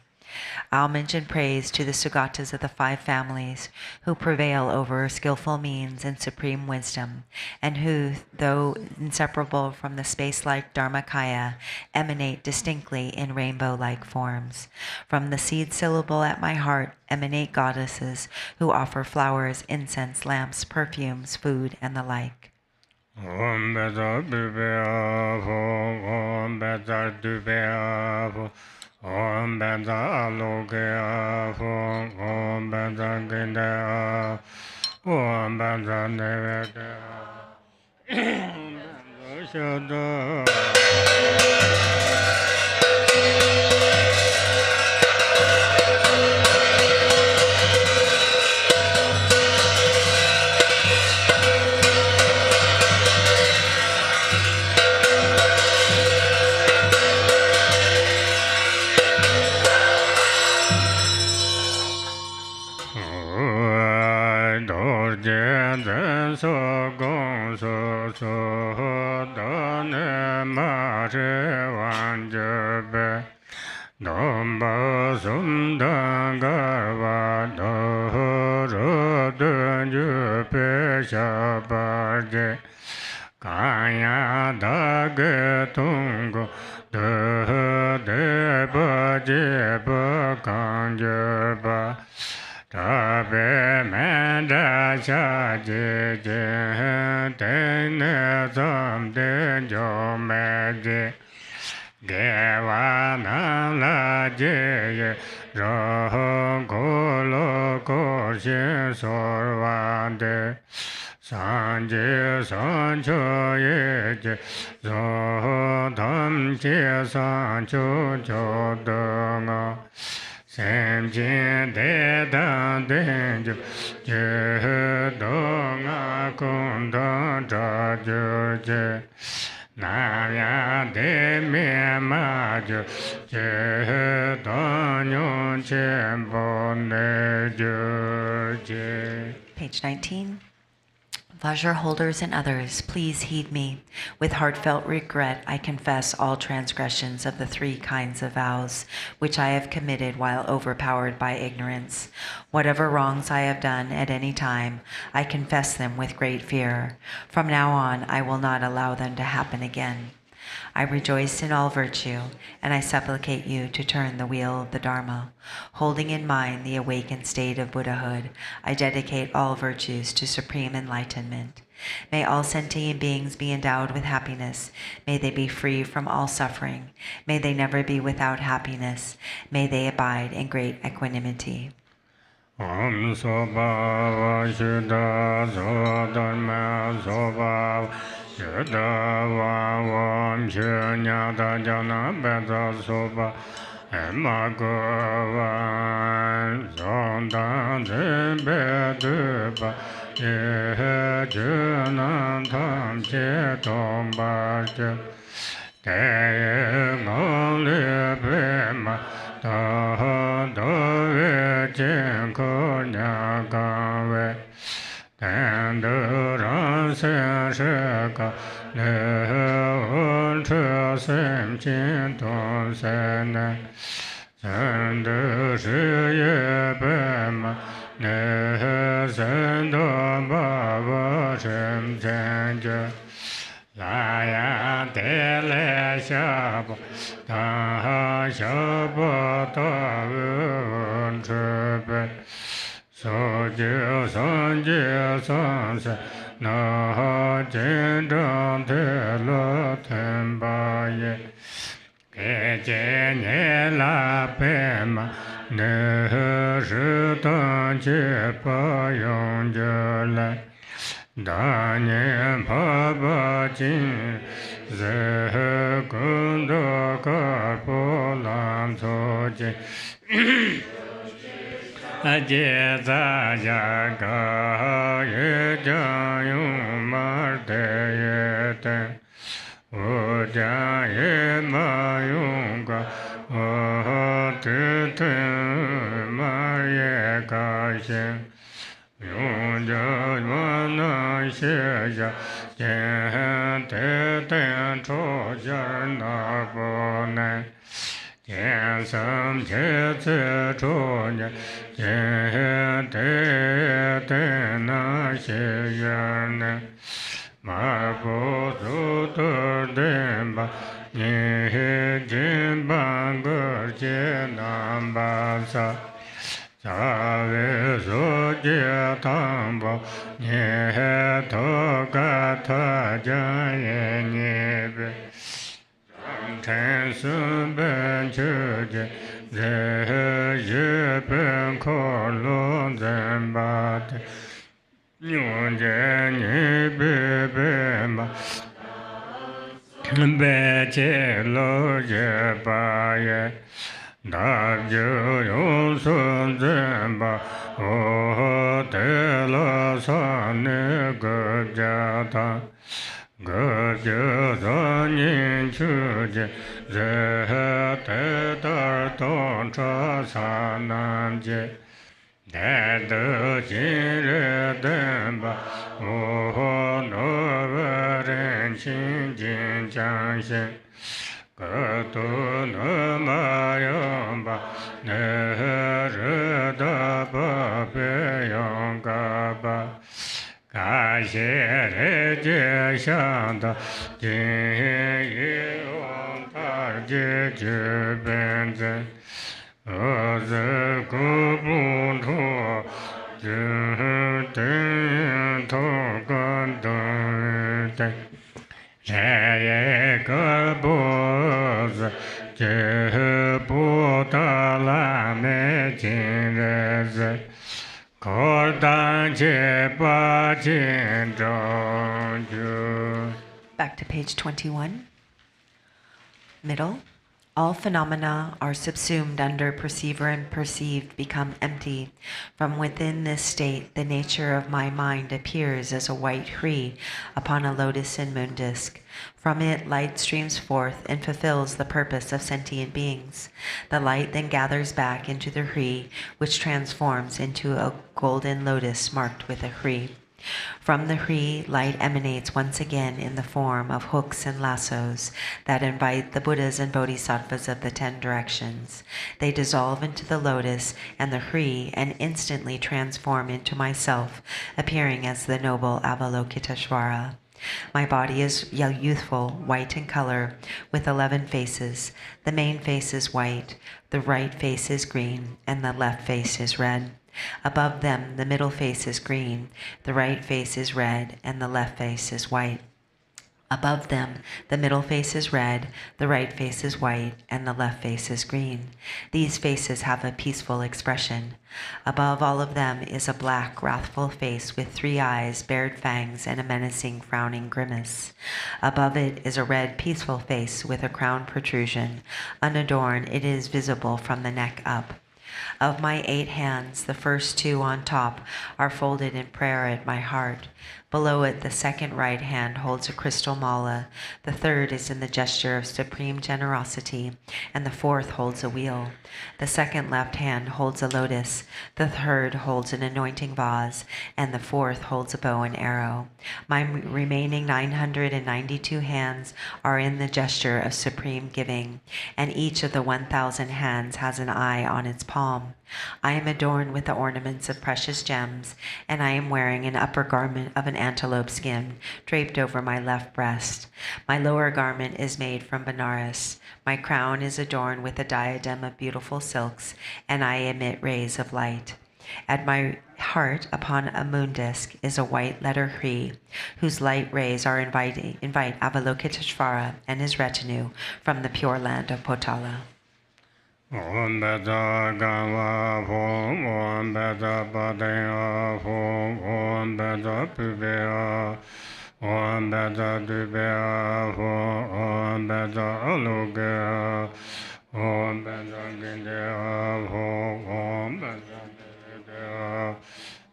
Homage and praise to the Sugatas of the 5 families who prevail over skillful means and supreme wisdom, and who, though inseparable from the space-like Dharmakaya, emanate distinctly in rainbow-like forms. From the seed syllable at my heart emanate goddesses who offer flowers, incense, lamps, perfumes, food, and the like. Om Beza Bibea Om Beza Dubea Om Beza Logea Om Beza Gendea Om Beza Nevedea Om Beza Shada. So gong so so dane ma re wan je be dom ba sum dang gar va do ro de je pe sha ba je kaya da ge tung go de ba je ba kan je ba Tabe menda cha je je te ne zam de jo me je ge wa na la je ye ro go lo ko shi so wa de san je san cho ye je zo dam je san cho cho de nga Sem jin de dan den ju je do nga kun dan ja ju je na ya de me ma ju je do nyon chen bo ne ju je. Page 19. Vajra holders and others, please heed me. With heartfelt regret, I confess all transgressions of the 3 kinds of vows, which I have committed while overpowered by ignorance. Whatever wrongs I have done at any time, I confess them with great fear. From now on, I will not allow them to happen again. I rejoice in all virtue, and I supplicate you to turn the wheel of the Dharma. Holding in mind the awakened state of Buddhahood, I dedicate all virtues to supreme enlightenment. May all sentient beings be endowed with happiness. May they be free from all suffering. May they never be without happiness. May they abide in great equanimity. Om Soba Vashuddha Sodharma Soba Yada Vam Shunyata Jana Beda Soba Emma Govan Zonda Zembe Duba Ye Junan Tam Che Tomba Che Te Ngoli Pema Da Do Ve Chen Ko Nya Ka Ve Ten Du Ran Se She Ka Le Un Che Sem Chin Ton Se Ne Sen Du Shi Ye Pe Ma Ne Sen Do Ba Ba Shem Chen Je La ya te le sha bo ta sha bo ta un che pe so je san se na jin dang te lo ten ba ye ke je ne la pe ma ne shi dan che pa yong je le Dānyam Pāpa Jīn Zē Kundu Kārpo Lām Tso Jīn Ajē Zā Yā Gā Yē Jā Yung Mār Tē Yē Tēn Wō Jā Yē Mā Yung Gā Wō Tē Tēn Mār Yē Gā Shēn Yung ja na xie ya jian te ten cho jar na bo ne 见生切子诸念，见得得那些缘呢，马不足得定吧，你金半个劫难巴萨。萨维苏杰汤波，涅托嘎他迦耶涅贝，参孙本求杰，热日本可隆真巴特，牛杰涅贝贝玛，贝切罗杰巴耶。大就用孙真巴，我得了三那个家他，个就三年出去，这得到东川三南街，得到今日等吧，我诺为人亲近将心。格多那玛扬巴，那热达巴贝扬嘎巴，感谢人间向导，今夜往大街去奔走，我是古不脱，只等头感动的。这个波子，这不达拉美金日子，可当结巴金中就。Back to page 21. Middle. All phenomena are subsumed under perceiver and perceived become empty. From within this state, the nature of my mind appears as a white hree upon a lotus and moon disk. From it, light streams forth and fulfills the purpose of sentient beings. The light then gathers back into the hree, which transforms into a golden lotus marked with a hree. From the hree, light emanates once again in the form of hooks and lassos that invite the Buddhas and Bodhisattvas of the 10 directions. They dissolve into the lotus and the hree and instantly transform into myself, appearing as the noble Avalokiteshvara. My body is youthful, white in color, with 11 faces. The main face is white, the right face is green, and the left face is red. Above them, the middle face is green, the right face is red, and the left face is white. Above them, the middle face is red, the right face is white, and the left face is green. These faces have a peaceful expression. Above all of them is a black, wrathful face with 3 eyes, bared fangs, and a menacing, frowning grimace. Above it is a red, peaceful face with a crown protrusion. Unadorned, it is visible from the neck up. Of my 8 hands, the first 2 on top are folded in prayer at my heart. Below it, the second right hand holds a crystal mala, the third is in the gesture of supreme generosity, and the fourth holds a wheel. The second left hand holds a lotus, the third holds an anointing vase, and the fourth holds a bow and arrow. My remaining 992 hands are in the gesture of supreme giving, and each of the 1,000 hands has an eye on its palm. I am adorned with the ornaments of precious gems, and I am wearing an upper garment of an antelope skin draped over my left breast. My lower garment is made from Benares. My crown is adorned with a diadem of beautiful silks, and I emit rays of light. At my heart, upon a moon disk, is a white letter Hri, whose light rays are invite Avalokiteshvara and his retinue from the pure land of Potala. Om Beda Gava Hom, Om Beda Badaya Hom, Om Beda Pubea, Om Beda Dubea Hom, Om Beda Alugea, Om Beda Gindea Hom, Om Beda Gindea,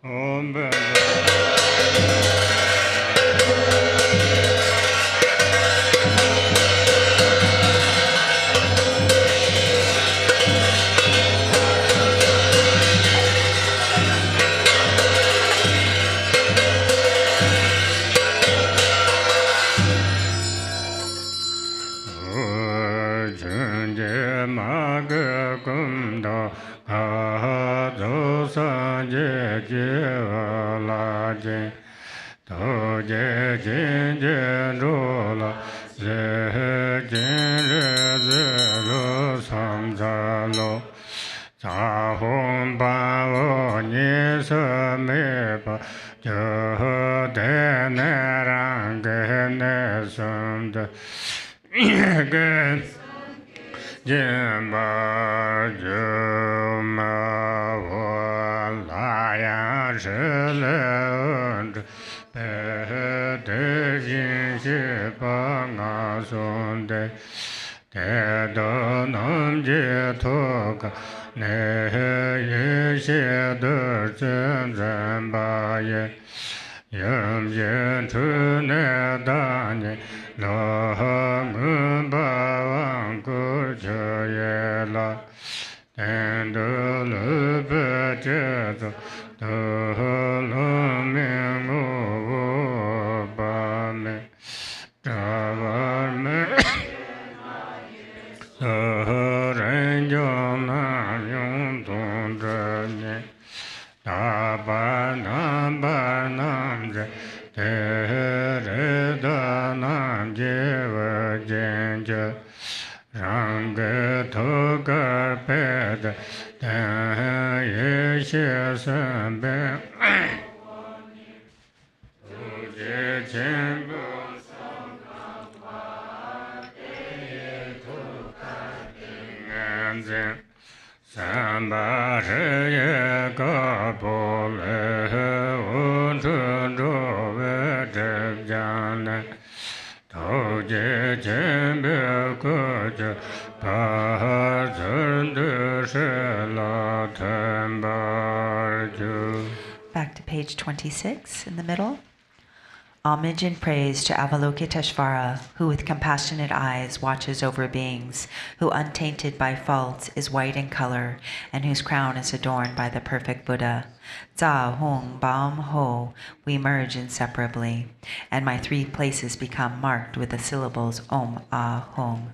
Om Beda. la jin to je jin je ro la ze jin re ze lo sam za lo cha hong ba wo ni se me ba je de ne rang ge ne sam de ge jin ba ju ma wo la ya shi le pe de jin shi pa nga sun de te do nam je to ka ne ye she de zhen zhen ba ye yam yen chu ne da ni lo ngun ba wang ku che ye la ten de le pe che zo de lo mi ngu ba me da ba me ren jo na yong dong zhe ne da ba nam je de re da nam je ve jen je rang ge to ga pe de ye xie san be tu je chen bu Samba ye ga bo le wu zhu zhu we zhe jiang ne to jie qian be ge zhe ba zhen de shi la ten ba ju. Back to page 26 in the middle. Homage and praise to Avalokiteshvara, who with compassionate eyes watches over beings, who untainted by faults is white in color, and whose crown is adorned by the perfect Buddha. Za Hung Bam Ho, we merge inseparably, and my three places become marked with the syllables Om Ah Hung.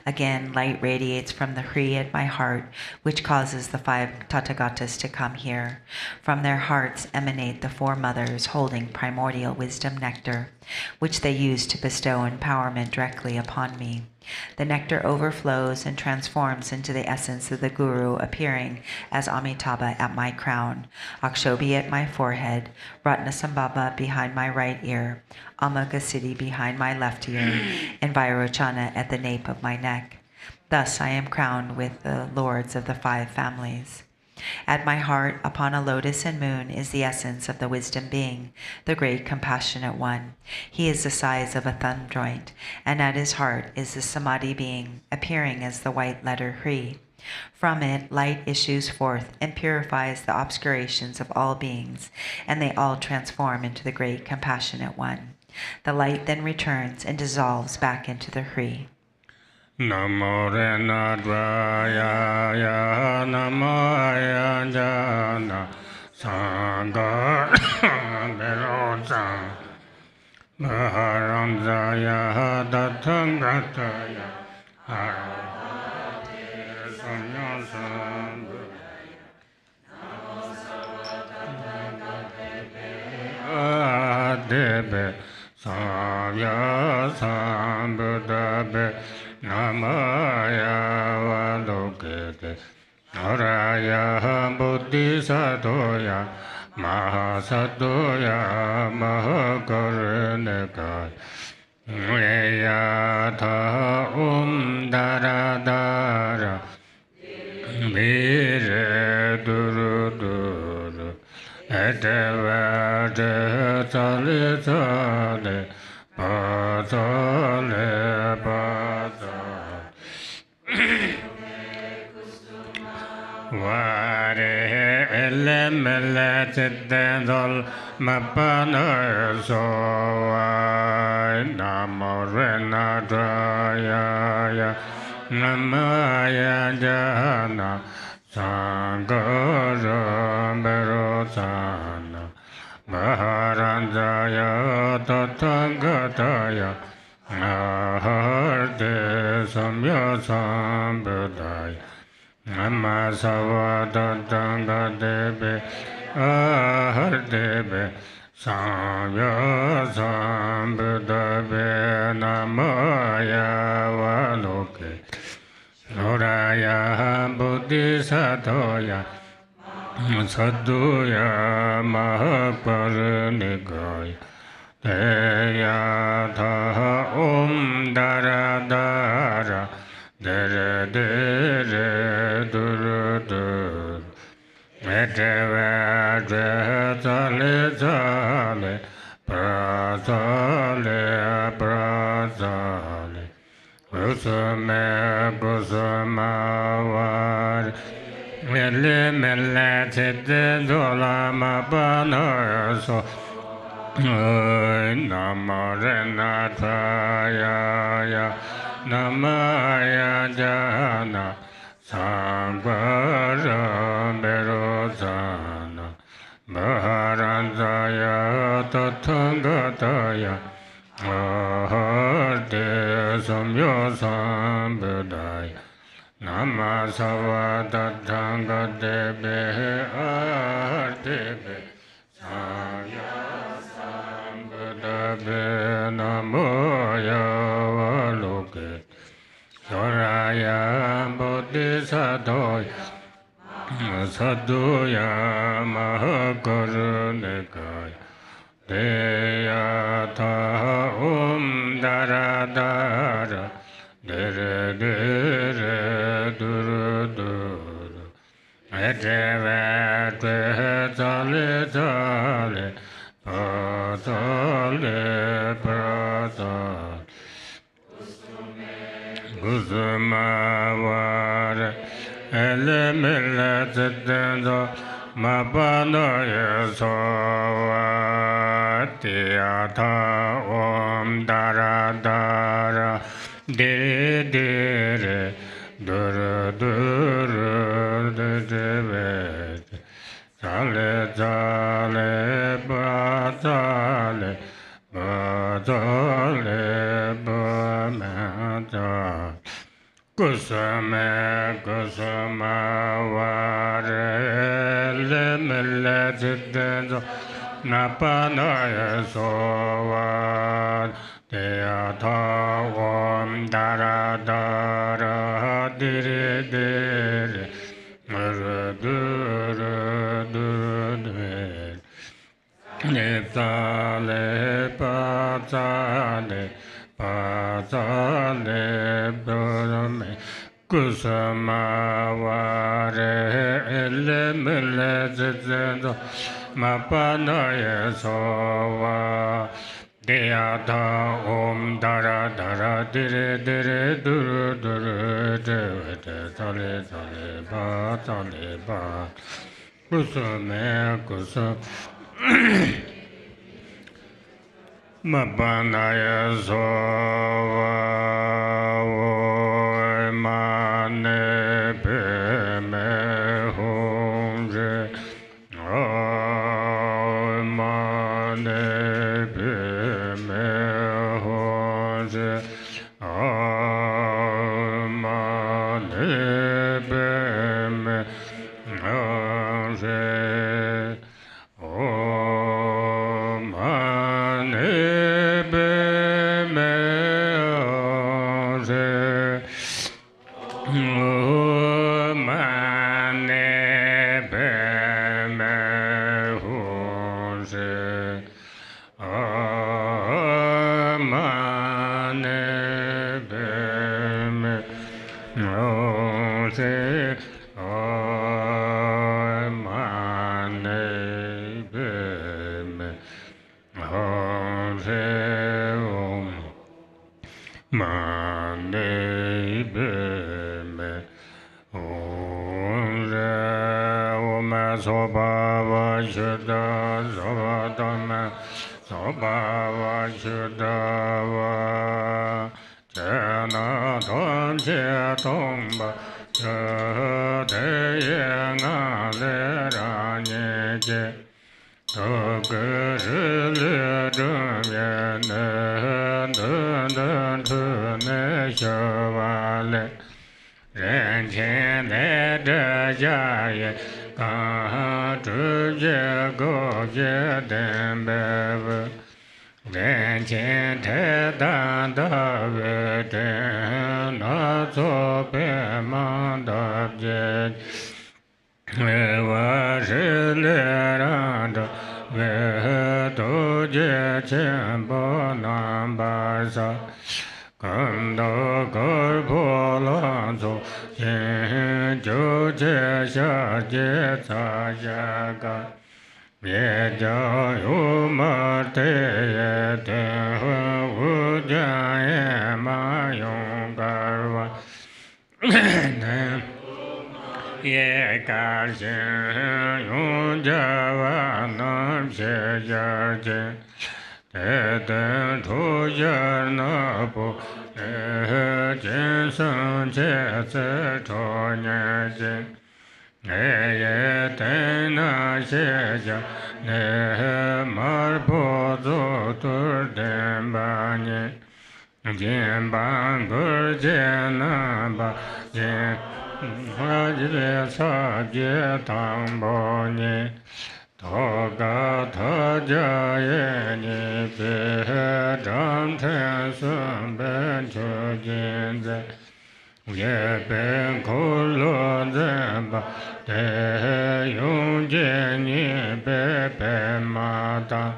Again, light radiates from the Hri at my heart, which causes the 5 Tathagatas to come here. From their hearts emanate the 4 mothers holding primordial wisdom nectar, which they use to bestow empowerment directly upon me. The nectar overflows and transforms into the essence of the Guru, appearing as Amitabha at my crown, Akshobi at my forehead, Ratnasambhava behind my right ear, Amagasiddhi behind my left ear, and Vairochana at the nape of my neck. Thus I am crowned with the lords of the 5 families. At my heart, upon a lotus and moon, is the essence of the wisdom being, the great compassionate one. He is the size of a thumb joint, and at his heart is the samadhi being, appearing as the white letter Hri. From it, light issues forth and purifies the obscurations of all beings, and they all transform into the great compassionate one. The light then returns and dissolves back into the Hri. Namo Rena Dvaya Ya Namo Ayajana Saga Dawa Maharanjaya Datangataya Arahate Samyasambu Adebe Savya Sambudabe Namaya Valokete Naraya Buddhisadoya Mahasadoya Mahakaranekaya Yata Daradara Vire Duru Duru Etevade Tale Tale Patale Patale Vare Elemele Tiddendol Mapana Soa Namo Rena Draya Namaya Jana Sangara Berosana Maharanjaya Tathagataya Aharte Samya Sambudaya Namasava Tathagatebe Ahardebe Samya Sambudave Namaya Valoke Noraya Bodhisattvaya Sadhuya Mahaparinigaya Deya Tha Om Dara Dara Dere Dere Duru Duru Medeva Zale Zale Prazale Prazale Gusame Gusamawar Mele Mele Tete Dolama Banaso Namarena Taya Namaya Jana Sambara Merozana Maharanjaya Tathangataya Aharte Samya Sambudaya Namasava Tathangatebe Ahartebe Samya Sambudave Namoya Valoke Soraya Bodhisattva Sadhuya Mahakarunekaya Deya Tha Om Dara Dara Dere Dere Duru Duru Edeve Zale Zale Pazale Pazale Guzumavare Elemele Zedendo Mabanoya Sovatiata Om Dara Dara Dire Dire Duru Duru Dure Zale Zale Bazale Bazale Bazale Kusame Kusama Vare Lemele Zidendo Napanaya Sovad Deyata Om Dara Dara Dire Dire Duru Duru Duru Nipsale Patsale Patsale Brahme Kusamavare Elemele Zizendo Mapanaya Sova Deyata Om Dara Dara Dire Dire Duru Duru Dure Tale Tale Ba Tale Ba Kusame Kusam Mapanaya Sova Mane Peme Honje Mane Peme Honje Mane Peme Honje Drupchen je go je den be den chen te dan da ve den na zo pe man da je wa je le ran da ve do je chen bo nam ba sa Kam da kar po lan zo yin jo je sha je ca ya ga ye ja yu ma te ye te hu ja ye ma yong gar wa ye gar shin yong ja wa nam she ja je Teten tujar na po jin san che se cho nye jin ye ten na she ja ne mar po zo tur den ba nye jin ban gur jin na ba jin ha jile sa je tang bo nye Toga taja ye ni pe zhang ten sun ben chu jin ze ye ben ko lo zen ba de yong jin ni pe pe ma ta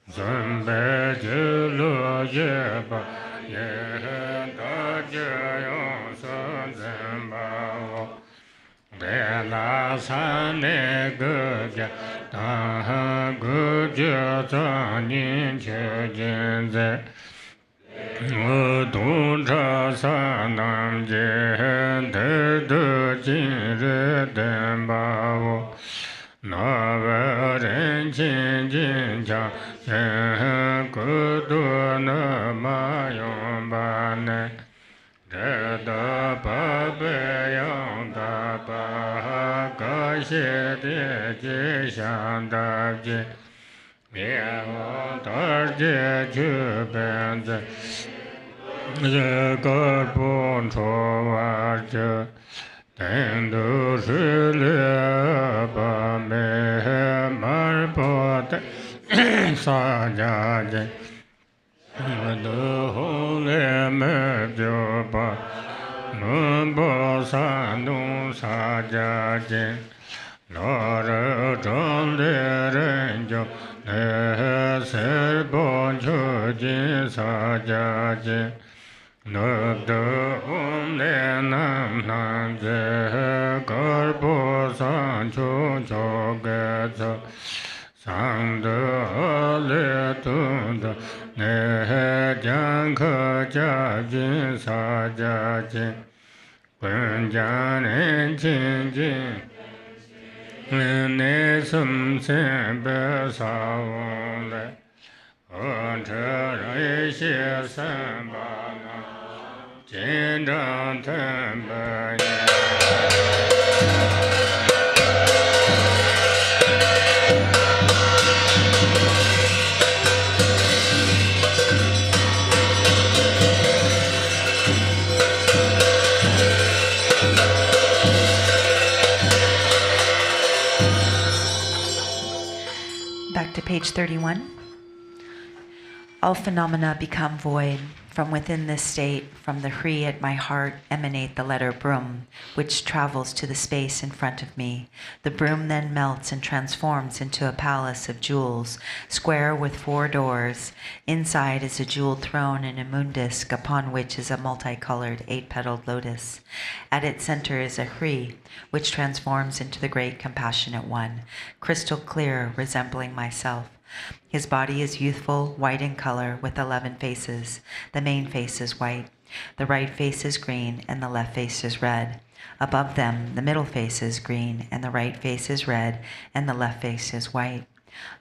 sun be ji lo ye ba ye da je yong sun zen ba wo de la san ne ge ja da ge je zang nin che jin ze wo dong cha san nam je de de jin re den ba wo na ve ren qin jin cha yen ge de ne ma yong ba ne da ba be yang da ba ga xie de ji xiang da ji ye wo da ji ju ben zi ye ge bu chu wa ji den du shi le ba me ma bo de sa ja ji de hong le me jo ba nun bo san dong sa ja jin lo re zhong de ren jo ne se bo chu jin sa ja jin no de hong le nam nam je gar bo san chu cho ge zo sang de le tu de ne jiang ke jia jin sa jia jin wen jia ren qin jin ne sum sen be sa wong le en che ren xie san ba na jin zhang ten be ye Back to page 31. All phenomena become void. From within this state, from the Hri at my heart, emanate the letter Brum, which travels to the space in front of me. The Brum then melts and transforms into a palace of jewels, square with 4 doors. Inside is a jeweled throne and a moon disk, upon which is a multicolored 8-petaled lotus. At its center is a Hri, which transforms into the great compassionate one, crystal clear, resembling myself. His body is youthful, white in color, with 11 faces. The main face is white. The right face is green, and the left face is red. Above them, the middle face is green, and the right face is red, and the left face is white.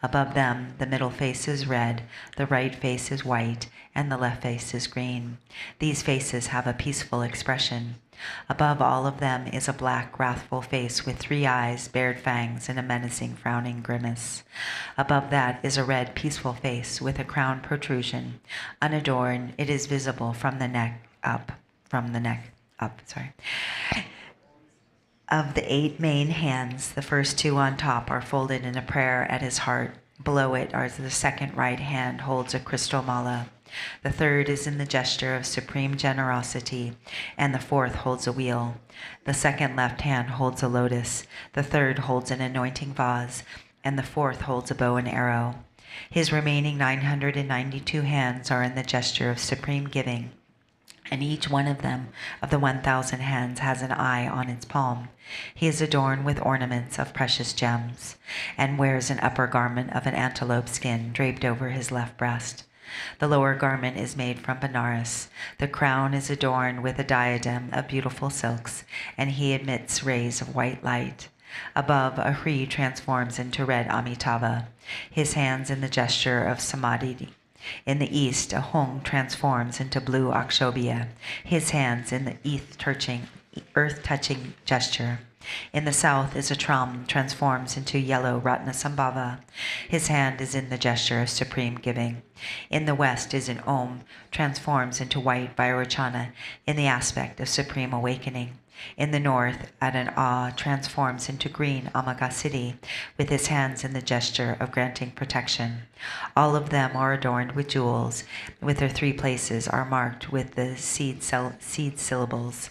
Above them, the middle face is red, the right face is white, and the left face is green. These faces have a peaceful expression. Above all of them is a black, wrathful face with 3 eyes, bared fangs, and a menacing, frowning grimace. Above that is a red, peaceful face with a crown protrusion. Unadorned, it is visible from the neck up. Of the 8 main hands, the first 2 on top are folded in a prayer at his heart. Below it are the second right hand holds a crystal mala. The third is in the gesture of supreme generosity, and the fourth holds a wheel. The second left hand holds a lotus. The third holds an anointing vase, and the fourth holds a bow and arrow. His remaining 992 hands are in the gesture of supreme giving, and each one of them, of the 1,000 hands, has an eye on its palm. He is adorned with ornaments of precious gems, and wears an upper garment of an antelope skin draped over his left breast. The lower garment is made from Benares. The crown is adorned with a diadem of beautiful silks, and he emits rays of white light. Above, a Hri transforms into red Amitabha, his hands in the gesture of Samadhi. In the east, a Hong transforms into blue Akshobhya, his hands in the earth-touching gesture. In the south is a Tram transforms into yellow Ratnasambhava. His hand is in the gesture of supreme giving. In the west is an Om transforms into white Vairocana in the aspect of supreme awakening. In the north, at an Ah transforms into green Amagasiti with his hands in the gesture of granting protection. All of them are adorned with jewels, with their 3 places are marked with the seed syllables.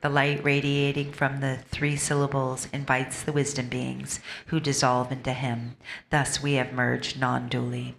The light radiating from the 3 syllables invites the wisdom beings who dissolve into him. Thus we have merged non-dually.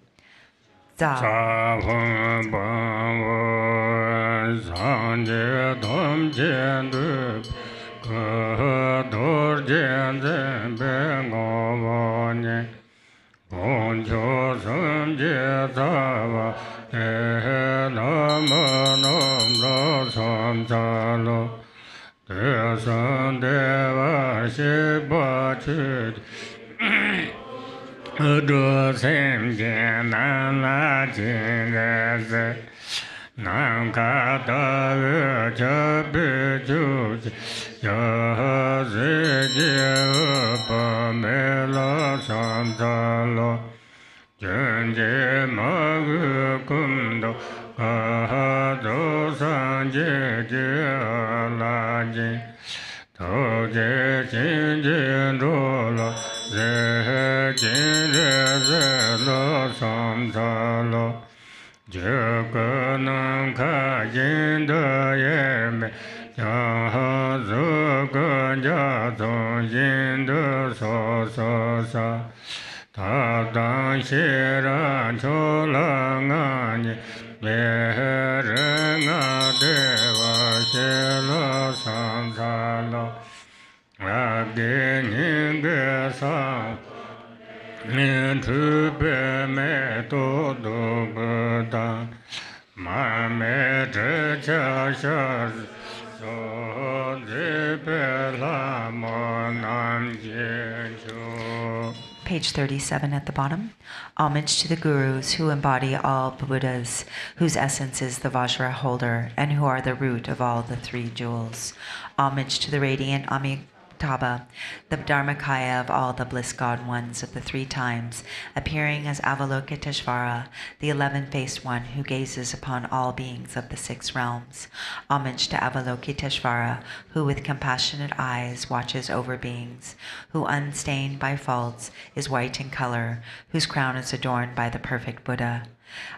Page 37 at the bottom. Homage to the gurus who embody all Buddhas, whose essence is the Vajra holder, and who are the root of all the 3 jewels. Homage to the radiant Amitabha, the Dharmakaya of all the bliss god ones of the 3 times, appearing as Avalokiteshvara, the 11-faced one who gazes upon all beings of the 6 realms. Homage to Avalokiteshvara, who with compassionate eyes watches over beings, who unstained by faults is white in color, whose crown is adorned by the perfect Buddha.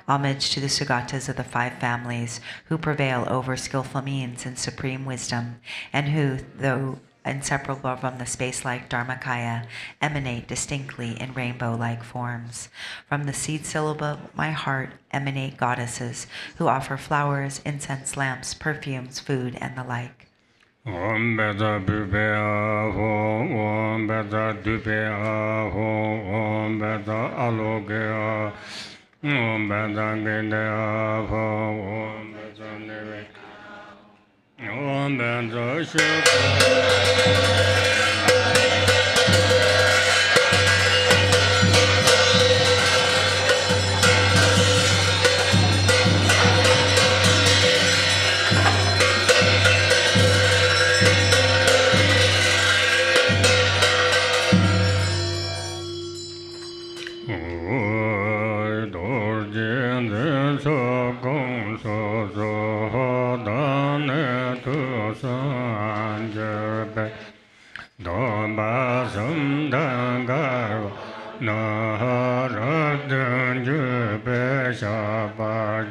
Homage to the Sugatas of the 5 families, who prevail over skillful means and supreme wisdom, and who, though inseparable from the space-like Dharmakaya, emanate distinctly in rainbow-like forms. From the seed syllable of my heart emanate goddesses who offer flowers, incense, lamps, perfumes, food, and the like. Om Beda Bubea Hom, Om Beda Dubea Hom, Om Beda Alogea, Om Beda Gendea Hom, Om Beda Neve, Om Beda Shukra.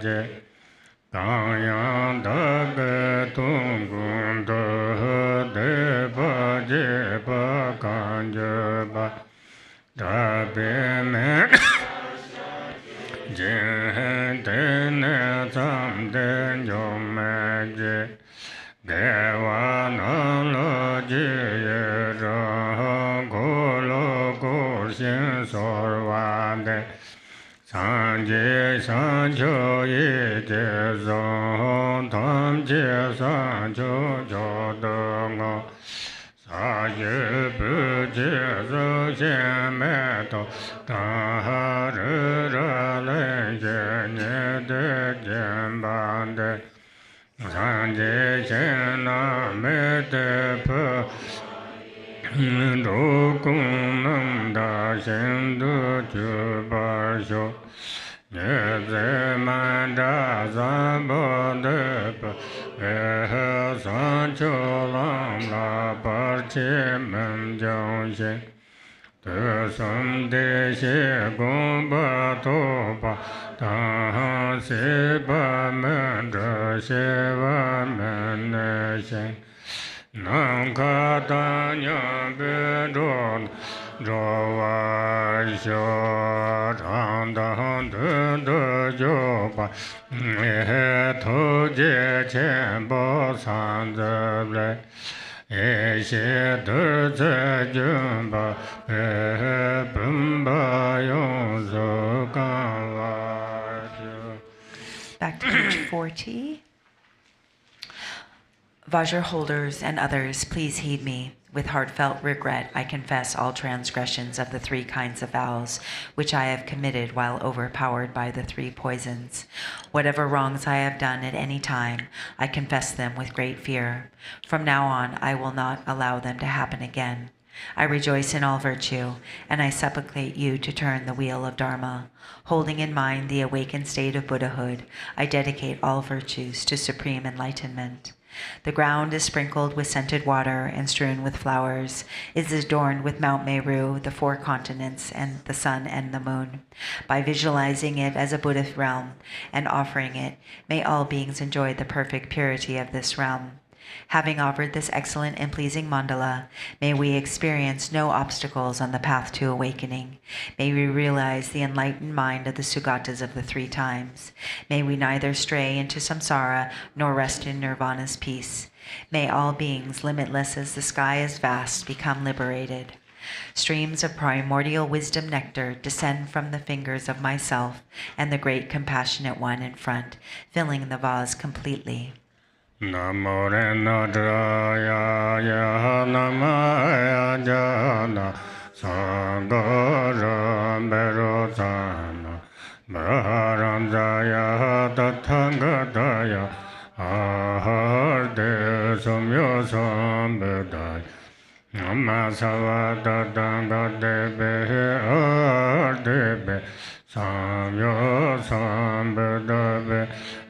je Kanyang Dabe Tungun De Ba Je Ba Kanje Ba Dabe Me Jin Tene Tsam Den Yom Me Je Dewa Nam Lo Ji Ye Ra Go Lo Go Shin Sor Wa De San Je San Cho Ye Je Zong Tam Je San Cho Jo De Ngo Sa Ye Bu Je Zo Xian Me To Ta Ha Ri Ra Le Je Nye De Jian Ban De San Je Xian Na Me De Pe Ru Kung Nam Da Xin Du Ju Ba Xiu Nye Ze Man Da Zan Bo De Pe E San Cho Lam La Par Chi Men Jiang Xin De Sum De Xie Gong Ba To Ba Da Han Si Ba Men De Xie Wa Men Ne Xin Nam Ka Ta Nyam Be Zho Zho Wa Xiu Chang Dan De De Jo Ba E To Je Qian Bo San Ze Le E Xie De Ze Jun Ba E Bun Ba Yong Zo Gan Wa Xiu. Back to page 40. Vajra holders and others, please heed me. With heartfelt regret, I confess all transgressions of the 3 kinds of vows, which I have committed while overpowered by the 3 poisons. Whatever wrongs I have done at any time, I confess them with great fear. From now on, I will not allow them to happen again. I rejoice in all virtue, and I supplicate you to turn the wheel of Dharma. Holding in mind the awakened state of Buddhahood, I dedicate all virtues to supreme enlightenment. The ground is sprinkled with scented water and strewn with flowers. It is adorned with Mount Meru, the 4 continents, and the sun and the moon. By visualizing it as a Buddha realm and offering it, may all beings enjoy the perfect purity of this realm. Having offered this excellent and pleasing mandala, may we experience no obstacles on the path to awakening. May we realize the enlightened mind of the Sugatas of the 3 times. May we neither stray into samsara nor rest in nirvana's peace. May all beings, limitless as the sky is vast, become liberated. Streams of primordial wisdom nectar descend from the fingers of myself and the great compassionate one in front, filling the vase completely. Namo Rena Jaya Ya Namaya Jana Saga Dawa Event Maharam Jaya Tathangataya Aharde Sumyo Sambedaya Nama Savada Dangadebe Ardebe Samyo Sambedave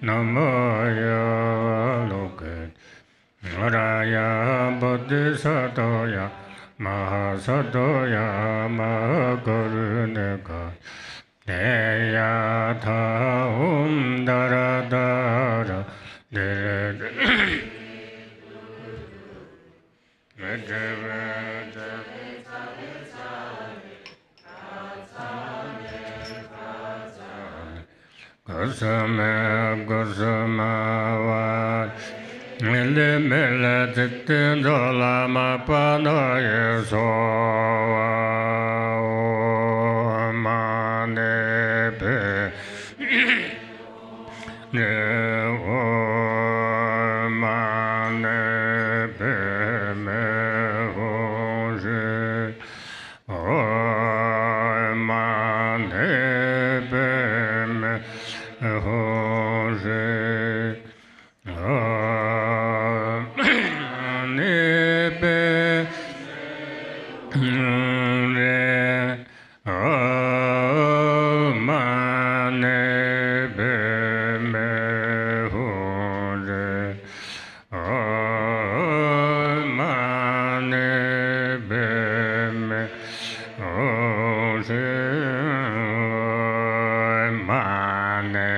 Namaya Loke Raya Bodhisatoya Mahasatoya Mahakaruneka Deya Tha Dara Dara Gosama Gosama Mele Mele Titin Dolama Panaye Soa Mane Pe Mane Pe Me Hoje Mane Pe Me Hoje Mane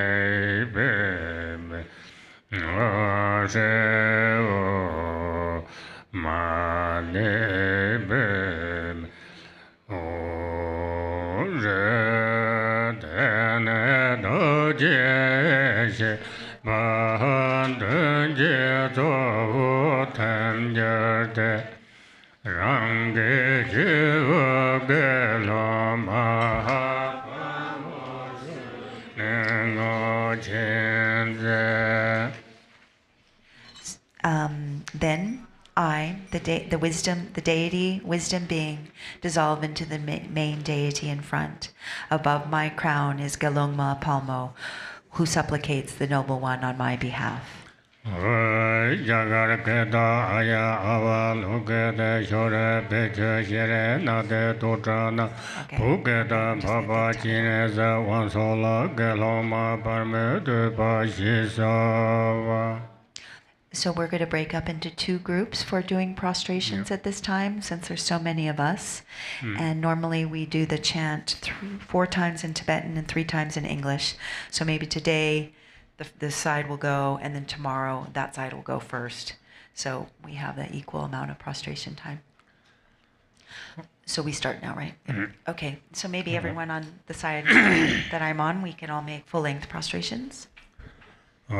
Then I, the deity, wisdom being, dissolve into the main deity in front. Above my crown is Gelungma Palmo, who supplicates the Noble One on my behalf. So we're going to break up into two groups for doing prostrations at this time, since there's so many of us. And normally we do the chant 4 times in Tibetan and 3 times in English. So maybe today this side will go, and then tomorrow that side will go first. So we have the equal amount of prostration time. So we start now, right? Okay, so maybe everyone on the side that I'm on, we can all make full-length prostrations. Om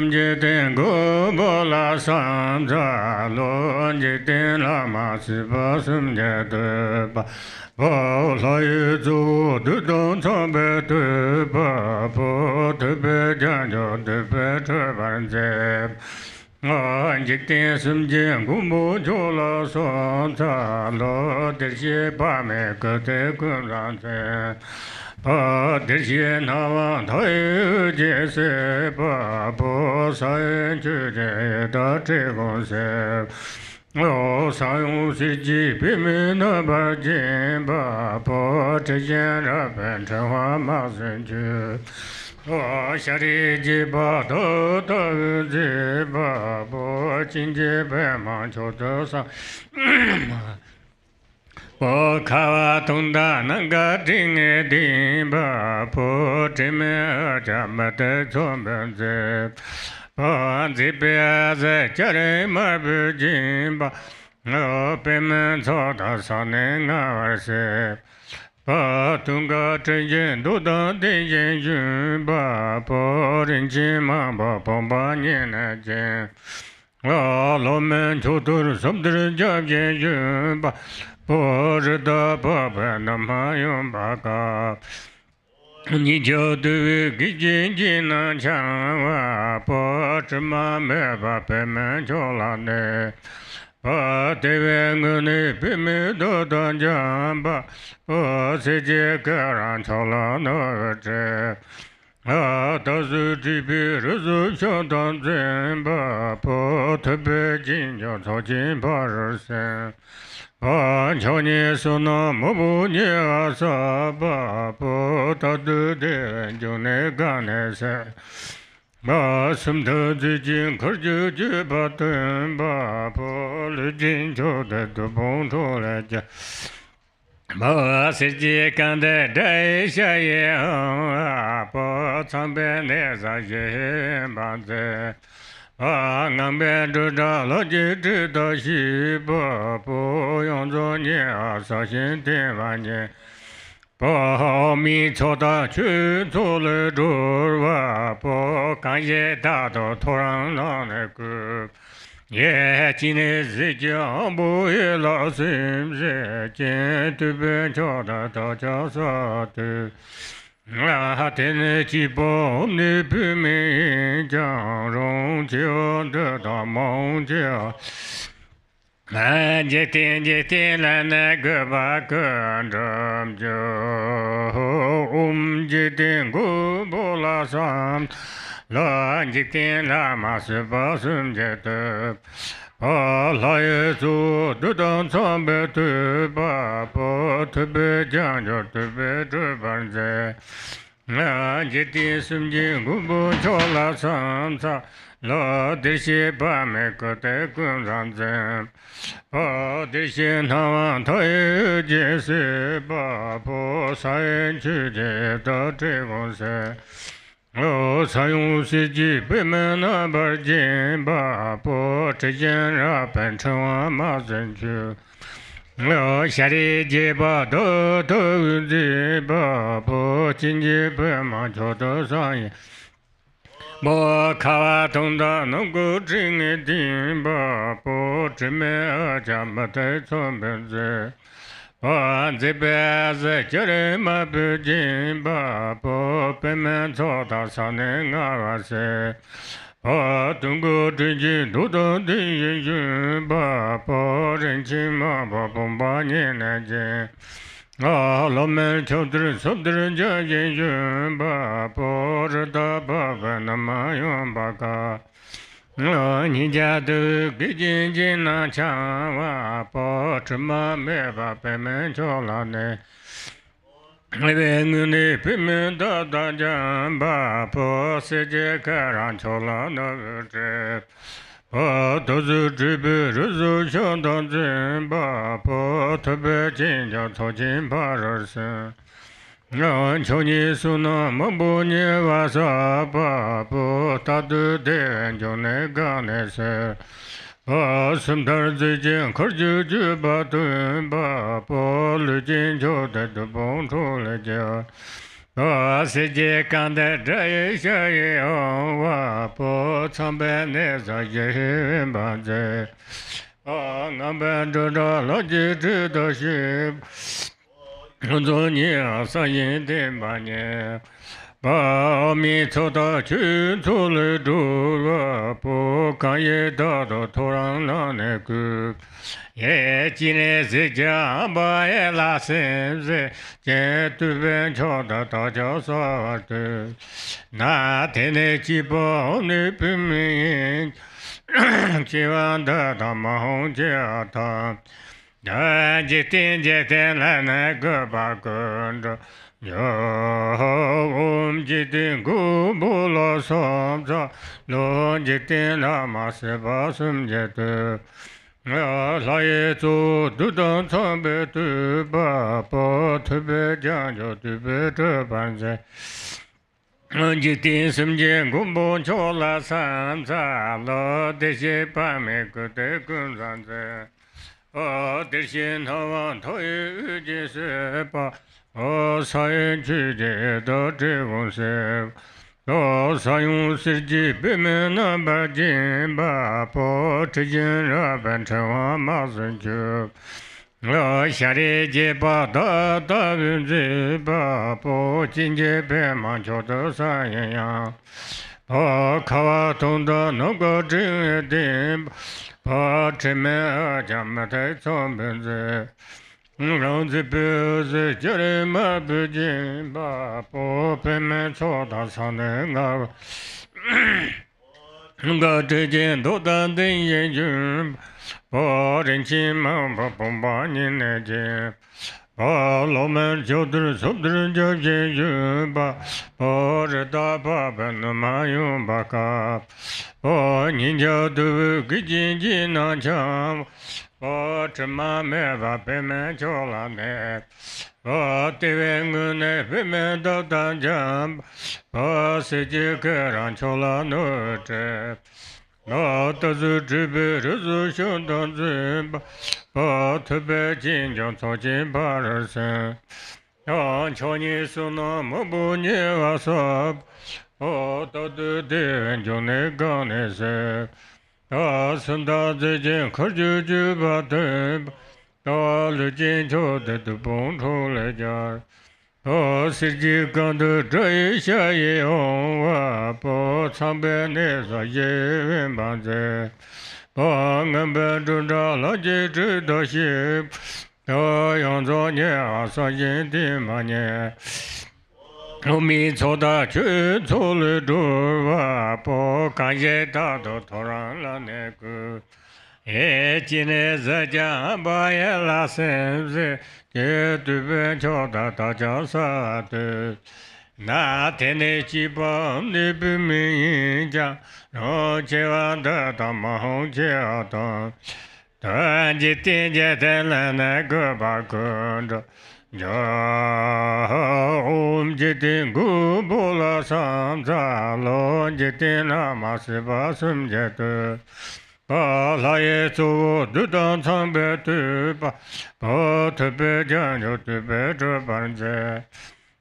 Jiten Go Bola Samja Lo Jiten Lamas Basum Jete Bo Lai Zu Dudon Tombe Ba Po Tebe Janjo Tebe Trebanze Jiten Sumjen Gumbo Jola Samja Lo Derje Bame Kate Kunranze Pa Derje Nawan Thai Jese Pa Po Sayen Chuje Da Tregon Se O Sayon Siji Pime Na Ba Jin Ba Po Tejen Raben Chanwa Ma Sen Chu O Shari Ji Ba Do Do Ji Ba Po Chin Je Be Man Cho Do Sa Po Kawa Tunda Nanga Ding Din Ba Po Time Jamate Chomben Ze Po Zipe Ze Chare Marbu Jin Ba O Pemen Choda Sane Nga Se Pa Tunga Trejen Duda Dejen Jun Ba Po Rinjin Ma Ba Pomba Nyena Jen O Lomen Chodur Subdir Jabjen Jun Ba Po Rida Baba Namayum Baka Nijo Duvi Gijin Jina Chanwa Po Chima Meba Pemen Cholane Pa Teve Nguni Pimi Dodan Jamba Po Sije Karan Cholano Che A Tazu Jibi Rizu Shodan Zimba Po Tebe Jinjo Chojin Parsen Pa Choni Suna Mubu Nya Sa Po Tadu De June Gane Se Pa Sumda Zijin Kurju Jiba Tumba Po Lujin Chode Dubon Chole Ja Pa Siji Kande Dai Shaye Pa Chambe Neza Ye Banze Pa Ngambe Duda Loji Duda Shiba Po Yonzo Nye Sa Shin Tenwa Nye Pa Mi Choda Chu Zole Durwa Po Kanye Dado Torang Lane Ku Ye Chenrezig Ambu Ye La Sim Se Chen Tu Ben Choda Da Cha Sa Tu La Tene Chi Bo Ni Pu Mi Jang Rong Chiu De Da Mong Chiu Jiten La Na Ge Ba Ge Dam Jo Jiten Gu Bo La Sam La Jiten La Ma Se Ba Sum Jete Pa La Ye Zu Du Dan Sam Be Tu Ba Po Tu Be Jang Jo Tu Be Tu Ban Ze Jiten Sum Jin Gu Bo Cho La Sam Sa La Dirshi Ba Me Ko Te Kun Ran Zen Pa Dirshi Nawan Thai Je Se Ba Po Sayen Chu Je Da Tre Gon Se O Sayung Siji Bimena Barjin Ba Po Chijin Rapan Chwa Ma Zen Chu O Shari Jiba Do Do Ji Ba Po Jinji Bima Chodo Sanyi Bo Kawa Tongda Nungu Jing Din Ba Po Chime Ajamate Chombenze O Zibeze Jere Ma Bujin Ba Po Pimen Choda Sane Ngawase O Tungu Jiji Dudo Di Yun Ba Po Rinchi Ma Ba Pumba Nina Jin O Lomen Chodri Sodri Jayin Yun Ba Po Rida Ba Nama Yun Ba Ka O Nija Du Gijin Jin Na Cha Wa Po Chima Me Ba Pimen Chola Ne Nguni Pimen Da Da Jan Ba Po Seje Karan Chola Na Vje Po Tozu Jibi Rizu Shantan Jin Ba Po Tabe Jin Ja Chojin Pa Rarsen Choni Suna Mambu Nye Wasa Ba Po Tadu Den Jone Gane Se O Sumdar Zijin Kharju Ju Ba Tun Ba Po Lu Jin Jo De Du Bon Chu Le Ja O Sije Kande Jaye Shaye O Wa Po Chambe Ne Za Ye Ba Je O Ngamben Du Da Lo Ji Ji Da Shi Zo Ni A Sa Yin Din Ba Nye Ba Mi Cho Da Chu Chu Le Du La Po Kan Ye Da Do To Rang La Ne Ku Ye Ji Ne Zi Jia Ba Ye La Sim Zi Je Tu Ben Cho Da Da Jia Sa Tu Na Te Ne Ji Ba Ni Pi Mi Ji Wan Da Da Ma Hong Jia Ta Ji Tin La Na Gu Ba Gu Zha Yo Ji Tin Gu Bu La Som Za Lo Ji Tin La Ma Se Ba Sum Je Tu La Ye Zu Du Dong Chong Be Tu Ba Po Tu Be Jiang Jo Tu Be Zhe Ban Ze Ji Tin Sim Je Gu Bu Cho La San Za Lo De Xie Pa Me Gu De Gun Zan Ze O De Xin Ta Wan To Yu Ji Se Pa O Sa Yin Chu Je Do Zhi Wong Se O Sayung Siji Bimena Barjin Ba Po Chijin Rapan Chwa Ma Zen Chu O Shari Jiba Da Da Yun Ji Ba Po Jinji Bima Chodo Sanyi Yang O Kawa Tongda Nungu Jing Din Po Chime Ajamate Chombenze Rong Zi Bu Zi Jere Ma Bujin Ba Po Pimen Choda Sane Nga Nga Jijin Do Dan Din Yin Yun Po Rinchi Ma Pa Pumba Nina Jin Po Lomen Chodri Sodri Jayin Yun Ba Po Rida Ba Nama Yun Ba Ka Po Ninja Du Gijin Jin Na Cha O Chima Me Ba Pimen Chola Ne O Tiwe Ngune Pimen Da Da Jam O Siji Keran Chola No Che O Tazu Jibi Rizu Shantan Jin Ba O Tabe Jin Jang Chojin Pa Rarsen O Choni Suna Mambu Nye Wasa O Tadu Den Jone Gane Se O Sunda Zijin Kharju Ju Ba Tun O Lu Jin Cho De Du Bon Chu Le Ja O Siji Kandu Jaye Shaye O Wa Po Chambe Ne Za Ye Wen Ban Ze O Ngamben Du Da La Ji Zhi Da Shi O Yang Zo Nye A Sa Yin Din Ma Nye O Mi Cho Da Chu Chu Le Du Wa Po Kan Ye Da Do To Rang La Ne Ku E Ji Ne Zi Jia Ba Ye La Sim Zi Je Tu Ben Cho Da Da Jia Sa Tu Na Te Ne Ji Ba Ni Pi Mi Yin Jia Ro Che Wan Da Da Ma Hong Jia Da Dan Ji Tin Je Ten La Na Gu Ba Gu Zha Ya Om Ji Tin Gu Bu La chola samsa lo jitina masiba sumjetu. Pa la ye tsu dudan sambe tu pa tepe janjo tepe trabanje.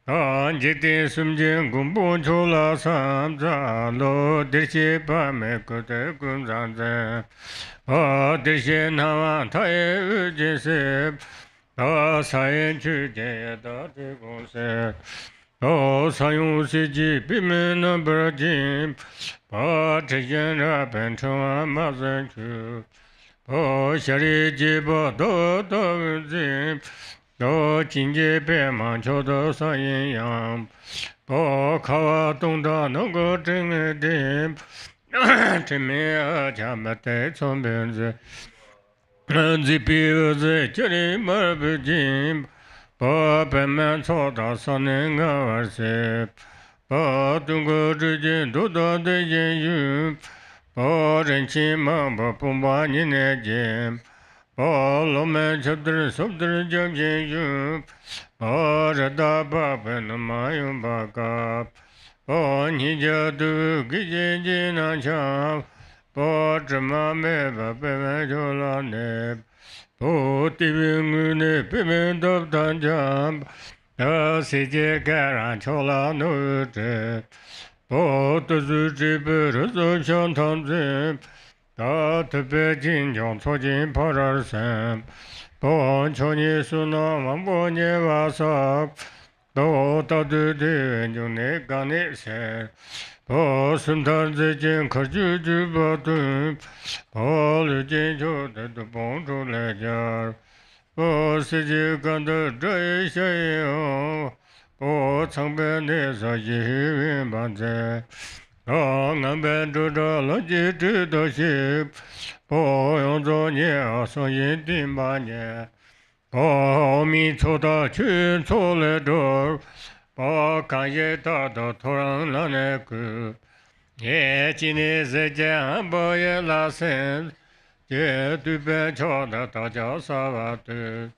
Jiti sumjin gumbu chola samsa lo dirshi pa me kute kumsanze. Pa dirshi nawa taye uji se. Pa sayen chu jaya da te gongse. Pa sayung si ji pime na brajim. Pa chayen ra pen chwa ma zan chu. Pa shari ji pa do do zim. Do jinje pe man cho do sa yin yang. Pa kawa dong da nong go zheng e dim. Chime a cha ma te chong ben zi. Zi pi u zi chiri mar bu jim. Pa pe man cho da sa ne nga war se. Pa dung go zhi jin do da de yin yu. Pa ren chi ma pa pung pa ni ne jim. Pa lo me chab dir sob dir jab jin yu. Pa ra da pa pe na ma yung pa ka. Pa ni ja du gi jin jin na cha. Pa zhi ma me pa pe me cho la ne. Pa ti vi ngu ne pe me dab dan jam. Pa si je ka ran cho la nu zhe. Pa tu zu zhi pe ra zo shan tam zhe. Da tepe jin jiang co jin pa ra san. Pa cho ni su na wang po nye wa sa. Da da du de nyung ne ga ne se. Pa sun ta zi jin kar ju ju pa tu. Pa lu jin cho de du pong chu le jar. Pa si ji gan de zhe xia yi. Pa chang pe ne sa yi yin ban zhe. Ngan ben zhu zhe le ji zhi de xi. Pa yong zhe nie a song yin din ba nie. Pa mi cho da qun cho le zhe. Pa kan ye da da to rang la ne ku. Ye ji ne zi jian pa ye la sen. Je du ben cho da da jia sa wa tu.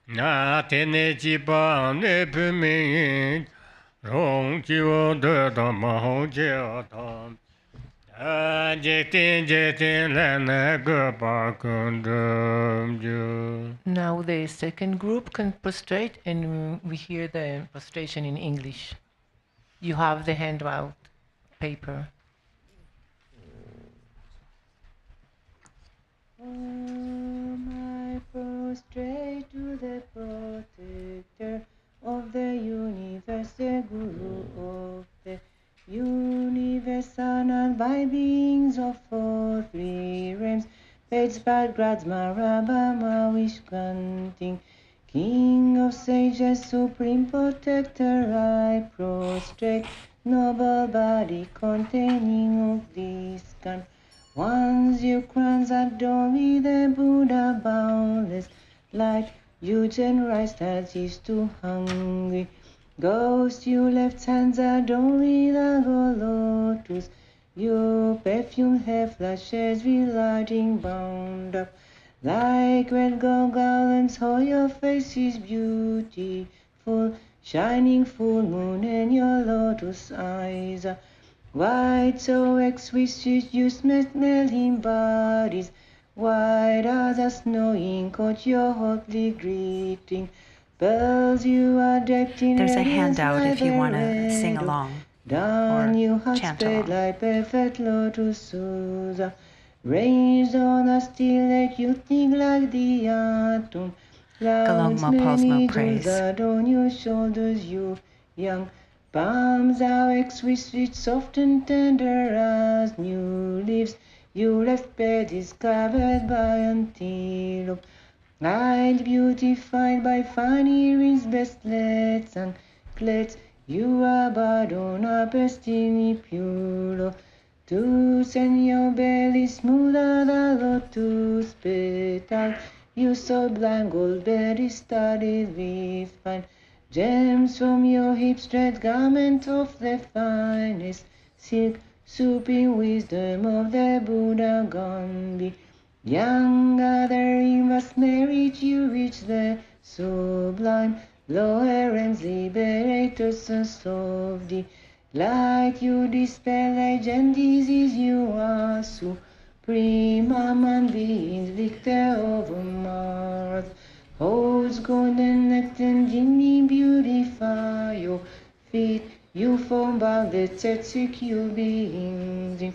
Na te ne ji pa ne pu min yin. Rong ji wo de da ma hong jie a tam. Je tin le ne ge pa kun dum ju. Now the second group can prostrate, and we hear the prostration in English. You have the handout paper. I prostrate to the protector of the universe, the Guru of the universe, honored by beings of all three realms, Page Bad Grads Marabama Wish granting, King of sages, supreme protector, I prostrate, noble body containing of this kind. Once your crowns adorn with the Buddha boundless light, you Chenrezig as is too hungry. Ghost, your left hands adorn with a gold lotus. Your perfume hair flashes with lighting bound up. Like red gold garlands, all your face is beautiful. Shining full moon and your lotus eyes are white, so exquisite you smelling bodies. White as a snowing coat, your hotly greeting. Pearls you are decked in. There's a handout if you want to sing along. Down you have chant spread along. like perfect lotuses. Raised on a still lake, you think like the atom. Clouds Galongmo Paulsmo many praise. jewels are on your shoulders, you young. Palms are exquisite, soft and tender as new leaves. Your left bed is covered by antelope. Eyes beautified by fine earrings, bracelets and plates. You are bad on a destiny pure. To send your belly smoother than lotus petal. You sublime gold berry studded with fine gems from your hips, thread garment of the finest silk, souping wisdom of the Buddha Gandhi. Young gathering vast merit, you reach the sublime lower ends, liberators of the Light you dispel age and disease, you are supreme human beings, victor over Mars. Holds golden nectar and genie, beautify your feet. You form by the Tsetzik, you beings in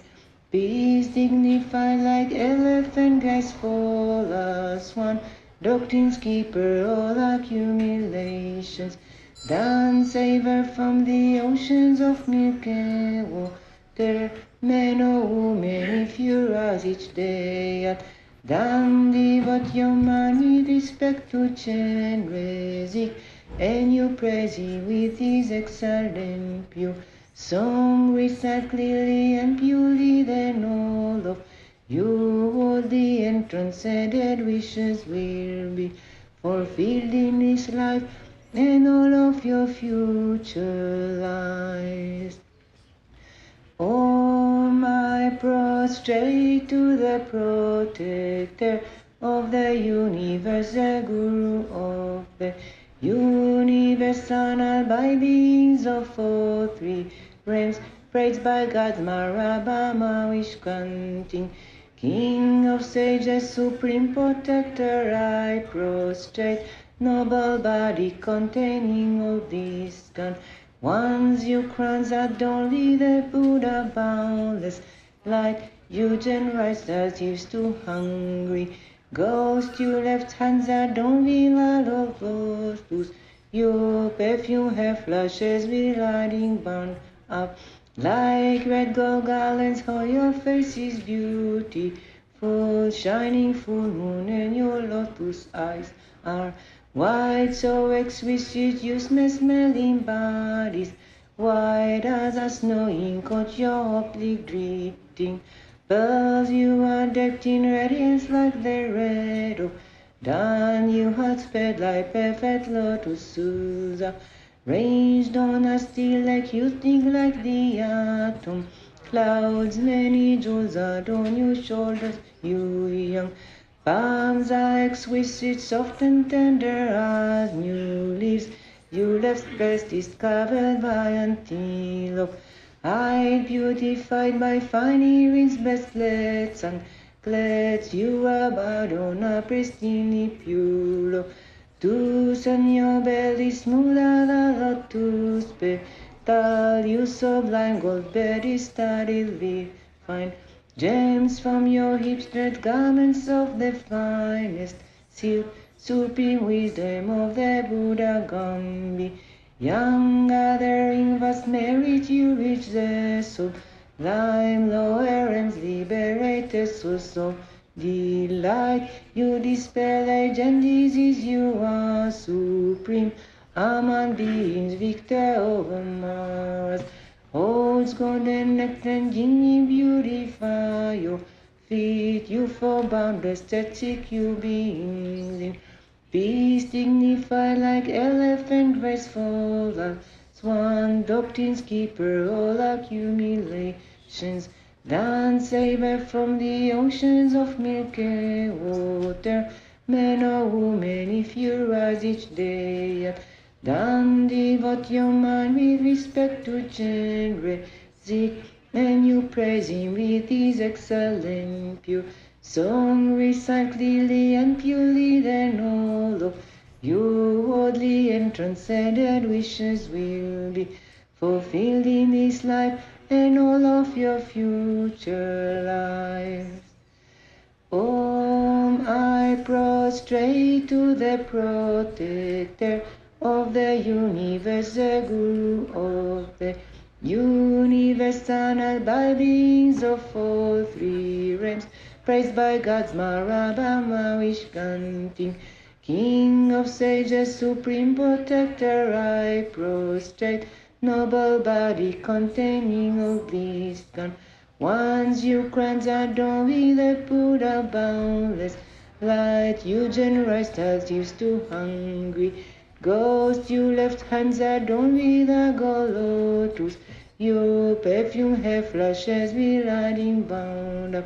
peace, dignified like elephant, graceful as swan. Doctrines keeper, all accumulations. Done savor from the oceans of Milky water. Men or women, if you rise each day at dawn, devote your mind with respect to Chenrezig, and you praise him with his excellent pure song. Recite clearly and purely, then all of you, the and transcended wishes will be fulfilled in this life and all of your future lives. Om, I prostrate to the protector of the universe, the Guru of the universe, honored by beings of all three realms, praised by God's Marabama, wish granting, King of sages, supreme protector, I prostrate, noble body containing all these gone. Once you crowns only the Buddha boundless light, you generate statues too hungry. Ghost you left hands only light of those whose your perfume have flashes with lighting bound up. Like red gold garlands, how your face is beautiful, shining full moon, and your lotus eyes are white, so exquisite, you smelling bodies, white as a snowing coat, your oblique drifting pearls, you are decked in radiance like the red of dawn, you had sped like perfect lotus Susa, ranged on a steel like you think like the atom, clouds many jewels adorn your shoulders, you young. Palms are exquisite, soft and tender as new leaves. You left breast is covered by antelope. Eye beautified by fine earrings, bracelets and clads. You are bowed on a pristine pure. Tooth on your belly, smooth as a lotus petal. You sublime gold bed studded with fine gems from your hips, red garments of the finest silk, supreme wisdom of the Buddha Gambi. Young gathering vast merit, you reach the sublime lower ends, liberated souls of delight. You dispel age and disease, you are supreme among beings, victor over Mars. Holds golden nectar and genie, beautify your feet. You for boundless static, you beings in peace, dignified like elephant, graceful as swan. Doctrines keeper, all accumulations. Done savor from the oceans of milky water. Men or women, if you rise each day at dawn, devote your mind with respect to Chenrezig, and you praise him with his excellent pure song. Recite clearly and purely, then all of your worldly and transcended wishes will be fulfilled in this life and all of your future lives. Om, I prostrate to the protector of the universe, the Guru of the universe, honored by beings of all three realms, praised by God's Marabama, wish granting, King of sages, supreme protector, I prostrate, noble body containing all bliss gone. Once you crowns adorn with the Buddha boundless light, you generous statues too hungry. Ghost you left hands adorned with a gold lotus. Your perfume have flashes with lighting bound up.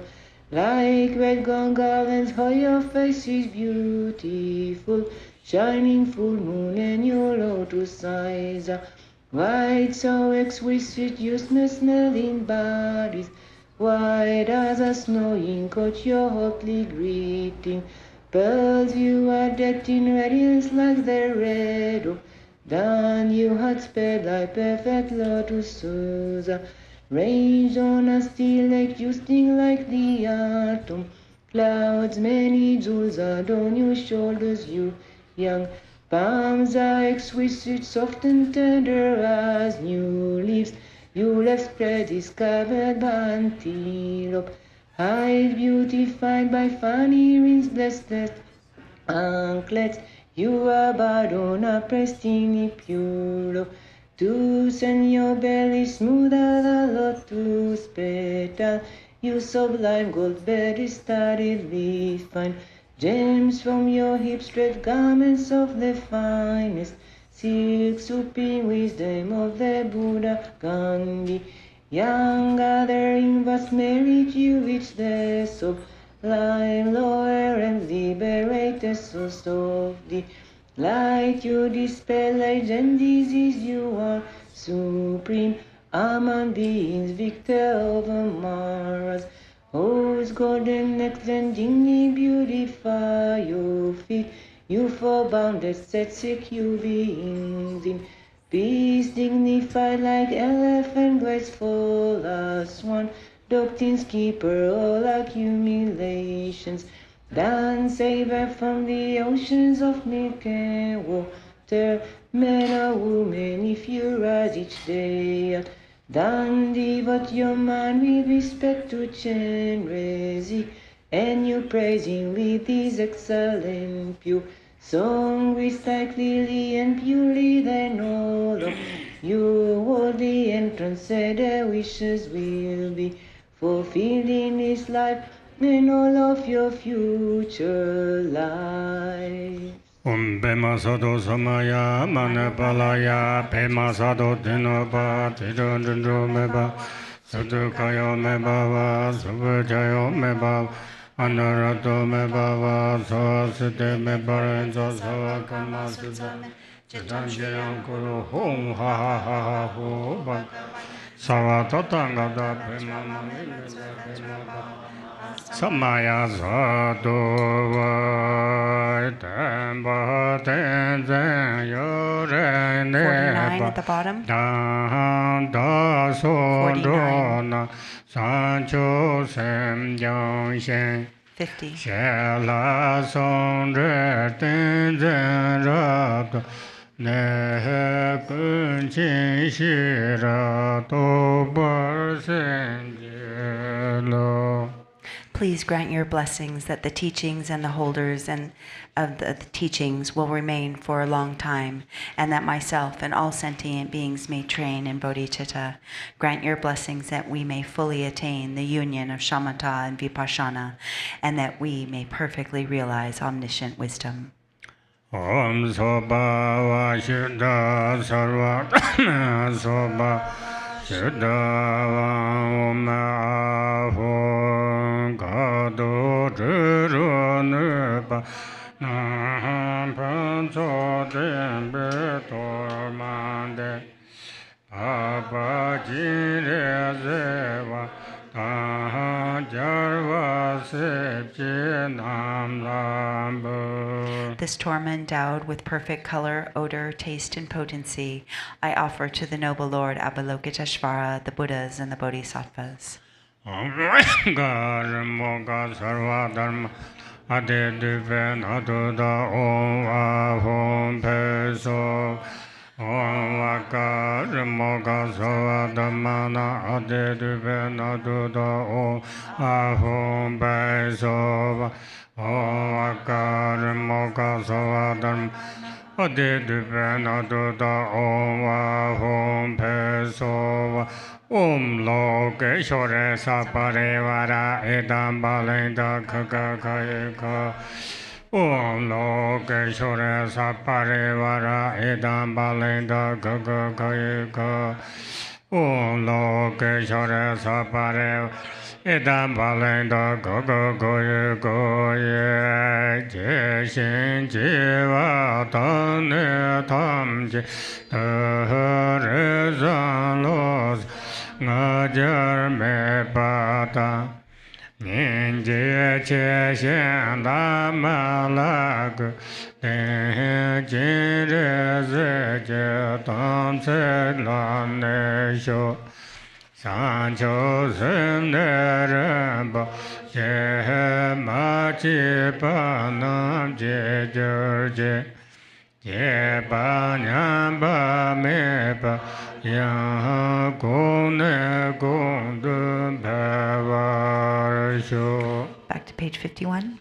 Like red gold garlands, how your face is beautiful, shining full moon, and your lotus eyes are White so exquisite, useless smelling bodies, white as a snowing coat, your hotly greeting. Pearls you are decked in radiance like the red oak. Down you had sped like perfect lotus Susa. Ranged on a steel lake, you sting like the atom. Clouds, many jewels adorn your shoulders, you young. Palms are exquisite, soft and tender as new leaves. You left spread discovered by antelope. Hide beautified by funny rings, blessed anklets. You are bowed on a pristine pure. To send your belly smooth as a lotus petal. You sublime gold very studiedly fine. Gems from your hips, straight garments of the finest. Silk swooping wisdom of the Buddha Gandhi. Young gathering vast merit, you reach the sublime lower and liberate the souls of the light. You dispel age and disease, you are supreme among beings, victor over Mars. Whose golden necks and dignity beautify your feet. You for bounded set secure beings in peace, dignified like elephant, graceful as swan. Doctrines keeper all accumulations. Dan saver from the oceans of milk and water. Men or women, if you rise each day. Dan devote your mind with respect to Chenrezig, and you praise him with his excellent pure song, recite clearly and purely, then all of your worldly and transcendent wishes will be fulfilled in this life and all of your future lives. Pema Sado Samaya Manapalaya Pema Sado Dinoba Tijo Meba Sadhukayo Meba Suvajayo Meba Anarato Meba Sosite Meba and Sosa Kamasita Jitanjayam Kuru Hum Ha Ha Ha Ha Hu Ba Savatanga Da Pema Mamila Samaya Sadhu Temba Tenzen Yore 49 at the bottom. Da Sodona Sancho Sem Yang Shen 50. Shela Sondre Tenzen Rabdo Ne Kunchin Shira Tobar Senjelo. Please grant your blessings that the teachings and the holders and of the teachings will remain for a long time, and that myself and all sentient beings may train in bodhicitta. Grant your blessings that we may fully attain the union of shamatha and vipassana, and that we may perfectly realize omniscient wisdom. Om Soba Vashuddha Sarva Soba Shuddha Om Ahom Gado Dhuru Nupa Nam Pranso Dembe Tormande Papa Jire Zeva Tahajarva Sepche Nam Lambu. This torma endowed with perfect color, odor, taste, and potency, I offer to the noble Lord Avalokiteshvara, the Buddhas, and the Bodhisattvas. Om Rinpoche Sarva Dharma Ade Diven Aduda Om Ahom Peso Om Vaka Rinpoche Sarva Dharmana Ade Diven Aduda Om Ahom Peso Om Vaka Rinpoche Sarva Dharmana Ade Diven Aduda Om Ahom Peso Om Loke Shore Saparevara Edam Balinda Kaka Kayaka Om Loke Shore Saparevara Edam Balinda Kaka Kayaka lo ke shore sa pare Idam balenda go go go ye je shin je wa tan ne tam je re zan los nga jar me pa ta nin je che shen da ma la gu den jin re ze je tam se la ne sho Sancho Senderamba Je Machi Panam Je George Je Banyamba Mepa Yang Kone Kundu Bavarsho. Back to page 51.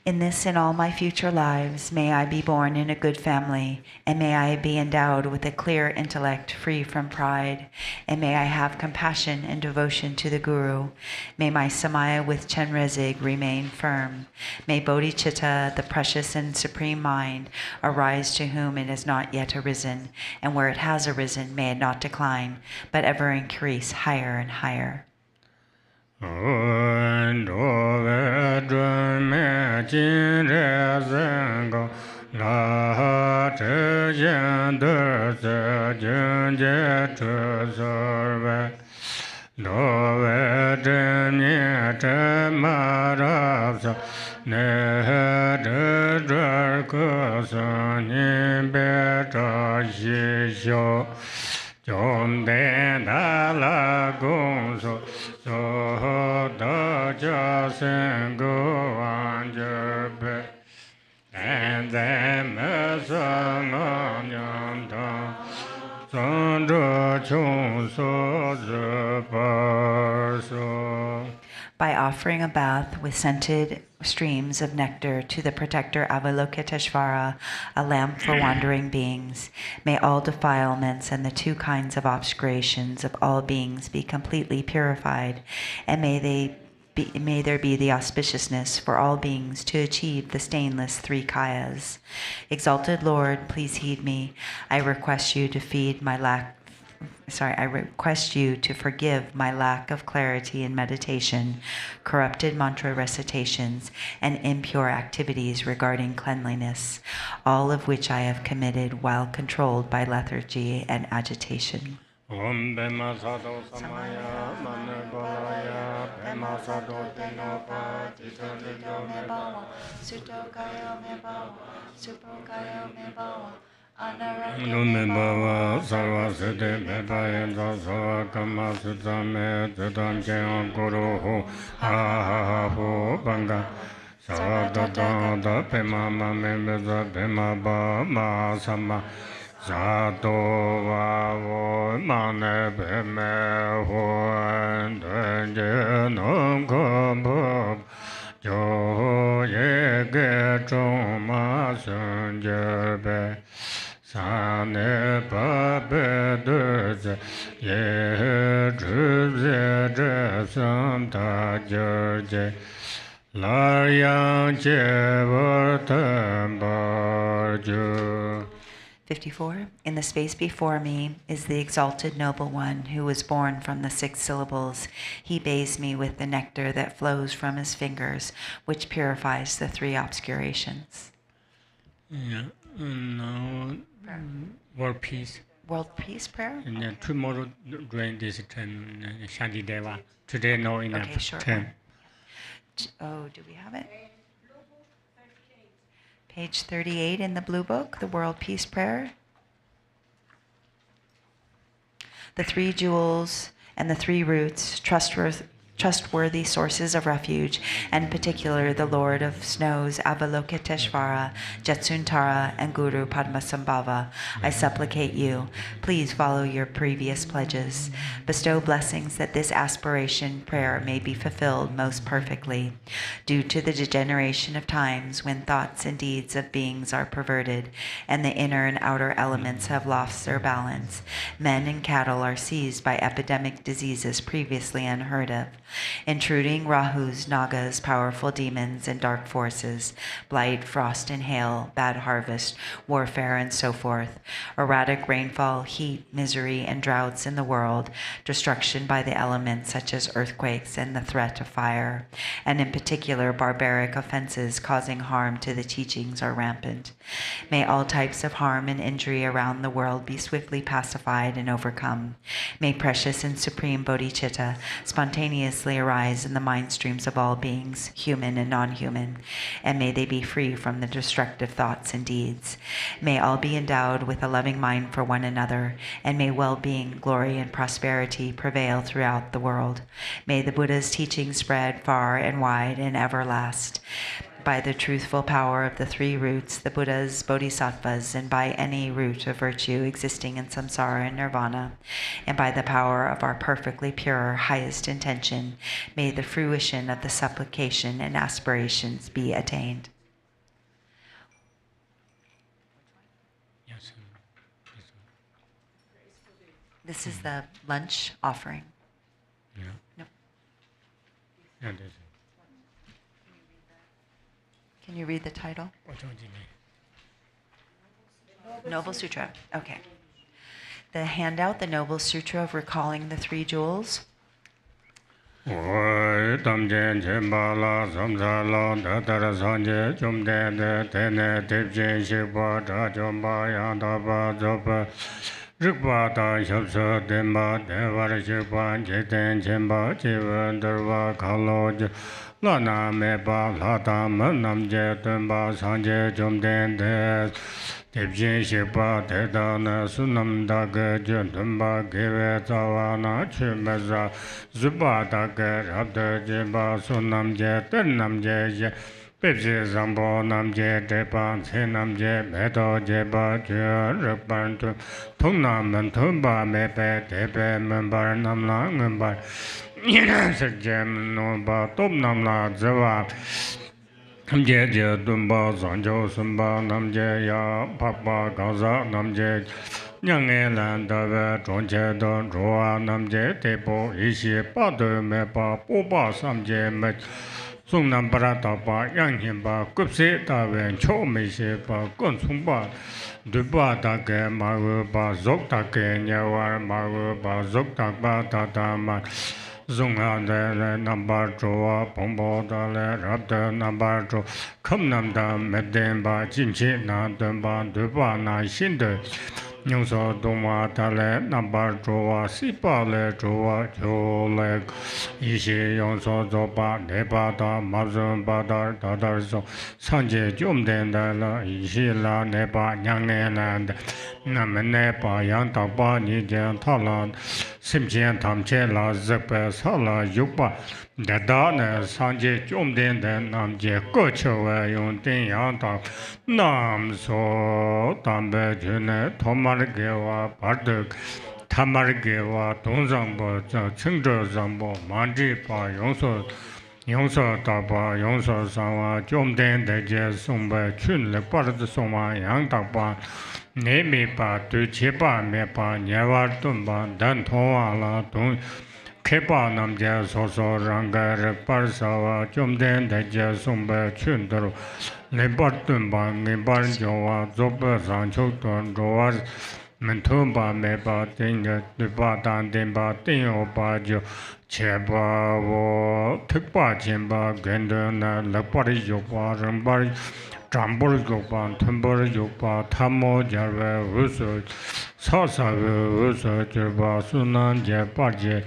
In this and all my future lives, may I be born in a good family, and may I be endowed with a clear intellect free from pride, and may I have compassion and devotion to the Guru. May my samaya with Chenrezig remain firm. May bodhicitta, the precious and supreme mind, arise to whom it has not yet arisen, and where it has arisen, may it not decline, but ever increase higher and higher. And over me Chenrezig la te gender se junje tu sorve dove te niete marapsa ne de drarkosan beta shisho Jom den da la gong so da ja sen go an je and then me sang an yan da san zhe chung so zhe par so. By offering a bath with scented streams of nectar to the protector Avalokiteshvara, a lamp for wandering beings, may all defilements and the two kinds of obscurations of all beings be completely purified, and may there be the auspiciousness for all beings to achieve the stainless three kayas. Exalted Lord, please heed me. I request you to forgive my lack of clarity in meditation, corrupted mantra recitations, and impure activities regarding cleanliness, all of which I have committed while controlled by lethargy and agitation. Om Bema Sado Samaya Mane Balaya Bema Sado Denopa Tito Lido Meba Sutokayo Meba Supokayo Meba Nome Baba Sarva Siddhi Meba Yenza Sava Kama Sutta Me Tadam Jayam Guru Ho Ha Ha Ha Ho Banga Sada Da Pema Mame Beza Pema Ba Ma Sama Sato Vavo Mane Peme Ho Denge Nam Kampa Jo Ye Ge Chong Ma Sun Jerbe Sane Pa Pe De Ze Ye Zhu Ze Je Sam Ta Jer Je La Yang Je Var Tam Bar Ju. 54. In the space before me is the exalted noble one who was born from the 6 syllables. He bathes me with the nectar that flows from his fingers, which purifies the 3 obscurations. Yeah, now world peace. World peace prayer? And tomorrow during this time, Saga Dawa. Today no enough Okay, sure. time. Oh, do we have it? Page 38 in the Blue Book, the World Peace Prayer. The 3 jewels and the 3 roots, trustworthy sources of refuge, and in particular the Lord of Snows, Avalokiteshvara, Jetsuntara, and Guru Padmasambhava, I supplicate you, please follow your previous pledges. Bestow blessings that this aspiration prayer may be fulfilled most perfectly. Due to the degeneration of times when thoughts and deeds of beings are perverted, and the inner and outer elements have lost their balance, men and cattle are seized by epidemic diseases previously unheard of. intruding Rahus, Nagas, powerful demons, and dark forces, blight, frost and hail, bad harvest, warfare, and so forth, erratic rainfall, heat, misery, and droughts in the world, destruction by the elements such as earthquakes and the threat of fire, and in particular barbaric offenses causing harm to the teachings are rampant. May all types of harm and injury around the world be swiftly pacified and overcome. May precious and supreme bodhicitta spontaneously arise in the mind streams of all beings, human and non-human, and may they be free from the destructive thoughts and deeds. May all be endowed with a loving mind for one another, and may well-being, glory, and prosperity prevail throughout the world. May the Buddha's teachings spread far and wide and ever last. By the truthful power of the three roots, the Buddhas, Bodhisattvas, and by any root of virtue existing in samsara and nirvana, and by the power of our perfectly pure, highest intention, may the fruition of the supplication and aspirations be attained. This is the lunch offering. Yeah. No. Yeah, it is. Can you read the title? Noble Sutra. Okay. The handout, the Noble Sutra of Recalling the Three Jewels. Lana meba lata manam je tumba sanje jumden des Tibjin shipa tedana sunam daga juntumba give tawana chumeza zuba daga rabda jimba sunam je ternam je Pepsi zambo nam je depan senam je medo je ba je rukban tu Tungna mantumba mepe tepe membar namla ngumbar Sajam no ba top nam la zawa je je dumba zanjo sumba nam je ya papa gaza nam je nyang e lan da ve zhong che don roa nam je te po ishi pa de me pa po ba sam je me sung nam para ta pa yang hin ba kup se ta ven cho me she pa kun sung ba du ba ta ke ma wu ba zok ta ke nya wa ma wu ba zok ta ba ta ta ma Zunga de number draw, Pombo de Rabda number draw, come nam da medemba, Jinchi na demba, Duba na shinde. Nyung so doma tale number draw, Sipa le draw, Jole, Ishi Yong so zoba, Neba da, Mazun badar, Dadar so, Sanje Jum den da la, Ishi la Neba, Yang land, Namene pa Yang taba, Nijan talan. Simchen tamche la zikpe sala yukpa dada ne sanje chomden den namje kochewe yung ten yang ta nam so tambe june tomar gewa barduk tamar gewa dongzangbo chengzhe zangbo manji pa yongso taba yongso sangwa chomden de je songbe chun le parad songwa yang takpa ne me pa tu che pa me pa nyawar tum pa dan thwa la tung ke pa nam je so so rang ga par sa wa chom den de je sum ba chun dro le par tum pa me par jo wa zo pa sang chok ton ro wa men thum pa me pa ting de pa dan den pa ting o pa jo che pa wo thik pa chen pa gen de na la pa ri jo pa ram pa Jambor Gopan, Tumbor Yopa, Tamo Jarve, Russo, Sasa, Russo, Jerba, Sunan, Jepaje,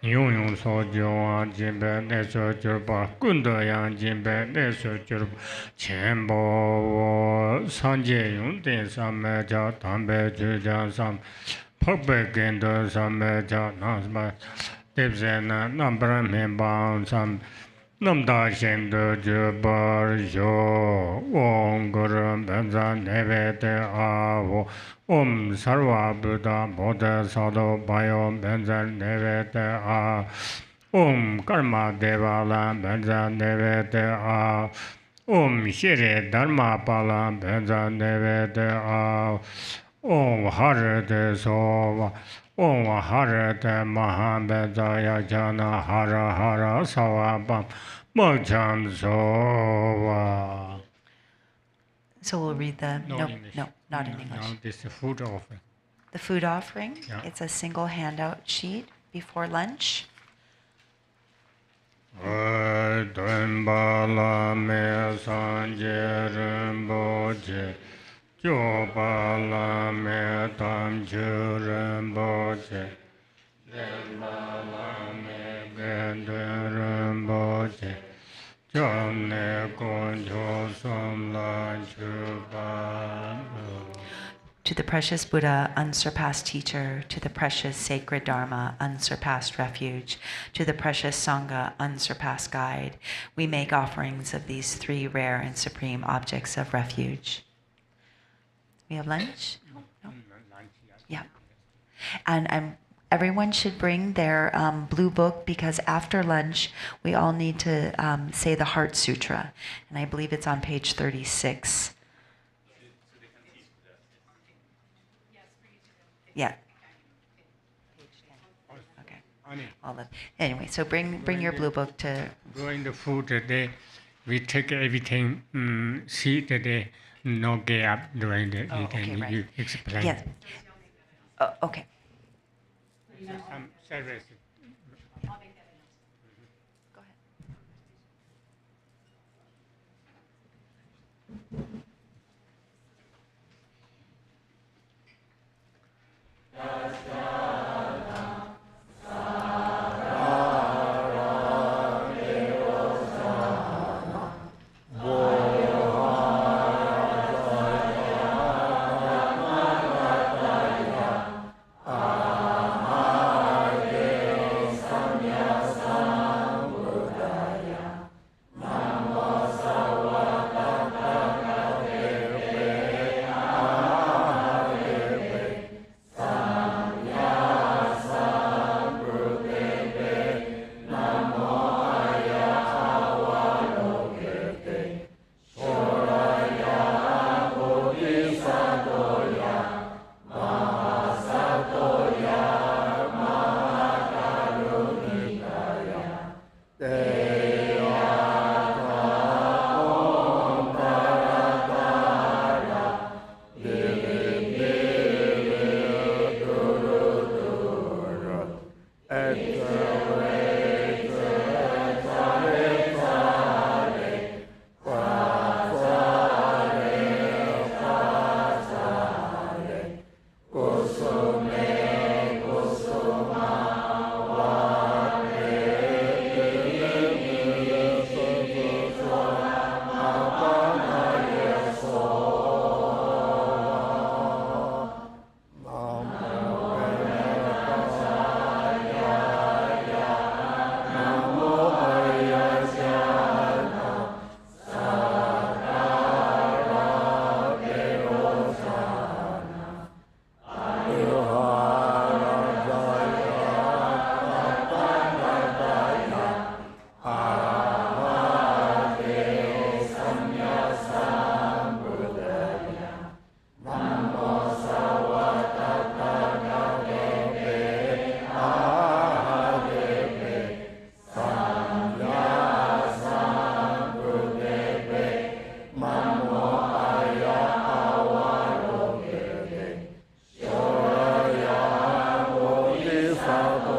Yung Sojo, Jimbe, Neso, Jerba, Gundayan, Jimbe, Neso, Jerba, Chembo, Sanje, Yung Den Sameja, Tambe, Jujan Sam, Pugbe Gendo Sameja, Nasma, Dipsena, Nambra Memban Sam. Namda Shendo Jubar Jo Om Guru Benza Nevete Avo Om Sarva Buddha Bodha Sadho Bayo Benza Nevete A Om Karma Devala Benza Nevete A Om Shire Dharma Pala Benza Nevete A Om Harate Sova, Om Harate Mahabedaya Jana Hara Hara Sawabam Mocham Sova. So we'll read the, No English. no, not in English. Now this is food offering. The food offering, Yeah. it's a single handout sheet before lunch. Dambala me sanje Rinpoche, Jobala me tamchu Rinpoche, Dambala me gende Rinpoche, Jomne koncho somla chupa. To the precious Buddha, unsurpassed teacher, to the precious sacred Dharma, unsurpassed refuge, to the precious Sangha, unsurpassed guide, we make offerings of these three rare and supreme objects of refuge. We have lunch? No? Yeah. And everyone should bring their blue book, because after lunch, we all need to say the Heart Sutra. And I believe it's on page 36. Yeah. Okay. Anyway, so bring your blue book to. During the food today, we take everything. See today, no gap during the eating. Okay, right. You explain. Yes. Okay. Service. Go ahead. Saga